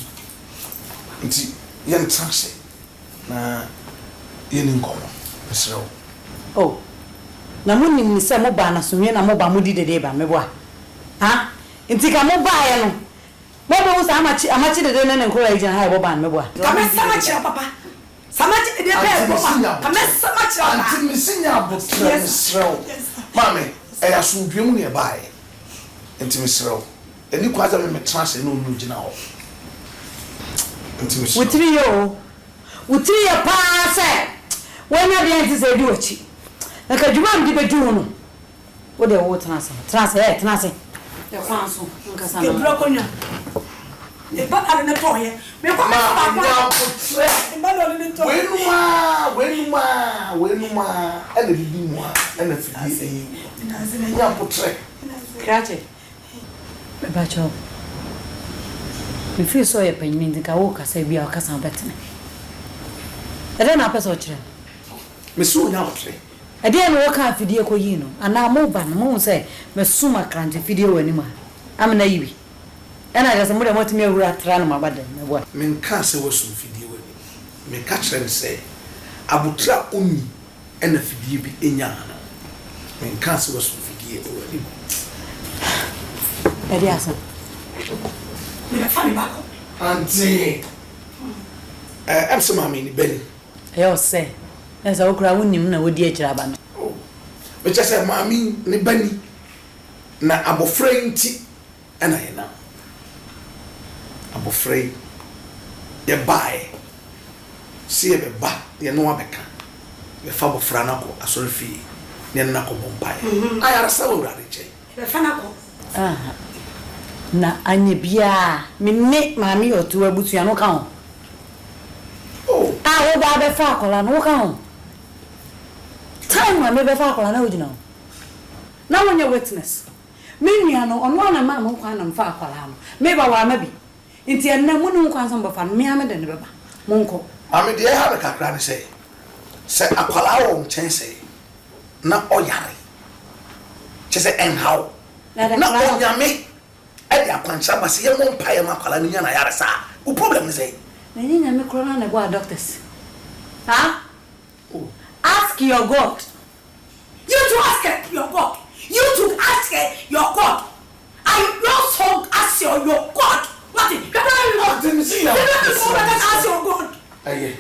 nti ye ntraxe na ye ni nkomo mesro oh na mo nim ni se mo ba na so na mo ba mo di dede ba me bo ha nti ka mo ba ye no mo bo sa amachi dede na ne nkora ejina ha bo ba me bo ka me samachi papa samachi dede pe bo ba ka me samachi anti misinya botre mesro mami e ya so dwiem ne ba ye nti mesro eni kwaza me traxe no no gina ho Wutiri ya pa se wona bi anti se di ochi na ka djuma mdi be djunu no wo de wo transe ya kwanso nka sana ke brokonya e ba ale na to ye me ko ma ba wenuma ele bibi mu ele fidi ya potre krache ba cho me feel so ye panyin ndi ka wo kasa bia o kasa betene ede na pesa o kire me so nya potre ede na wo ka fidie ko yi no ana mo ba no mo se me suma krante fidie wani ma amna yibi ana ga se mo de mo timi awura tra no mabada me bo me nka se wo sum fidie wani me ka kire ne se abutra oni ena fidie bi enya na me nka se wo sum fidie wani ede asa me fa mi ba ko anti am so mami ni beni yo se esa okura wonim na wodi akira ba no me chese mami ni beni na abofra nti ena ye na abofra ye bae si ye be ba ye no abeka ye fa abofra na ko asori fi ne na ko bompae ayara sa wo rade che be fa na ko na anye bia minne mami otu abutu ya no ka ho oh wo ba be fa akola no ka ho time ma me be fa akola na ojina na wonye witness me nua no ono na ma mo kwa na mfa akola no me ba wa ma bi nti en na mu no kwa so mba no me ame de ne be ba mo nko ame de ha be kakra ne se akola wo nchense na oyare chese en how na onyame edi akwancha base ye mo mpaye makwala ni na yare sa o problem is na nyanya me corona na go doctors ha ask your god you to ask your god I also ask your god what you ask your god aye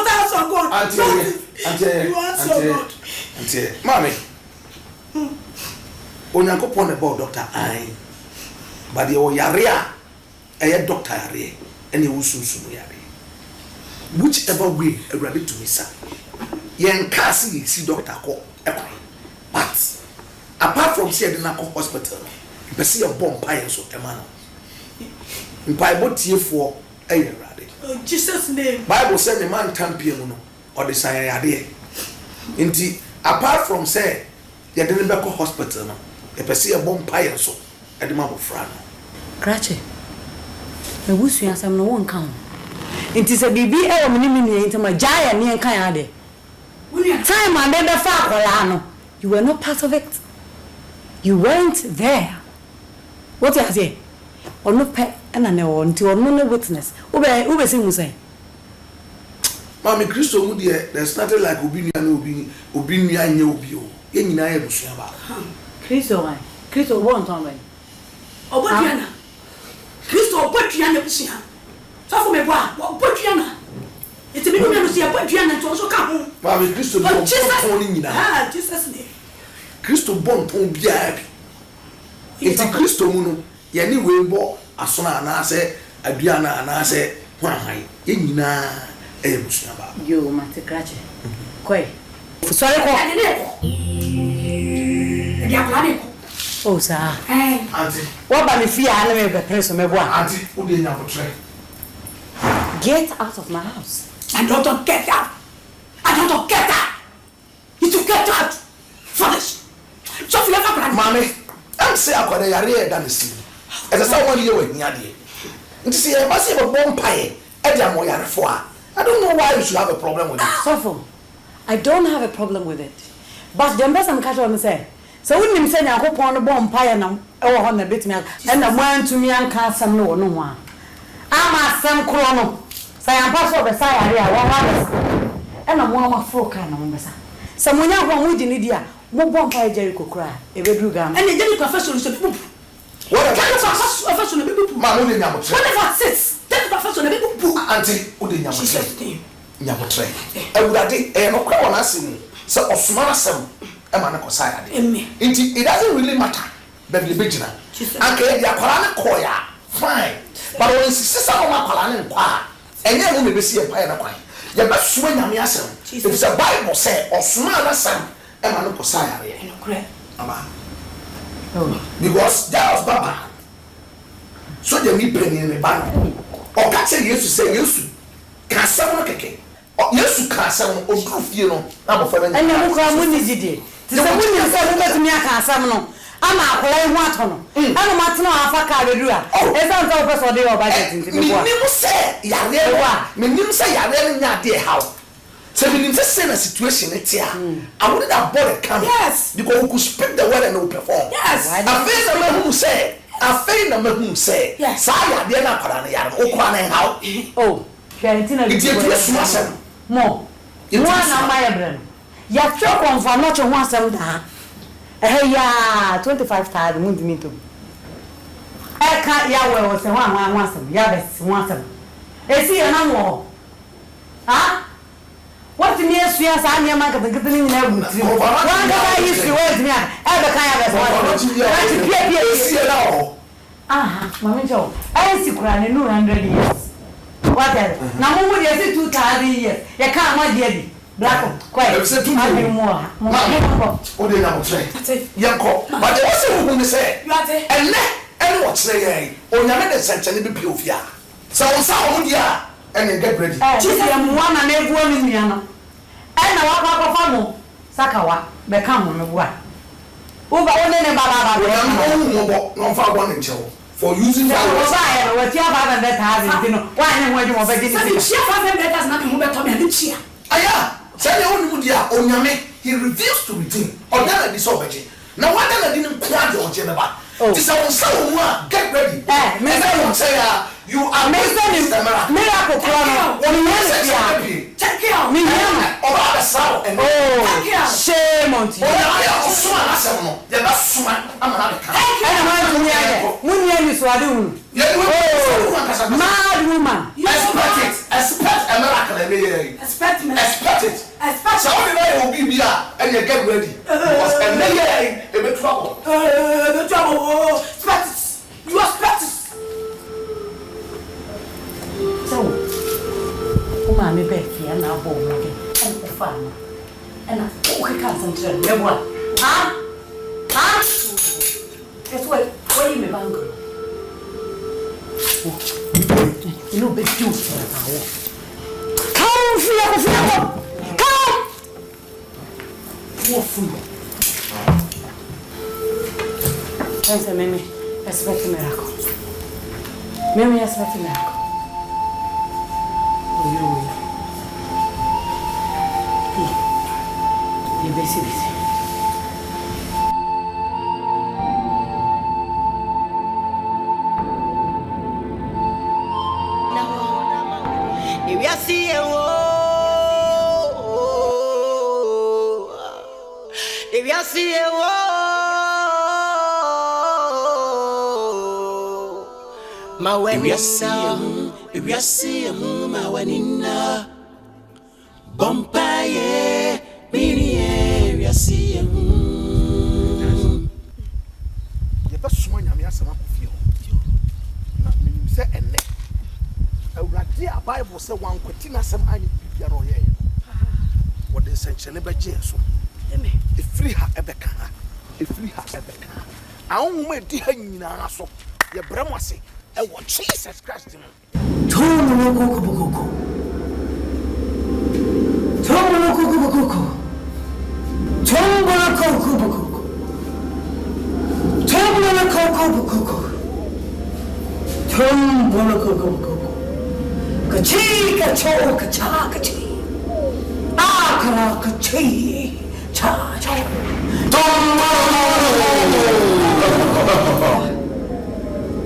ask your god auntie mami onyankopon na bo doctor ai but the yarea a doctor yare and you sunsun yare whichever way ready to misa yen kasi see doctor ko but apart from see the hospital you see a bomb pie so emano mpai botiefo ready Jesus name bible say the man champion no or the sign yare nti apart from say you didn't be ko hospital no you see a bomb pie so edema bofra no krache me busu yasam no won kan nti se bibi e wo mini mini ntama jaya ne kan ya de time and be fa akola no you were not part of it you weren't there what you say or no pe na ne won nti ono no witness ube say mu say mami Kristo mu de there's nothing like obi nua anya obi o ye nyina ya busu ya ba Kristo won ton ba oboduana Kristo oboduana busia so for me boa oboduana iti mi no se oboduana to so ka ho mami Kristo bon ton ni nyina Jesus name Kristo bon ton bia bi iti Kristo mu no ye ni we bo asona anase aduana anase hwanhan yenyina ebusua ba yo mate krache koi sorry ko ya klane ko oh sa auntie what ba me fear na me be preso me boa auntie wo de nya potre get out of my house. I don't get out. I don't get out. You to get out. Foolish. So if you ever plan, mommy, I'm say akwada yare da nsi. Ese say one year we nya de. Nti say e ba say bo mpae e dia mo yare fo a. I don't know why you should have a problem with it. So I don't have a problem with it. But the person catch on say. So when him say Yakopon no bo mpae na e wo ho na betimi and na mo antumi anka asam no wo no ho a. Ama asam kro no. Say am pass over say area wa wa na mo amafro kan na mo besa say mo nya ho mo di ni dia mo bo mpa Jericho kra e bedru gam and Jericho fashion so people what kind of fashion people ma mo de nya mo tre whatever sits Jericho fashion people auntie o de nya mo tre nya mo tre e wurade e no kwa wona asim say osuma asem e ma na ko say ade nti it doesn't really matter bebele begina anka e dia kwara na koya fine but when sister no ma kwara na kwa enye mo me be see empire na kwan ye ba suwa nyame asem if the bible say osuma asem e ma no ko say ade no correct aba because that was baba so they me bring in ba no o ka say yesu say yesu ka asem no keke yesu ka asem o du fie no na mo fa na enye mo kwa mo ni jide ti se mo ni se mo betumi aka asem no ama akola ihu atono ana matena afa ka bedu a esa nta wo so de o budget nti me boa minimum say yare wa minimum say yare nya de how so minimum say na situation it here I wouldn't have bothered coming yes because we could speak the word and we perform yes I feel na who say sa yare na kwara na yare o kwa na how oh Fiantina it is smart mo na ma ya brem ya twa konfa no che ho asem da ya 25,000 mundi minto eka ya we se ho asem ya bes ho asem esi ya na mo ha what me esuya sa anya ma ka ni na gutri wa ga ba yi si we mi a e be kan ya bes wa pia esi ya na o aha mama jo ai si kura ne 100 years what na mo mo de 2,000 years ya ka ma de bi black quite I more o de na mo tre yanko but the one who me say enne ene wo tre yen o nyame de senchene bi ofia so wo sa o dia ene get ready Jesus am one na ebu oni nua no ena wa kwa fa mo sakawa be ka mo me bua wo ba woni ne baba wo no fa go ne nchewo for using that word ba ya we tia ba be ta ha no wa ne ho adwo mo be di ni chia 500 na me ho be to me ani chia aya say only mudia onyame he refused to redeem or that is so beje now what that didn't quite on jeba this is so get ready me say you are making the miracle plan on you check it out me over the sound and shame on you oh so na say no ye ba suma amana ka and ma munya ni so ade hu mad woman expect a miracle expect it so only know you be here and you get ready because and then you be trouble expect it you expect it so uma me be fia na bo mo ke en ko fa na ena o ke kan san tre me boa ha it's what you me bango you know be do come fia come wofu pensa meme expect miracle meme expect miracle you busy if you see if you see my wedding if you see my wedding Bompaye mini ya see ye ba suma nyame asema ko fie na say one kwatina some ani biara oyɛ what the sanction be gye so e free ha ebeka ahoma edi ha nyina so ye brem ase e wo Jesus Christ no Tomo koko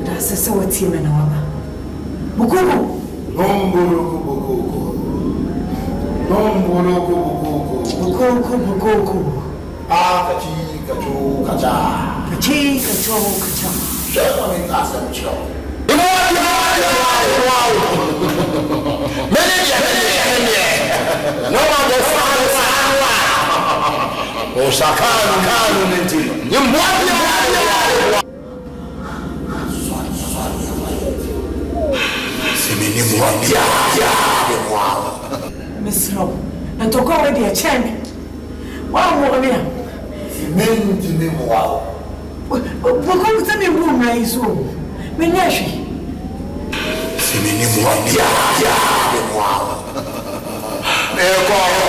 That's so what's him and our Bukoko. Bukoko. Ah, kacha. Shema ngasa mcho. No one will find O sakanu nti. Semini mwambia Misro. Ntoko we de chemi. Wa wo ne. Semini ni mwao. Bukoko tami mu na iso. Me nyashi. Semini mwambia mwao. Eko.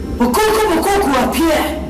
Bukoko appear.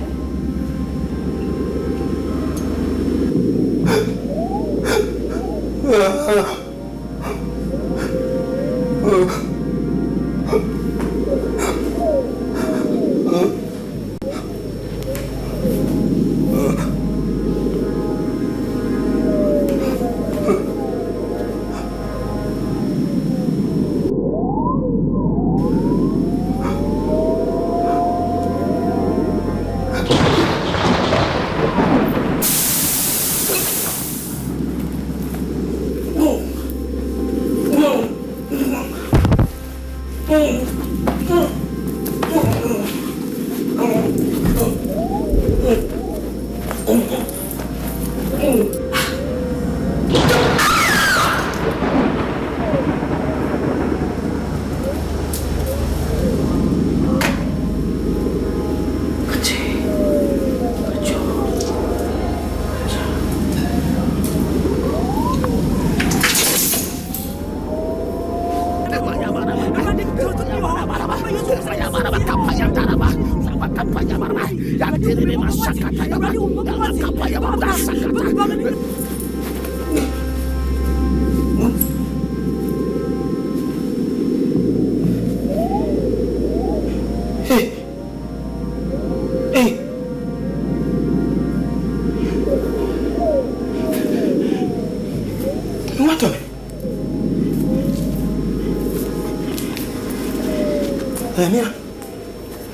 Mira,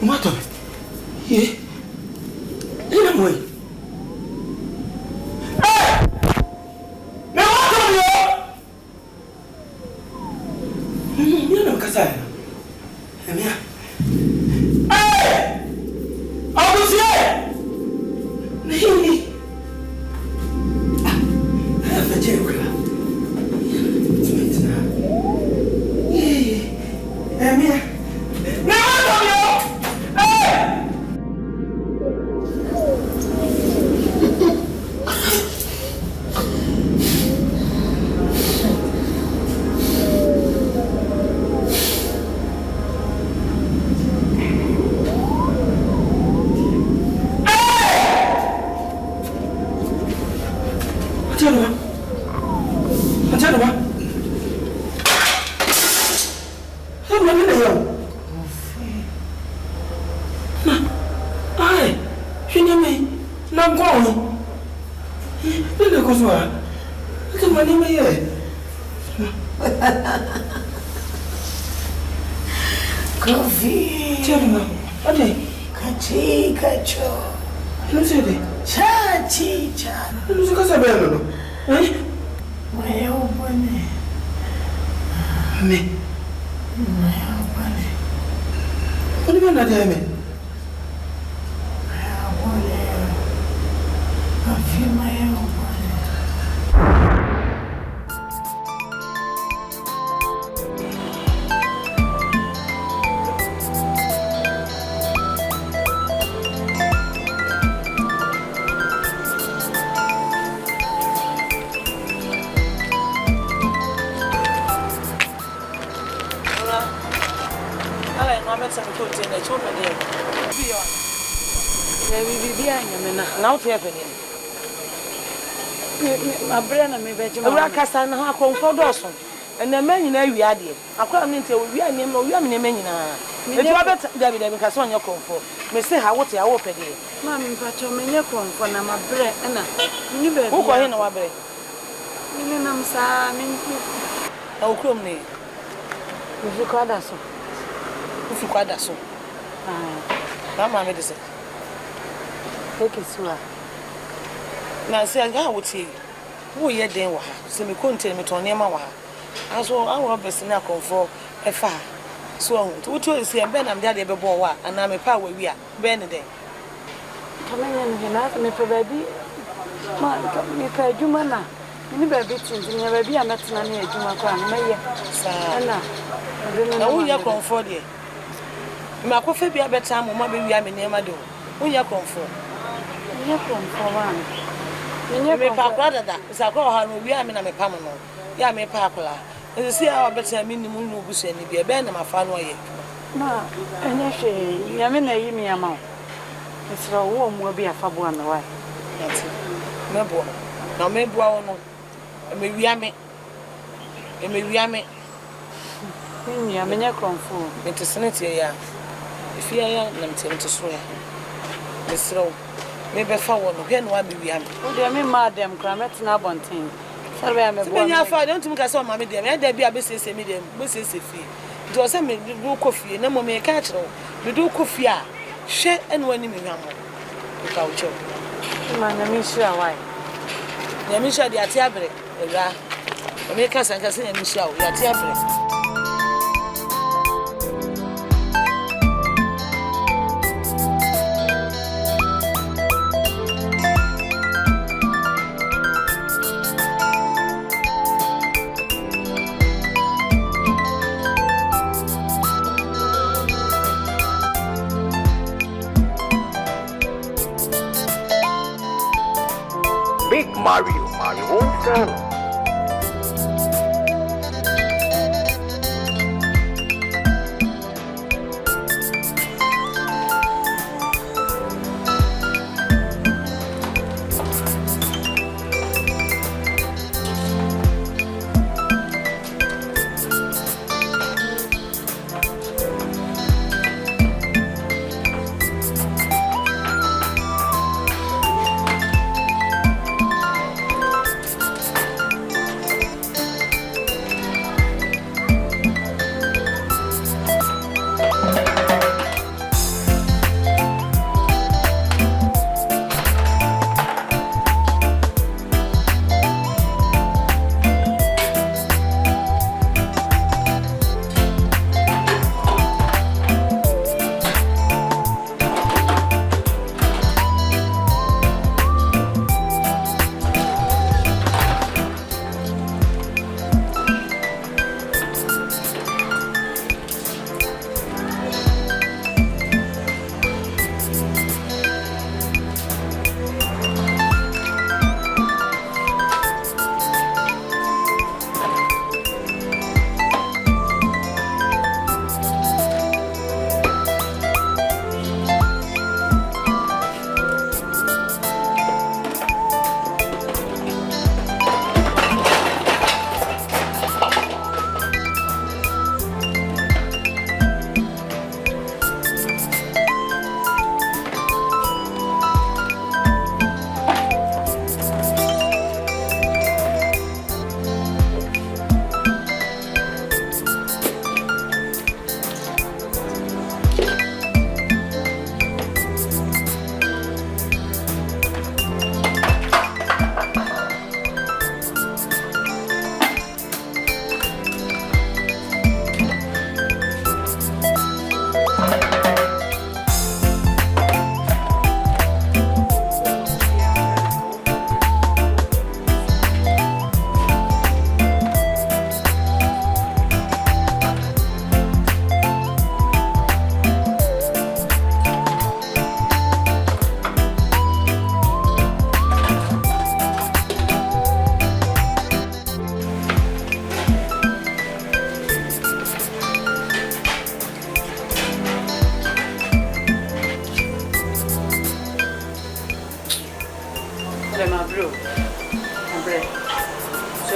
mátame. ¿Y? Mira, güey. ¡Eh! ¡Me mátame yo! Mira, no me casas. Mira. Mchana ba? Mama mimi leo. Ai, shini mimi na ngoni. Ndio kozwa. Kama ni mimi Kofi. Chama. Ade. Katika cho. Nusede. Cha. Nusika sabelo no. Wewe bwana. Me. Wewe bwana. Oni bana dame. Afima yao. Na wote yafe ni abre na me beje ma ura kasa na ha konfo doso na manyi na wi ade akwa me nte wi ani me wi am ne manyi na eji wa beta David kasa onye konfo me se ha wote awo pede ma me mpacho menye konfo na mabre na ni be wo ko he na wabre ni na msa me na okrom ni ufi kwada so na ma me de se take it na se anga wote wo ye den wa ha se me konte me ton nema wa ha aso awo besi na konfo efa so wo to esi ebe na mde ade bebo wa ana me pa wa wi a be ne den kamanya ne na me pe baby ma me pa adwuma na ni baby tintin ya baby ametena na adwuma kwa na me ye sa na wo ye konfo de me akofa bi abeta mo ma be wi a me nema de wo ye konfo me pa kwada da sa ko ha no wi a me na me pa mo no ya me pa akola e si a obeta me ni mu no busu ani bi e be na mafa no ye ma enya hwe ya me na yi mi ama o esra wo mu bi afabo ame wa yati me bo na me bo awo no me wi ame ni ame nya konfo me tesenete ya ifia ya na mtemte so ya mesro me be fa wo no hwe no abi wi ame o de me madam kra metna abonten serbe ya me bo me nya fa don't me ka se o ma me de me da bi abesese me de besese fi do se me do kofi na mo me ka kire wo me do kofi a hwe eno ani me nwamo ka wo che ma na mi shira wai na mi shira de ate abre ewra me ka san ka se na mi shira wo ya ate abre Mario, my own son.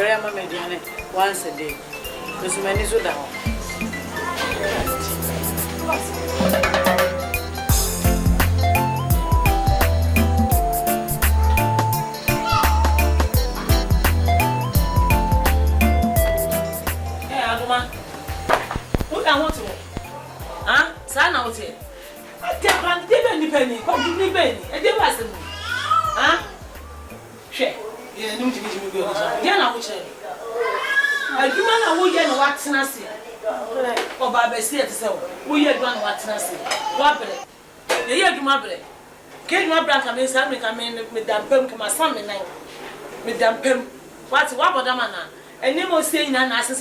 Sorry, I'm a median once a day. Miss Manizo down. Hey, Aduma. What I want to huh? Sana out here. I tell you, they penny. Come give me penny. And they was huh? Share. Yeah, no, you go. Yeah, now which one? Aduma na wo ye no watena se. Oba be se ete se wo ye aduma na watena se. Wa bre. Ye aduma bre. Ke aduma bra ka me sa me ka me dampem ka masam me nan. Me dampem. What wa bodama na. Eni mo se nyina na se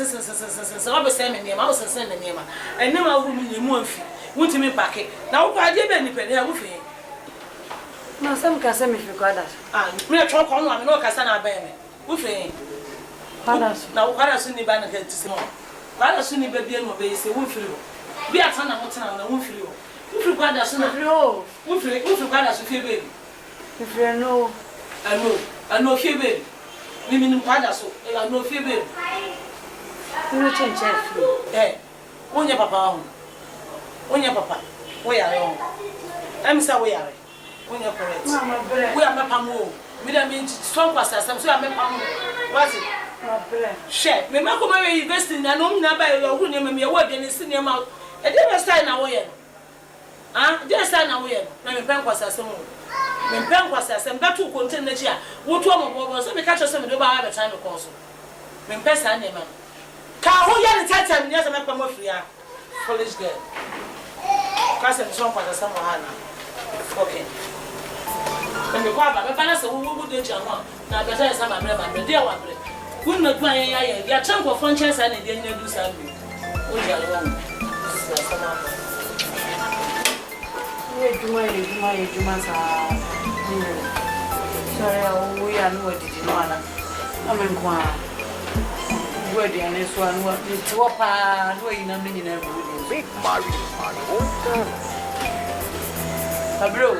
wa be se me niam, wa se se me niam. Eni ma wo mu nyemu amfi. Wuntimi pake. Na wo kwa de be ni pede ha wo fe. Na sam ka se me fi kwada. Me tro ko no am no ka sa na ba me. Wo fe. Na ukara suni ba na kati mo. Kwada suni ba bia no be se wo firi ho. Bia ta na motena na wo firi ho. Wo firi kwada suni firi ho. Wo firi kwada su fie be. Firi no. Ano fie be. Mimi ni kwada so. Ano fie be. No change firi. Wonya papa ho. Wonya papa. Wo yare ho. Em sa wo yare. Wonya correct. Mama bre. Wo ya mapa mo. Me da me strong pastor so ya mapa mo. What it? Share. Me ma come we invest na no na ba yo hu ne me wo de ne sine ma. E dey style na wo ye. Dey style na wo ye. Na me pen kwasa asem. Me pen kwasa asem da tu content na chi a. Wo tu am bo so me catch asem do ba ba time ko so. Me pen sa na ma. Ka ho ye ne tata me ya me pa mo free a. Foolish girl. Kwasa me strong kwasa asem ha na. Okay. And the Quaba, the balance of who would do Jama, now better as I'm a dear one. Wouldn't not buy a chunk of franchise and a dinner do something. We are wrong. Sorry, we are no did you know. I'm in Qua. Where the honest one was to a pa, no, you know, many never big Mario. A bro.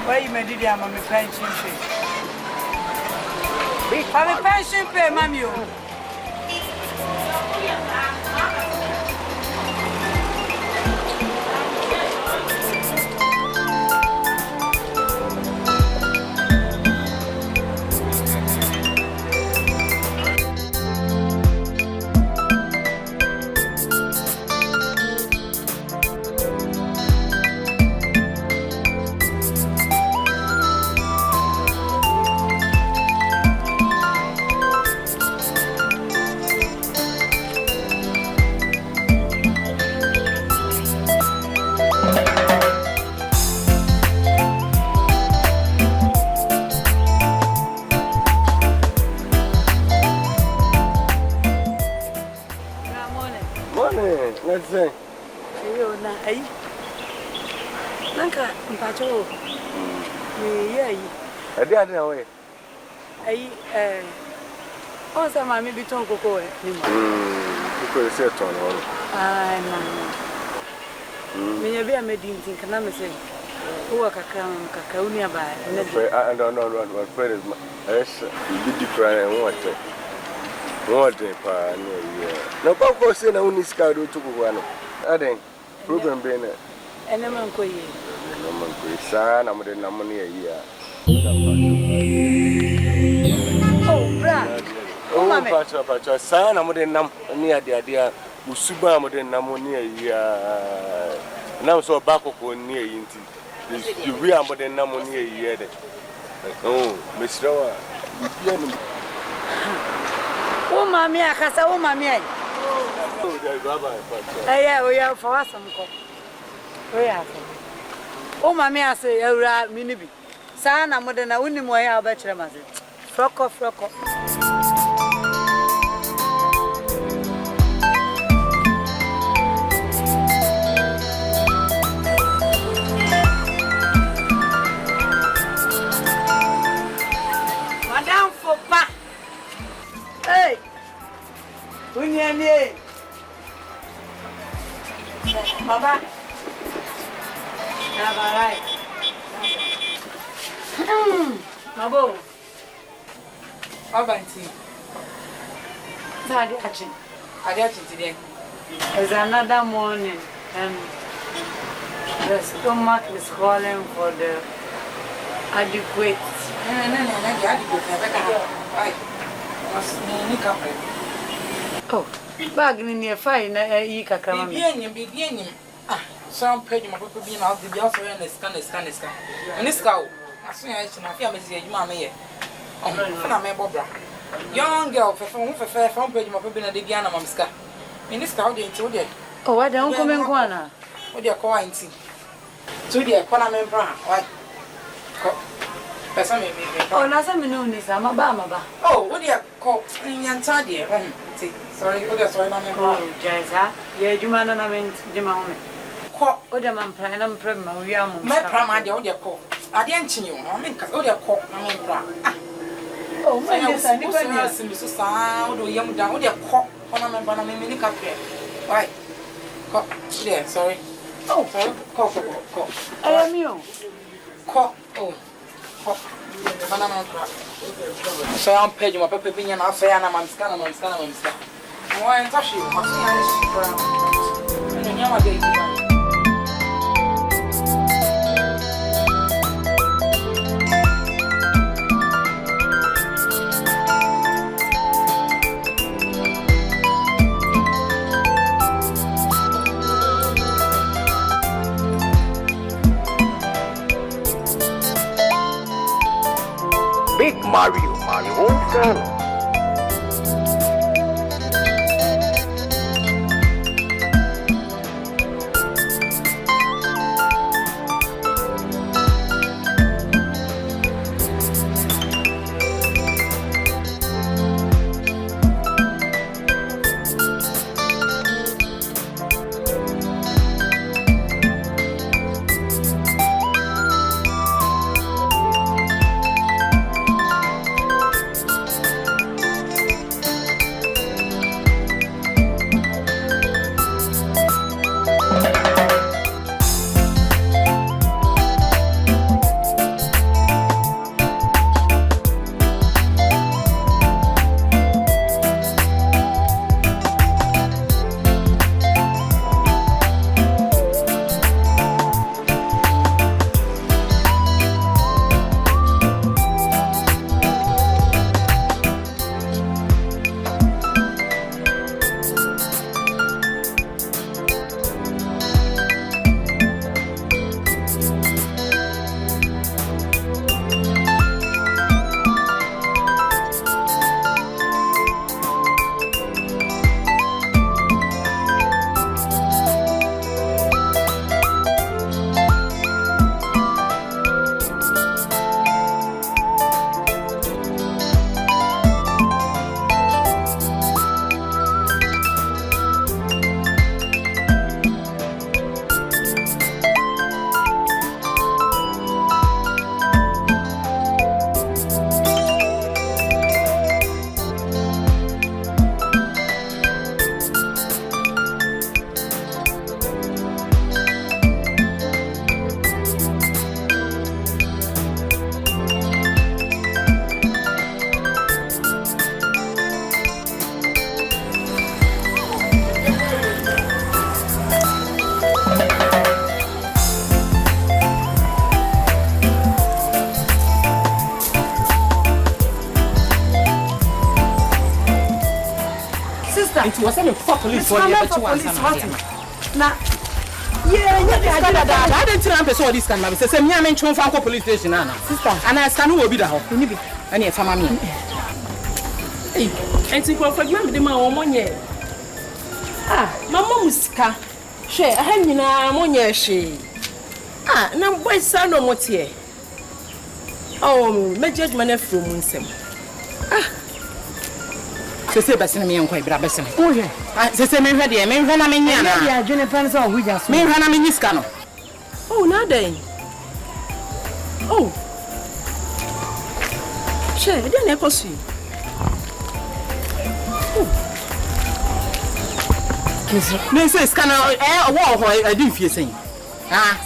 Where you made it, I'm a pension pay. I'm a pension pay, mammy. Pacho. Yeah. I didn't know it. Also, mammy be tongue cocoa. Because it's on all. Me be a medicine, can I say? Who are cacao nearby? I don't know what friend is. Yes, you did different and what. What a pan. No, of course, I only scout to one. I think, program being it. And a man coy. No man could sign, I'm with the money a year. Oh, Brad. Oh, Pacho, son, I'm with the number near the idea. Usuba, with the number near year. Now, so back of near Inti. You remember the number near year. Oh, Mr. Oh, mammy, I can say, oh, mammy. Yeah, we are for us some cook. We are. Oh, mammy, I say, oh, minibi. Son, I'm more than a winning way. I'll bet you, Master. Frock off. Madame Fopa. Hey, when you're near Baba, have a right. Mabo, Abanti. I got you today. There's another morning, and the stomach is calling for the adequate. Oh, bag in your fine, you can come in. Some page my people being out the also in the scan. And this cow, as soon as I feel Mrs. Mamma, oh, my Bobra. Young girl, from page my people in the Diana Mamska. In this cow, they told you. Oh, I don't come in corner. What you're calling to the Panama Brown, what? Oh, last time you know this, I'm a bama. Oh, what do you call Yantadia? Sorry, what is sorry, oh, Jaza, yeah, you man and I meant Jimmy. What am I planning? I'm pregnant. We are my primary audio call. I didn't you. I mean, because audio call. Oh, my goodness, I never knew. So sound or young down with your cock on a member of a mini cup here. Right. Cock, there, sorry. Oh, sorry. Cock. I am you. Cock, oh, cock. So I'm paying my paper being an affair and I'm scanning. Why ain't touch you? I'm saying, I'm Big Mario, my own son. sister. It was a police for the na yeah, I didn't tell them so this can be say me am nchon fa ko police station na sister and I scan wo bi da ho ni bi and e fama me eh enti ko fa gba me de ma wo monye mama musika hwe aha nyina monye hwe na boy sa no motie meje man from nsem se besen me enko ibra besen o ye se me hwe de me hwe na me nya na ya adwene pan so hu ja so me hwe na me nyiska no na den che de na ekosu me say scan wo ho adi fie sen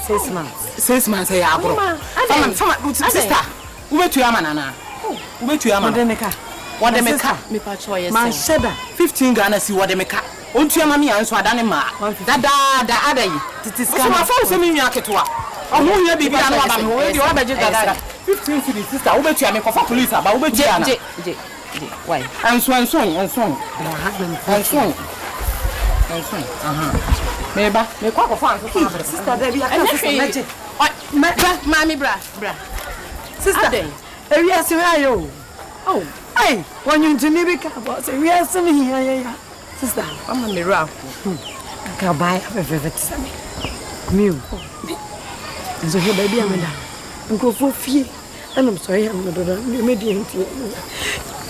6 months 6 months ya abro fama sister ubetu ama nana ubetu ama wode meka me pa choye man sheda 15 Ghana si wode meka ontu ama me anso adane ma da adai titiska ma fa so me nwa ketwa omo nya bibi anu aba me wo di obeje da 15 cedi sister ubetu ama ko fa police aba ubetu ana je why anso meba me kwa ko fa anso sister da bi aka sister meje mami bra sister area si ayo hey when you need be careful say we are some here sister mama me ra ka buy perfect me so here baby amanda go for fie and I'm sorry I'm not me di enti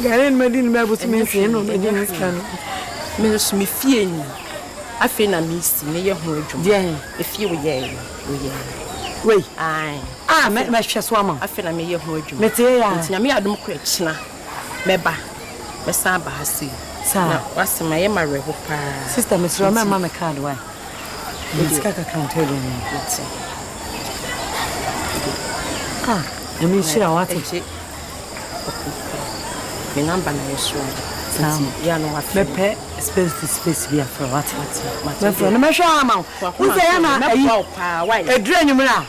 Ghanaian medin me abusu me fie no me di scan me so me fie ni afi na me si me ye ho adwum e fie wo ye wei me hwe so ama afi na me ye ho adwum me te ya ntia me adom ko akina meba besa ba hasi na wasema ye mareho pa sister me sro mama me card why it's kaka account here ni me share what me number na yeso ya no what me pe space be for what my friend me share am who say ya na ayi edre nyumra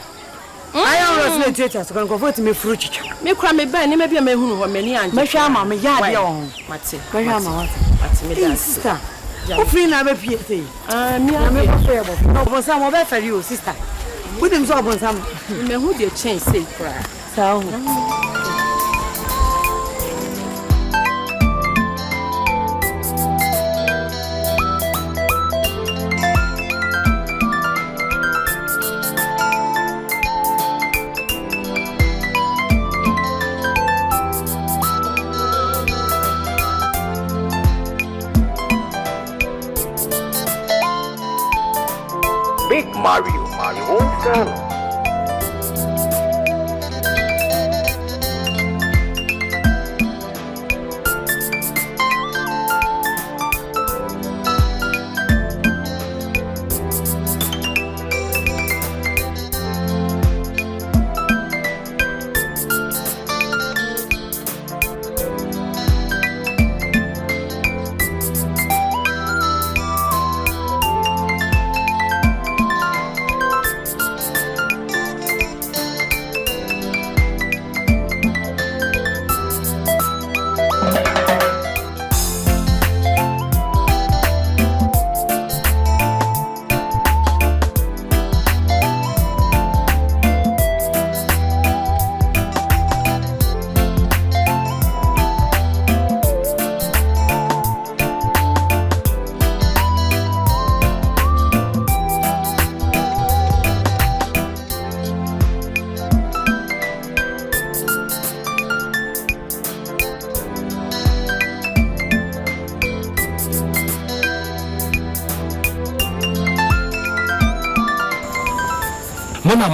I am not theater so can comfort me fruit chicha. Me kra me ba ni me bia me hunu ho mani anje. Me hwa ma me ya de on. Mate. Me hwa ma what? Mate me da sister. Who free na be pie say? Me me fa bo. No bo sam be fari o sister. Who dem so bo sam. Me hu de change say kra. Sa Big Mario, my own channel.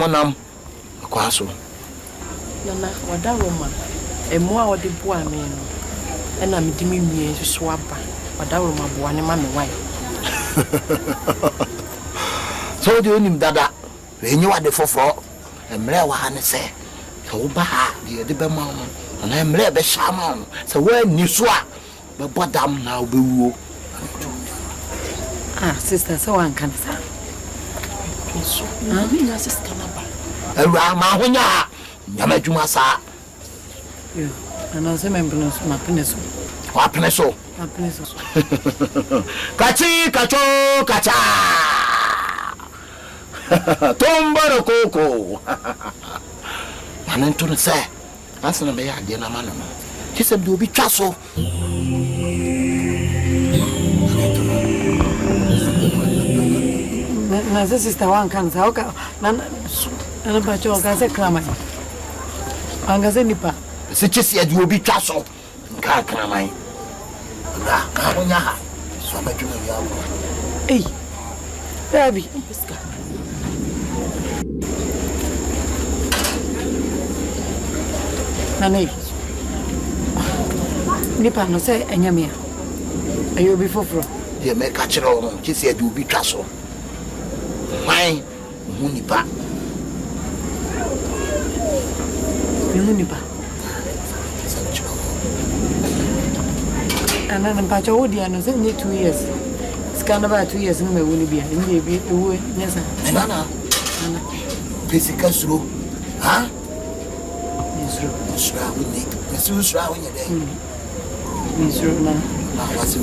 Monam kwaso nana wada roma emu a wode bo ame no ena me dimi nwie so aba wada roma bo ane ma me wan so de onim dada enyi wade foforo emre wa ha ne se so ba ha de be ma no na emre be sha ma no so wa ni so a be bodam na obewuo sister so wan kan sa so na me na sister na ba ewa ma honya nyama dwuma sa ana se membro ma peneso Wapene so. Kachi kacho kacha. Tombaro koko. Manento no say. Asana be ya de na mano. She said do be twaso. Na sister one can say okay. Na bacho ka say krama. Anga say nipa. Se chesi ade obi twaso. Nka krama. Nga ka wonya ha. So amadwuma ya wo. Ei. Baby. Nani. Nipa no say enyamia. Ayo bi foforo. Ye me ka kire wo no, chesi ade obi twaso. Why? Munipa. Munipa. And then Pacho would be 2 years. Scan about 2 years in my will be yes, Nana. Physical through. Huh? Miss Row in your day. Miss Rona. I was in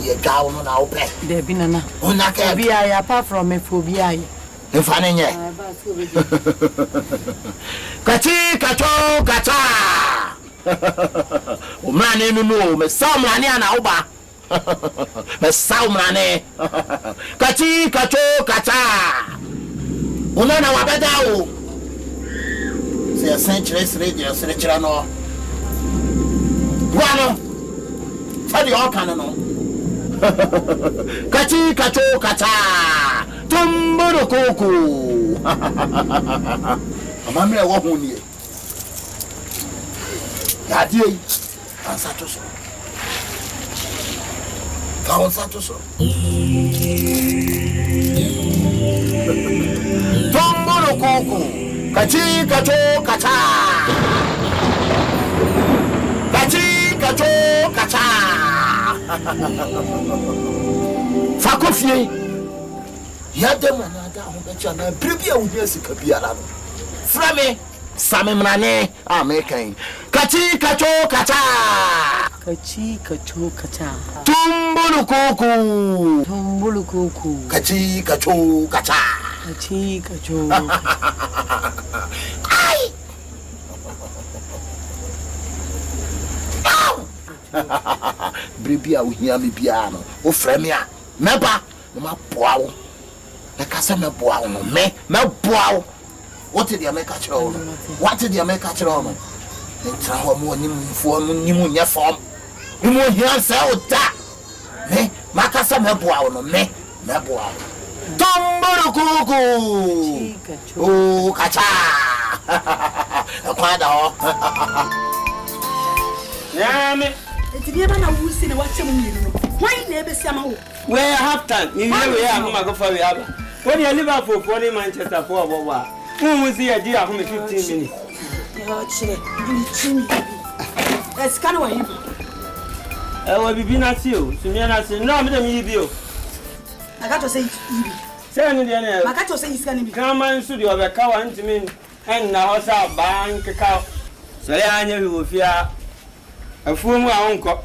your down on our pet. There be none. Apart from a phobia. In finding it. Kachi, kacho, kacha. O man no me samrane ana oba. Me samrane. Kachi, kacho, kacha. Ona na wabeda o. Se a century radio se no. Buano. Fadi o kan no. Kachi, kacho, kacha. Tumburu koko. Amamre wo hu ni. Yadi ansato so. Tomboro koko. Kachi kacho kacha. Kachi kacho kacha. Fakofie. Yade manada ho becha na brebia wo nyesi kabia no. Frame Same mrane American. Kachi kacho kacha. Kachi kacho kacha. Tumbulu kuku. Tumbulu kuku. Kachi kacho kacha. Kachi kacho. Ai. Bribia uhia me bia no. O frame a. Meba, ma boa wo. Na kasa me boa wo no. Me boa wo. What did you make a child? What did you make a child? And try more form, you form. You won't hear so that. Me, Macassa Meboa, me, Meboa. Tombo Cuckoo. Oh, Cacha. A quadro. Yammy, it's the man who's seen watching you. Why never some? Where half time? You know, we are go for the other. When you live up for 40 Manchester for a while. Who was here, dear, 15 minutes? It's kind of him. I will be not you. Simiana said, no, I'm you. I got to say, Send me the I got to say, it's going to be come and studio of a cow and to me, and now what's our bank cow. So I knew you would fear a fool my uncle.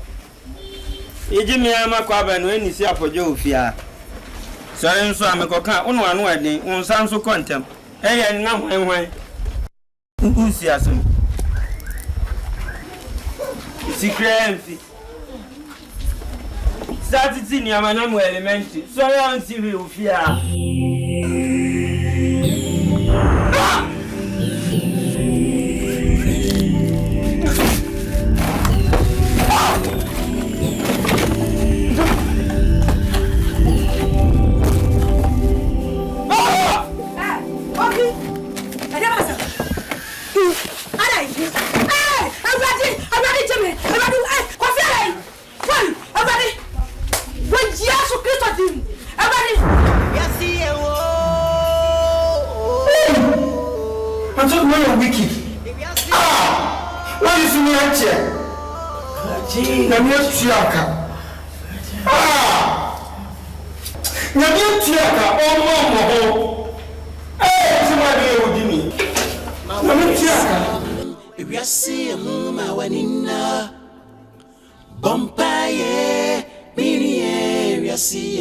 You give me a macabre when you see up for Joe fear. So I'm a coca on one wedding, on sound so contempt. Hey, and now why? Enthusiasm. Secret. Started in your man, elementary. So I don't see you fear. I'm just very wicked. What is in your chair? Namia Tiaka. Namia Tiaka, oh, Mamma. Hey, somebody will give me. Namia Tiaka. If you see a mama when in Bompaye, mini area see